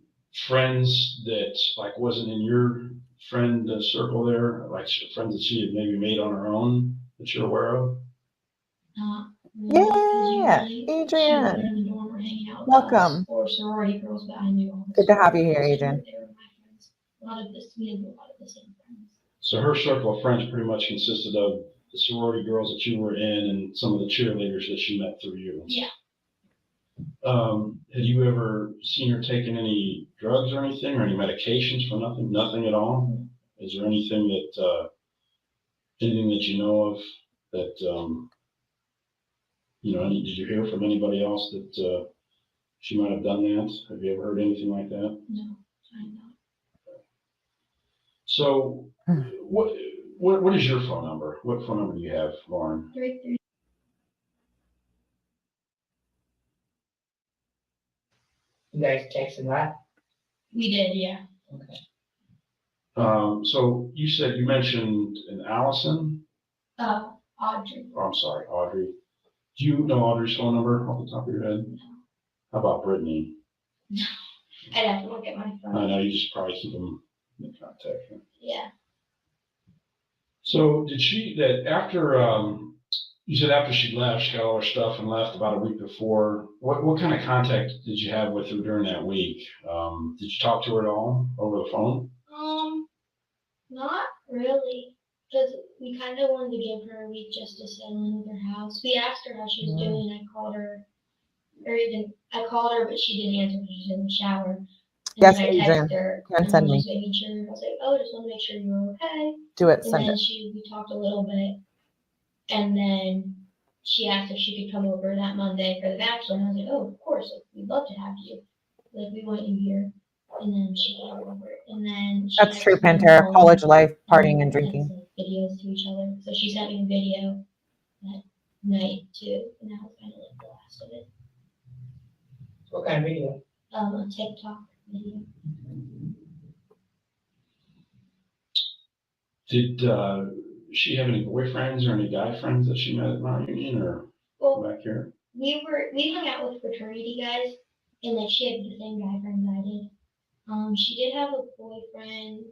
friends that like wasn't in your friend circle there, like friends that she had maybe made on her own that you're aware of? Yeah, Adrian. Welcome. Or sorority girls, but I knew all Good to have you here, Adrian. They were my friends. A lot of this, we had a lot of the same friends. So her circle of friends pretty much consisted of the sorority girls that you were in and some of the cheerleaders that she met through you. Yeah. Had you ever seen her taking any drugs or anything, or any medications for nothing? Nothing at all? Is there anything that you know of that, did you hear from anybody else that she might have done that? Have you ever heard anything like that? No, I not. So what is your phone number? What phone number do you have, Lauren? 33. You guys text a lot? We did, yeah. Okay. So you mentioned an Allison? Audrey. Oh, I'm sorry, Audrey. Do you know Audrey's phone number off the top of your head? No. How about Brittany? No. I'd have to look at my phone. I know, you just probably keep them in contact. Yeah. So you said after she left, she got all her stuff and left about a week before. What kind of contact did you have with her during that week? Did you talk to her at all over the phone? Not really, because we kind of wanted to give her a week just to settle in with her house. We asked her how she was doing. I called her, but she didn't answer because she was in the shower. And Yes, then I Adrian. texted her, Can and send then me. just making sure. I was like, oh, just want to make sure you were okay. Do it. And Send then it. we talked a little bit, and then she asked if she could come over that Monday for the bachelor, and I was like, oh, of course, like, we'd love to have you. Like, we want you here. And then she came over, and then she That's true, texted me Pantera. home, College life, and partying we and sent, drinking. like, videos to each other. So she sent me a video that night too, and that was kind of like the last of it. What kind of video? A TikTok video. Did she have any boyfriends or any guy friends that she met at Mount Union or back here? We hung out with fraternity guys, and like she had the same guy friends I did. She did have a boyfriend.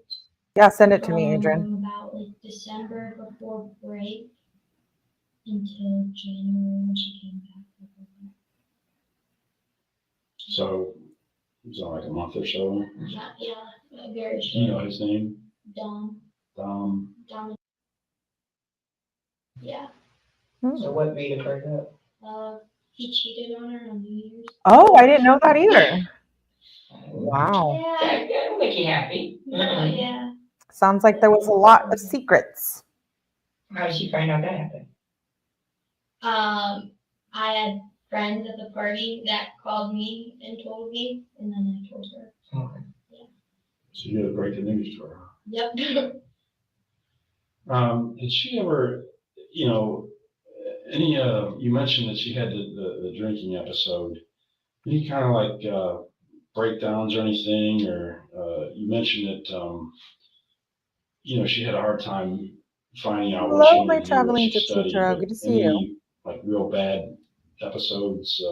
Yeah, send it to me, Adrian. About like December before break until January when she came back. So, was it like a month or so? Yeah, very Do short. you know his name? Dom. Yeah. So what made it break up? He cheated on her on New Year's. Oh, I didn't know that either. Wow. Yeah. That'll make you happy. Yeah. Sounds like there was a lot of secrets. How did she find out that happened? I had friends at the party that called me and told me, and then I told her. Okay. So you had to break the news to her. Yep. Did she ever, you know, any, you mentioned that she had the drinking episode. Any kind of like breakdowns or anything, or you mentioned that, you know, she had a hard time finding out what she Hello, my wanted to do, what traveling she gypsy studied, tarot. but Good to see any, you. like real bad episodes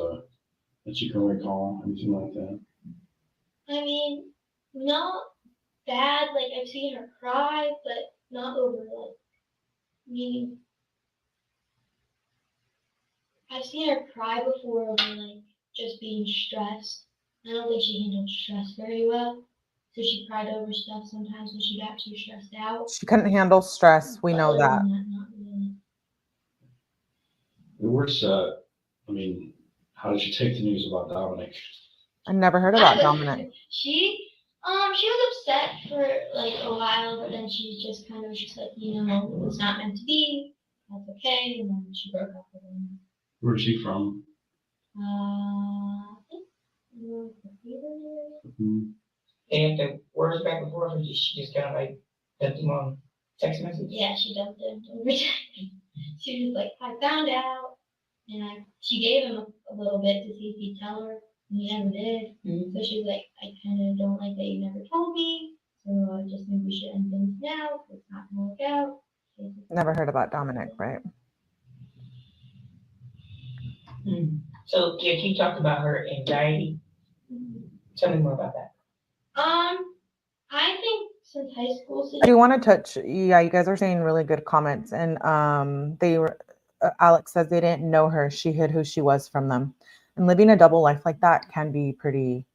that you can recall, anything like that? I mean, not bad. Like I've seen her cry, but not over like. I mean, I've seen her cry before over like just being stressed. I don't think she handled stress very well, so she cried over stuff sometimes when she got too stressed out. She couldn't handle stress. We know Other that. than that, not really. Where's, I mean, how did you take the news about Dominic? I never heard about Dominic. She was upset for like a while, but then she just kind of was just like, you know, it's not meant to be. That's okay. And then she broke up with him. Where's she from? I think North Dakota. And the words back and forth, or she just kind of like dumped him on text message? Yeah, she dumped him over text. She was like, I found out, and she gave him a little bit to see if he'd tell her, and he never did. So she was like, I kind of don't like that you never told me, so I just think we should end things now. It's not gonna work out. Never heard about Dominic, right? So yeah, you talked about her anxiety. Tell me more about that. I think since high school. I do want to touch. Yeah, you guys are saying really good comments, and they were. Alex says they didn't know her. She hid who she was from them, and living a double life like that can be pretty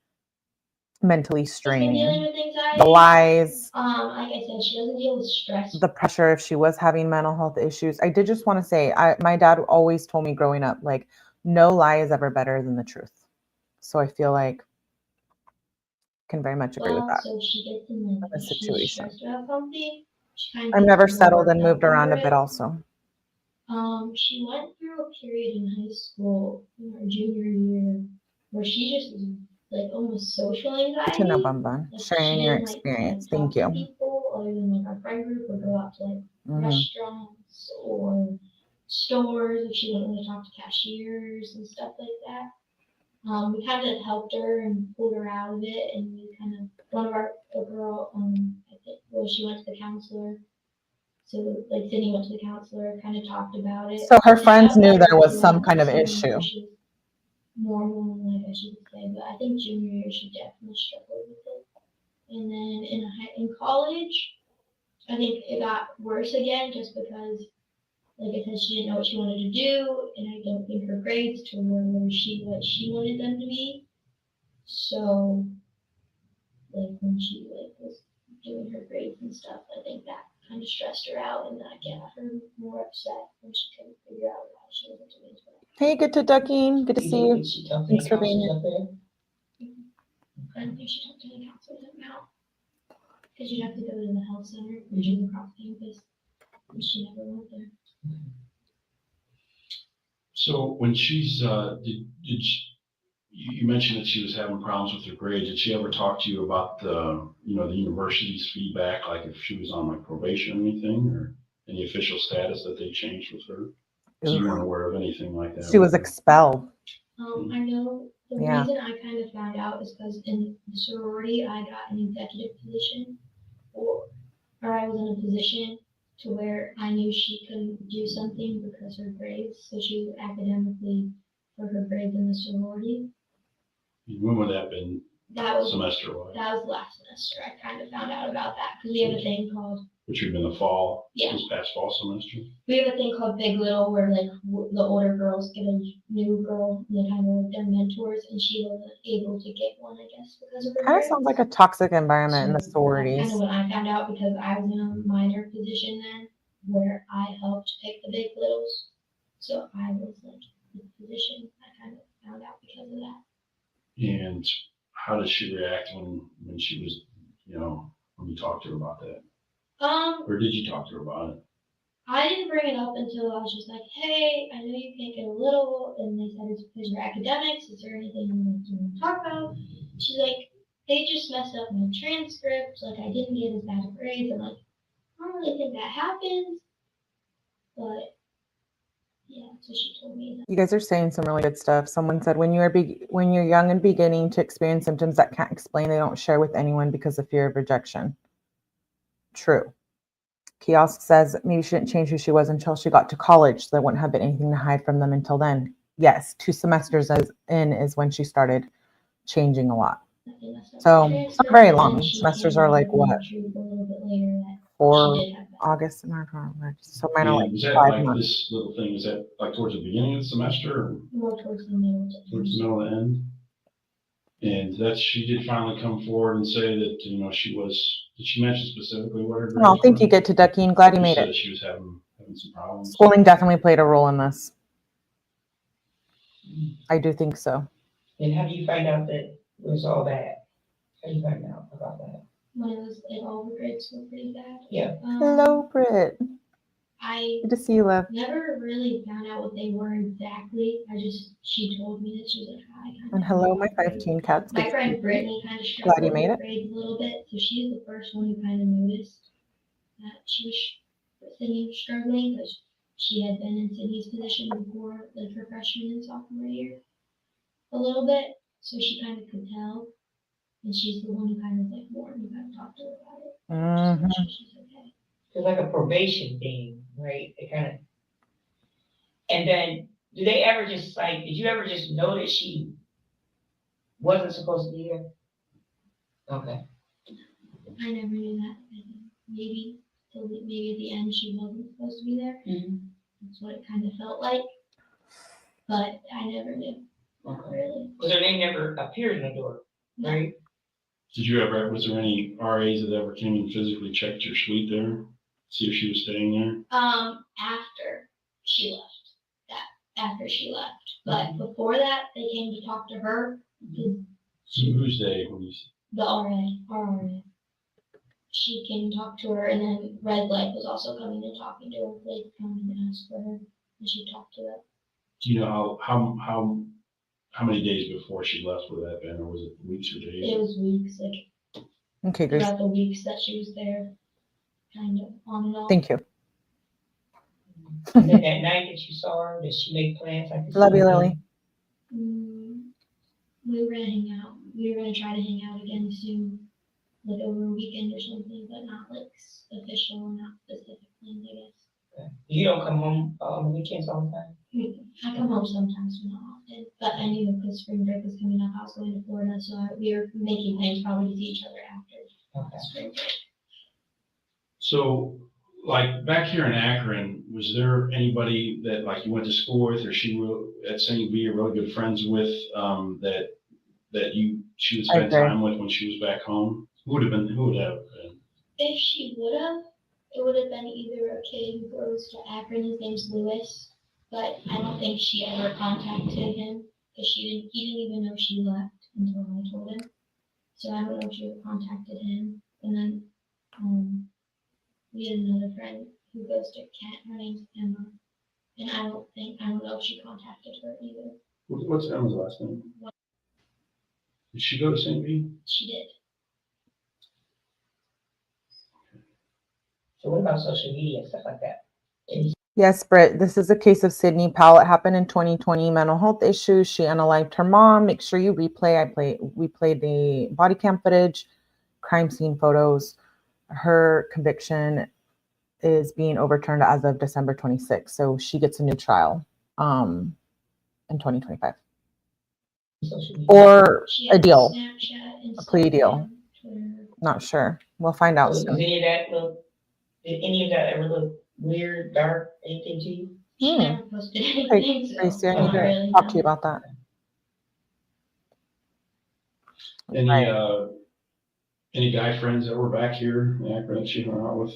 mentally straining. Dealing with anxiety. The lies. Like I said, she doesn't deal with stress. The pressure if she was having mental health issues. I did just want to say, my dad always told me growing up, like, no lie is ever better than the truth. So I feel like I can very much agree with that. So she gets in like a situation. about something. I've never settled and moved around a bit also. She went through a period in high school in her junior year where she just was like almost social anxiety. 𝗏𝗏. Sharing your experience. Thank you. People other than like our friend group would go out to like restaurants or stores if she wanted to talk to cashiers and stuff like that. We kind of helped her and pulled her out of it, and we kind of a girl I think she went to the counselor. So like Sydney went to the counselor, kind of talked about it. So her friends knew there was some kind of issue. Normal, like I should say, but I think junior year she definitely struggled with it. And then in college, I think it got worse again, just because, like I said, she didn't know what she wanted to do, and I don't think her grades told her what she wanted them to be. So, like when she was doing her grades and stuff. I think that kind of stressed her out, and that got her more upset when she couldn't figure out why she wasn't doing well. Hey, good to ducking. Good to see you. Did she talk to Thanks any for being counselors here. up there? I don't think she talked to any counselors about, because you'd have to go to the health center, which is across campus, and she never went there. So when she's, did she, you mentioned that she was having problems with her grades. Did she ever talk to you about the, you know, the university's feedback, like if she was on like probation or anything, or any official status that they changed with her? So you weren't aware of anything like that? She was expelled. I know the Yeah. reason I kind of found out is because in the sorority, I got an executive position, or I was in a position to where I knew she couldn't do something because her grades, so she was academically for her grades in the sorority. When would that have been? That was Semester-wise? That was last semester. I kind of found out about that because we have a thing called, Which would have been the fall? Yeah. This past fall semester? we have a thing called Big Little, where like the older girls get a new girl and they kind of like their mentors, and she wasn't able to get one, I guess, because of her Kind of grades. sounds like a toxic environment in the That's sororities. kind of what I found out because I was in a minor position then where I helped pick the Big Littles. So I was like in the position. I kind of found out because of that. And how did she react when she was, you know, when you talked to her about that? Or did you talk to her about it? I didn't bring it up until I was just like, hey, I know you can't get a little, and they said it's because of your academics. Is there anything you want to talk about? She's like, they just messed up my transcript. Like, I didn't get as bad of grades. I'm like, I don't really think that happens. But yeah, so she told me that. You guys are saying some really good stuff. Someone said when you're young and beginning to experience symptoms that can't explain, they don't share with anyone because of fear of rejection. True. Kiosk says maybe she didn't change who she was until she got to college. So there wouldn't have been anything to hide from them until then. Yes, 2 semesters in is when she started changing a lot. So it's not very long. Semesters are like what? 4 August, so mine are like Was that 5 like months. this little thing, is that like towards the beginning of the semester or More towards the middle. towards the middle of the end? And that she did finally come forward and say that, you know, did she mention specifically what her grades Oh, thank were? you, Good to Ducking. Glad you She made said it. that she was having some problems. Schooling definitely played a role in this. I do think so. And how do you find out that it was all bad? How do you find out about that? When it was like all the grades were pretty bad. Yeah. Hello, Britt. I Good to see you, love. never really found out what they were exactly. She told me that she was like, hi. And hello, my 15 cats. My Good to see friend you. Brittany kind of Glad struggled you with made her it. grades a little bit, so she's the first one who kind of noticed that she was Sydney was struggling because she had been in Sydney's position before, like her freshman and sophomore year, a little bit. So she kind of could tell, and she's the one who kind of like warned me, kind of talked to her about it. Mm-hmm. So she's okay. It's like a probation thing, right? It kind of, and then do they ever just like, did you ever just know that she wasn't supposed to be there? Okay. I never knew that. Maybe at the end she wasn't supposed to be there. Mm-hmm. That's what it kind of felt like. But I never knew. Okay. Really. Because her name never appeared in the door, right? Was there any RAs that ever came and physically checked your suite there? See if she was staying there? After she left. But before that, they came to talk to her. Who's they? When you Our RA. She came and talked to her, and then Red Light was also coming and talking to her. They come and asked for her, and she talked to her. Do you know how many days before she left would that have been, or was it weeks or days? It was weeks, like Okay, Grace. throughout the weeks that she was there, kind of on and off. Thank you. And then that night that you saw her, did she make plans? Like Love you, Lily. We were gonna hang out. We were gonna try to hang out again soon, like over a weekend or something, but not like official, not specific plans, I guess. Okay. You don't come home on the weekends all the time? I come home sometimes, but not often. But I knew because spring break was coming up, I was going to Florida, so we were making plans probably to see each other after spring break. So, like back here in Akron, was there anybody that like you went to school with, or she at St. V, you're really good friends with, that she would spend time with when she was back home? Who would have been? If she would have, it would have been either a kid who goes to Akron, his name's Lewis, but I don't think she ever contacted him because he didn't even know she left until I told him. So I don't know if she ever contacted him. And then we had another friend who goes to Kent. Her name's Emma, and I don't know if she contacted her either. What's Emma's last name? Did she go to St. B? She did. So what about social media and stuff like that? Yes, Britt, this is a case of Sydney Powell. It happened in 2020, mental health issues. She unalived her mom. Make sure you replay. We played the body cam footage, crime scene photos. Her conviction is being overturned as of December 26th. So she gets a new trial in 2025. Or a deal, a plea deal. Not sure. We'll find out So soon. did any of that ever look weird, dark, anything to you? She never posted anything. Okay, Tracy, I need to talk to you about that. Any guy friends that were back here in Akron that she hung out with?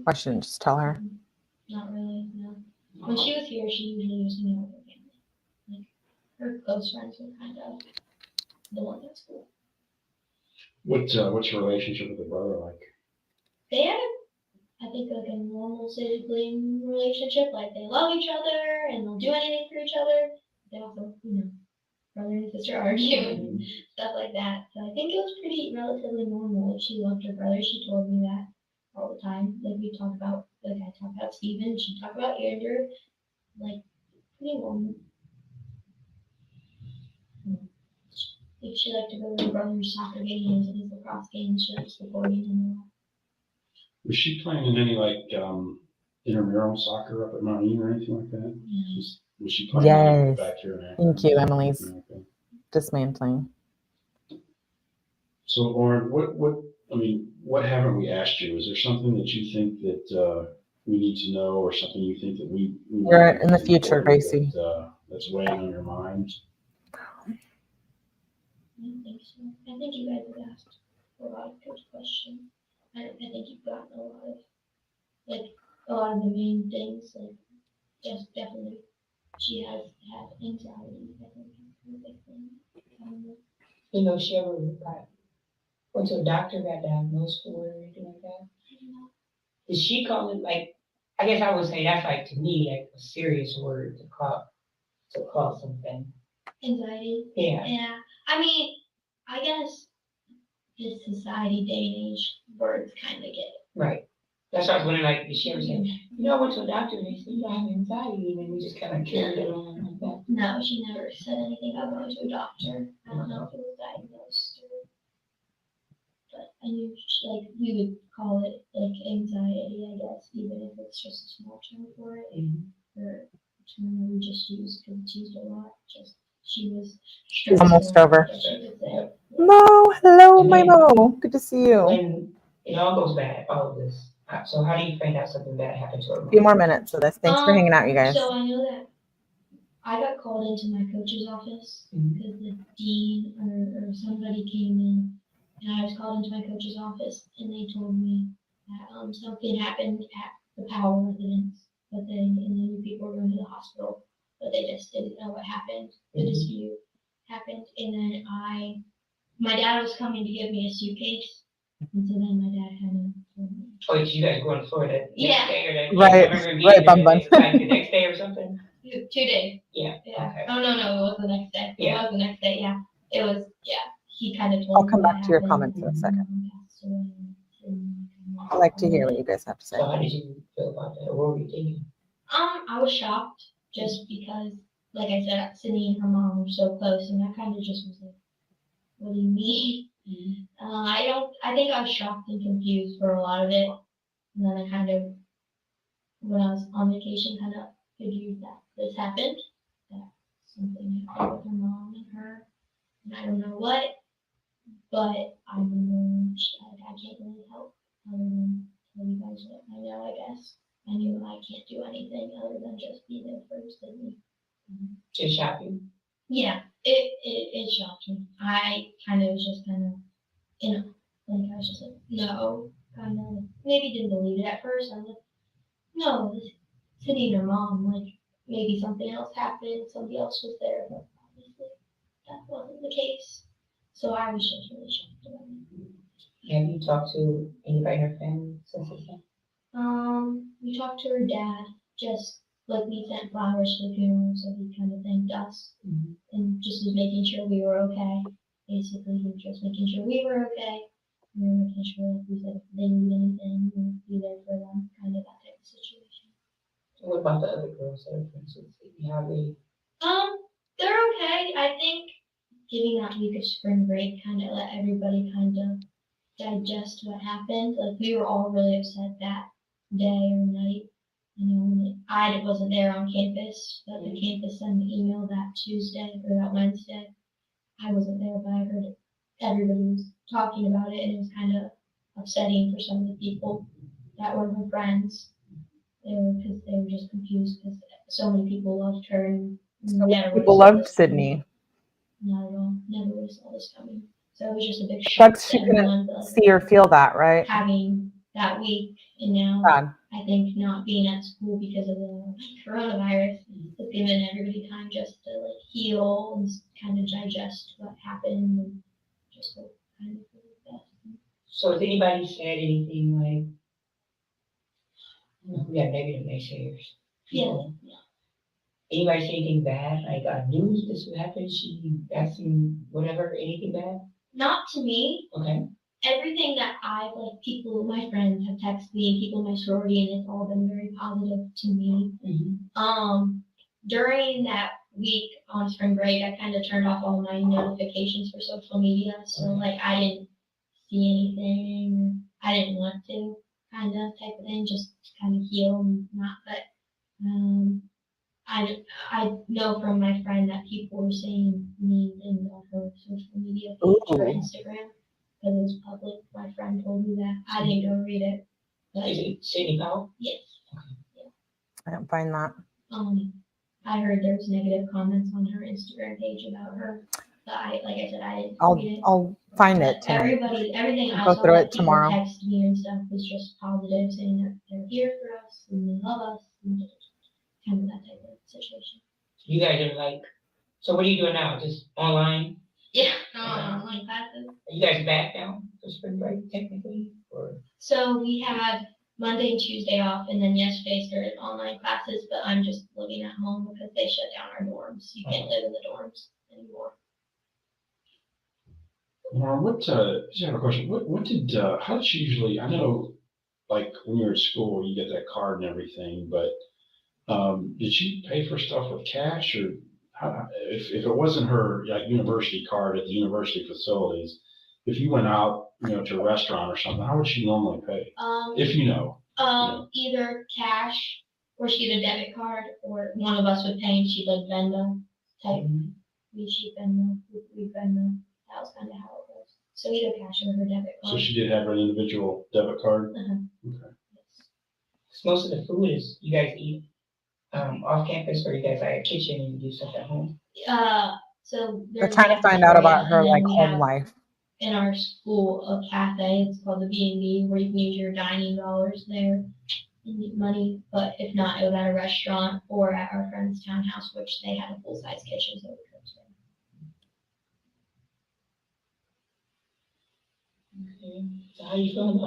I shouldn't just tell her. Not really, no. When she was here, she usually was hanging out with her family. Like, her close friends were kind of the ones at school. What's your relationship with the brother like? They had, I think, like a normal sibling relationship. Like, they love each other and they'll do anything for each other. They also, brother and sister argue and stuff like that. So I think it was pretty relatively normal. Like, she loved her brother. She told me that all the time. Like, we talk about, like, I talk about Steven, she talk about Andrew. Like, pretty normal. Like, she liked to go to her brother's soccer games and his lacrosse games. She liked supporting him a lot. Was she playing in any intramural soccer up at Mount Union or anything like that? Was she playing Yes. back here in Akron? Thank you, Emily's dismantling. So Lauren, what haven't we asked you? Is there something that you think that we need to know, or something you think that we You're in the future, Gracie. That's weighing on your mind? I don't think so. I think you guys have asked a lot of good questions. I think you've gotten a lot of the main things. Like, just definitely, she has had anxiety. I think that's a big thing. You know, she ever went to a doctor, got diagnosed with or anything like that? Did she call it, like, I guess I would say that's, like, to me, like a serious word to call something. Anxiety. Yeah. Yeah. I mean, I guess this society, day and age, words kind of get it. Right. That's what I was wondering, like, did she ever say, I went to a doctor and they said, I have anxiety, and then we just kind of carried it on like that? No, she never said anything about going to a doctor. I don't know if it was diagnosed but I knew, we would call it, like, anxiety, I guess, even if it's just a small term for it. Or a term we just use because it's used a lot. She was Almost over. Yeah. Mo, hello, my Mo. Good to see you. When it all goes bad, all of this. So how do you find out something bad happened to her? A few more minutes of this. Thanks for hanging out, you guys. So I know that I got called into my coach's office because the dean or somebody came in, and I was called into my coach's office, and they told me that something happened at the Powell residence, and then people were going to the hospital, but they just didn't know what happened. The dispute happened, and then my dad was coming to give me a suitcase, and so then my dad kind of told me. Oh, did you guys go in Florida next day or that? Right, bum bum. Like the next day or something? 2 days. Yeah. Okay. Oh, no, it was the next day. Yeah. It was the next day, yeah. It was, he kind of told I'll me come what back to your happened. comments in a second. I like to hear what you guys have to say. So how did you feel about that? What were you thinking? I was shocked just because, like I said, Sydney and her mom were so close, and I kind of just was like, what do you mean? I think I was shocked and confused for a lot of it. And then I kind of, when I was on vacation, kind of figured that this happened, that something happened with her mom and her, and I don't know what, but I can't really help other than tell you guys what I know, I guess. I knew I can't do anything other than just be there for Sydney. Just shopping? Yeah, it shocked me. I kind of was just in Like I was just like, no, kind of maybe didn't believe it at first. I was like, no, this Sydney and her mom, like maybe something else happened, somebody else was there, but obviously that wasn't the case. So I was just really shocked about it. Have you talked to anybody in her family since this time? We talked to her dad, just like we sent flowers to the funeral, so he kind of thanked us and just was making sure we were okay. Basically, he was just making sure we were okay. We were making sure, like we said, if they need anything, we would be there for them, kind of that type of situation. What about the other girls that are friends with Sydney? How are they? They're okay. I think giving that week of spring break kind of let everybody kind of digest what happened. Like we were all really upset that day or night. You know, I wasn't there on campus, but the campus sent an email that Tuesday or that Wednesday. I wasn't there, but I heard everybody was talking about it, and it was kind of upsetting for some of the people that were her friends. Because they were just confused because so many people loved her and People loved Sydney. Not at all. Never would have saw this coming. So it was just a big shock. Sucks she couldn't see or feel that, right? Having that week, and now Sad. I think not being at school because of the coronavirus has given everybody time just to like heal and kind of digest what happened and just hope kind of for the best. So has anybody said anything like, we have negative naysayers? Yeah. Anybody say anything bad? Like news, this would happen, she asking whatever, anything bad? Not to me. Okay. Everything that I've like people, my friends have texted me, people in my sorority, and it's all been very positive to me. During that week on spring break, I kind of turned off all my notifications for social media, so like I didn't see anything, I didn't want to, kind of type of thing, just kind of heal and not. But I know from my friend that people were saying mean things on her social media page or Instagram. Because it was public. My friend told me that. I didn't go read it. But is it Sydney Powell? Yes. I don't find that. I heard there was negative comments on her Instagram page about her. But like I said, I didn't read it. I'll find it tonight. Everything I I'll saw go through that it people tomorrow. text me and stuff was just positive, saying that they're here for us and they love us and just kind of that type of situation. You guys are like, so what are you doing now? Just online? Yeah, online classes. Are you guys back now for spring break technically? Or So we had Monday and Tuesday off, and then yesterday started online classes, but I'm just living at home because they shut down our dorms. You can't live in the dorms anymore. What, just have a question. What did, how did she usually, I know, like, when you're at school, you get that card and everything, but did she pay for stuff with cash, or how, if it wasn't her, like, university card at the university facilities, if you went out, to a restaurant or something, how would she normally pay? If you know. Either cash, or she had a debit card, or one of us would pay and she'd like Venmo type. She'd Venmo, we'd Venmo. That was kind of how it was. So either cash or her debit card. So she did have an individual debit card? Okay. most of the food is you guys eat off campus, or you guys like a kitchen and you do stuff at home? So They're trying to find out about her like home life. In our school, a cafe, it's called the B&B, where you can use your dining dollars there and get money. But if not, it was at a restaurant or at our friend's townhouse, which they had a full-size kitchen, so we could go there. Okay. So how you feeling?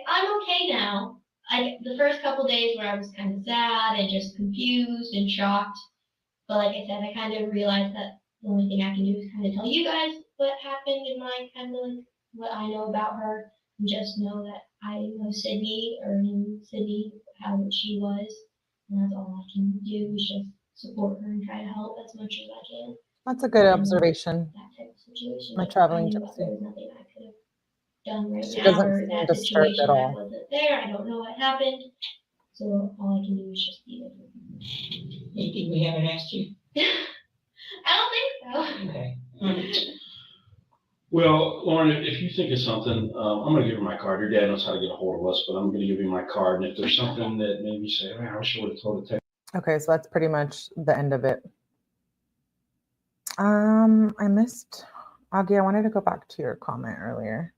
I'm okay now. The first couple days where I was kind of sad and just confused and shocked, but like I said, I kind of realized that the only thing I can do is kind of tell you guys what happened in my kind of like what I know about her, and just know that I know Sydney, or knew Sydney, how she was, and that's all I can do is just support her and try to help as much as I can. That's a good observation. That type of situation. My traveling I knew gypsy. there was nothing I could have done right She now, doesn't or seem that disturbed situation at all. I wasn't there. I don't know what happened, so all I can do is just be there. Anything we haven't asked you? I don't think so. Okay. Well, Lauren, if you think of something, I'm going to give her my card. Your dad knows how to get a hold of us, but I'm going to give you my card. And if there's something that maybe you say, man, I wish I would have told it. Okay, so that's pretty much the end of it. I missed Augie, I wanted to go back to your comment earlier.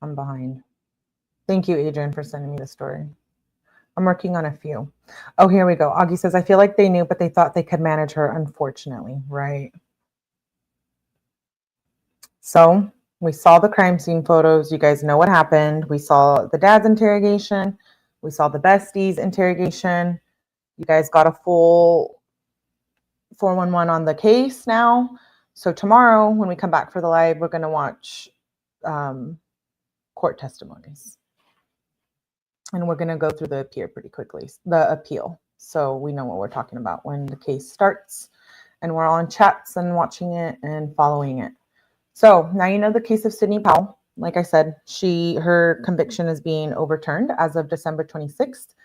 I'm behind. Thank you, Adrian, for sending me the story. I'm working on a few. Oh, here we go. Augie says, I feel like they knew, but they thought they could manage her, unfortunately. Right. So we saw the crime scene photos. You guys know what happened. We saw the dad's interrogation. We saw the bestie's interrogation. You guys got a full 411 on the case now. So tomorrow, when we come back for the live, we're going to watch court testimonies. And we're going to go through the appeal. So we know what we're talking about when the case starts. And we're all in chats and watching it and following it. So now you know the case of Sydney Powell. Like I said, her conviction is being overturned as of December 26th.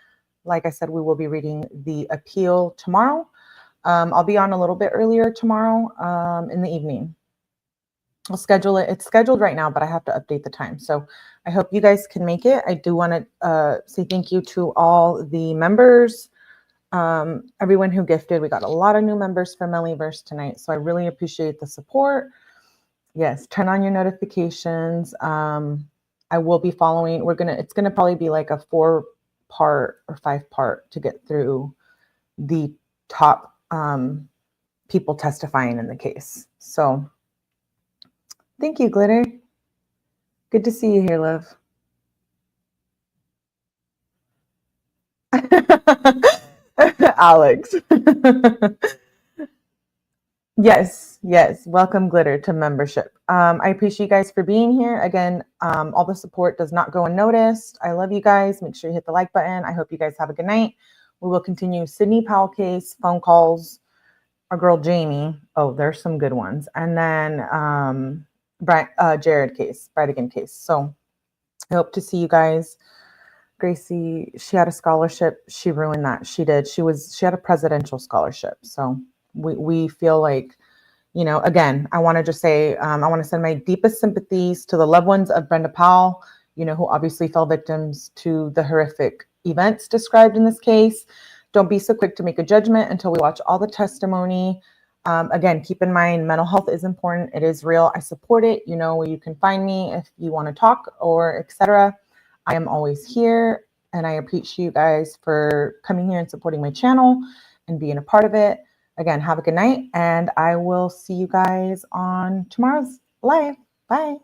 Like I said, we will be reading the appeal tomorrow. I'll be on a little bit earlier tomorrow in the evening. I'll schedule it. It's scheduled right now, but I have to update the time. So I hope you guys can make it. I do want to say thank you to all the members, everyone who gifted. We got a lot of new members for 𝗟E:verse tonight, so I really appreciate the support. Yes, turn on your notifications. I will be following. It's gonna probably be like a 4-part or 5-part to get through the top people testifying in the case. So thank you, Glitter. Good to see you here, love. Alex. Yes. Welcome, Glitter, to membership. I appreciate you guys for being here. Again, all the support does not go unnoticed. I love you guys. Make sure you hit the like button. I hope you guys have a good night. We will continue Sydney Powell case, phone calls, our girl Jamie. Oh, there's some good ones. And then Jared case, Brightigan case. So I hope to see you guys. Gracie, she had a scholarship. She ruined that. She did. She had a presidential scholarship. So we feel like, again, I want to just say, I want to send my deepest sympathies to the loved ones of Brenda Powell, who obviously fell victims to the horrific events described in this case. Don't be so quick to make a judgment until we watch all the testimony. Again, keep in mind, mental health is important. It is real. I support it. You know where you can find me if you want to talk or etc. I am always here, and I appreciate you guys for coming here and supporting my channel and being a part of it. Again, have a good night, and I will see you guys on tomorrow's live. Bye.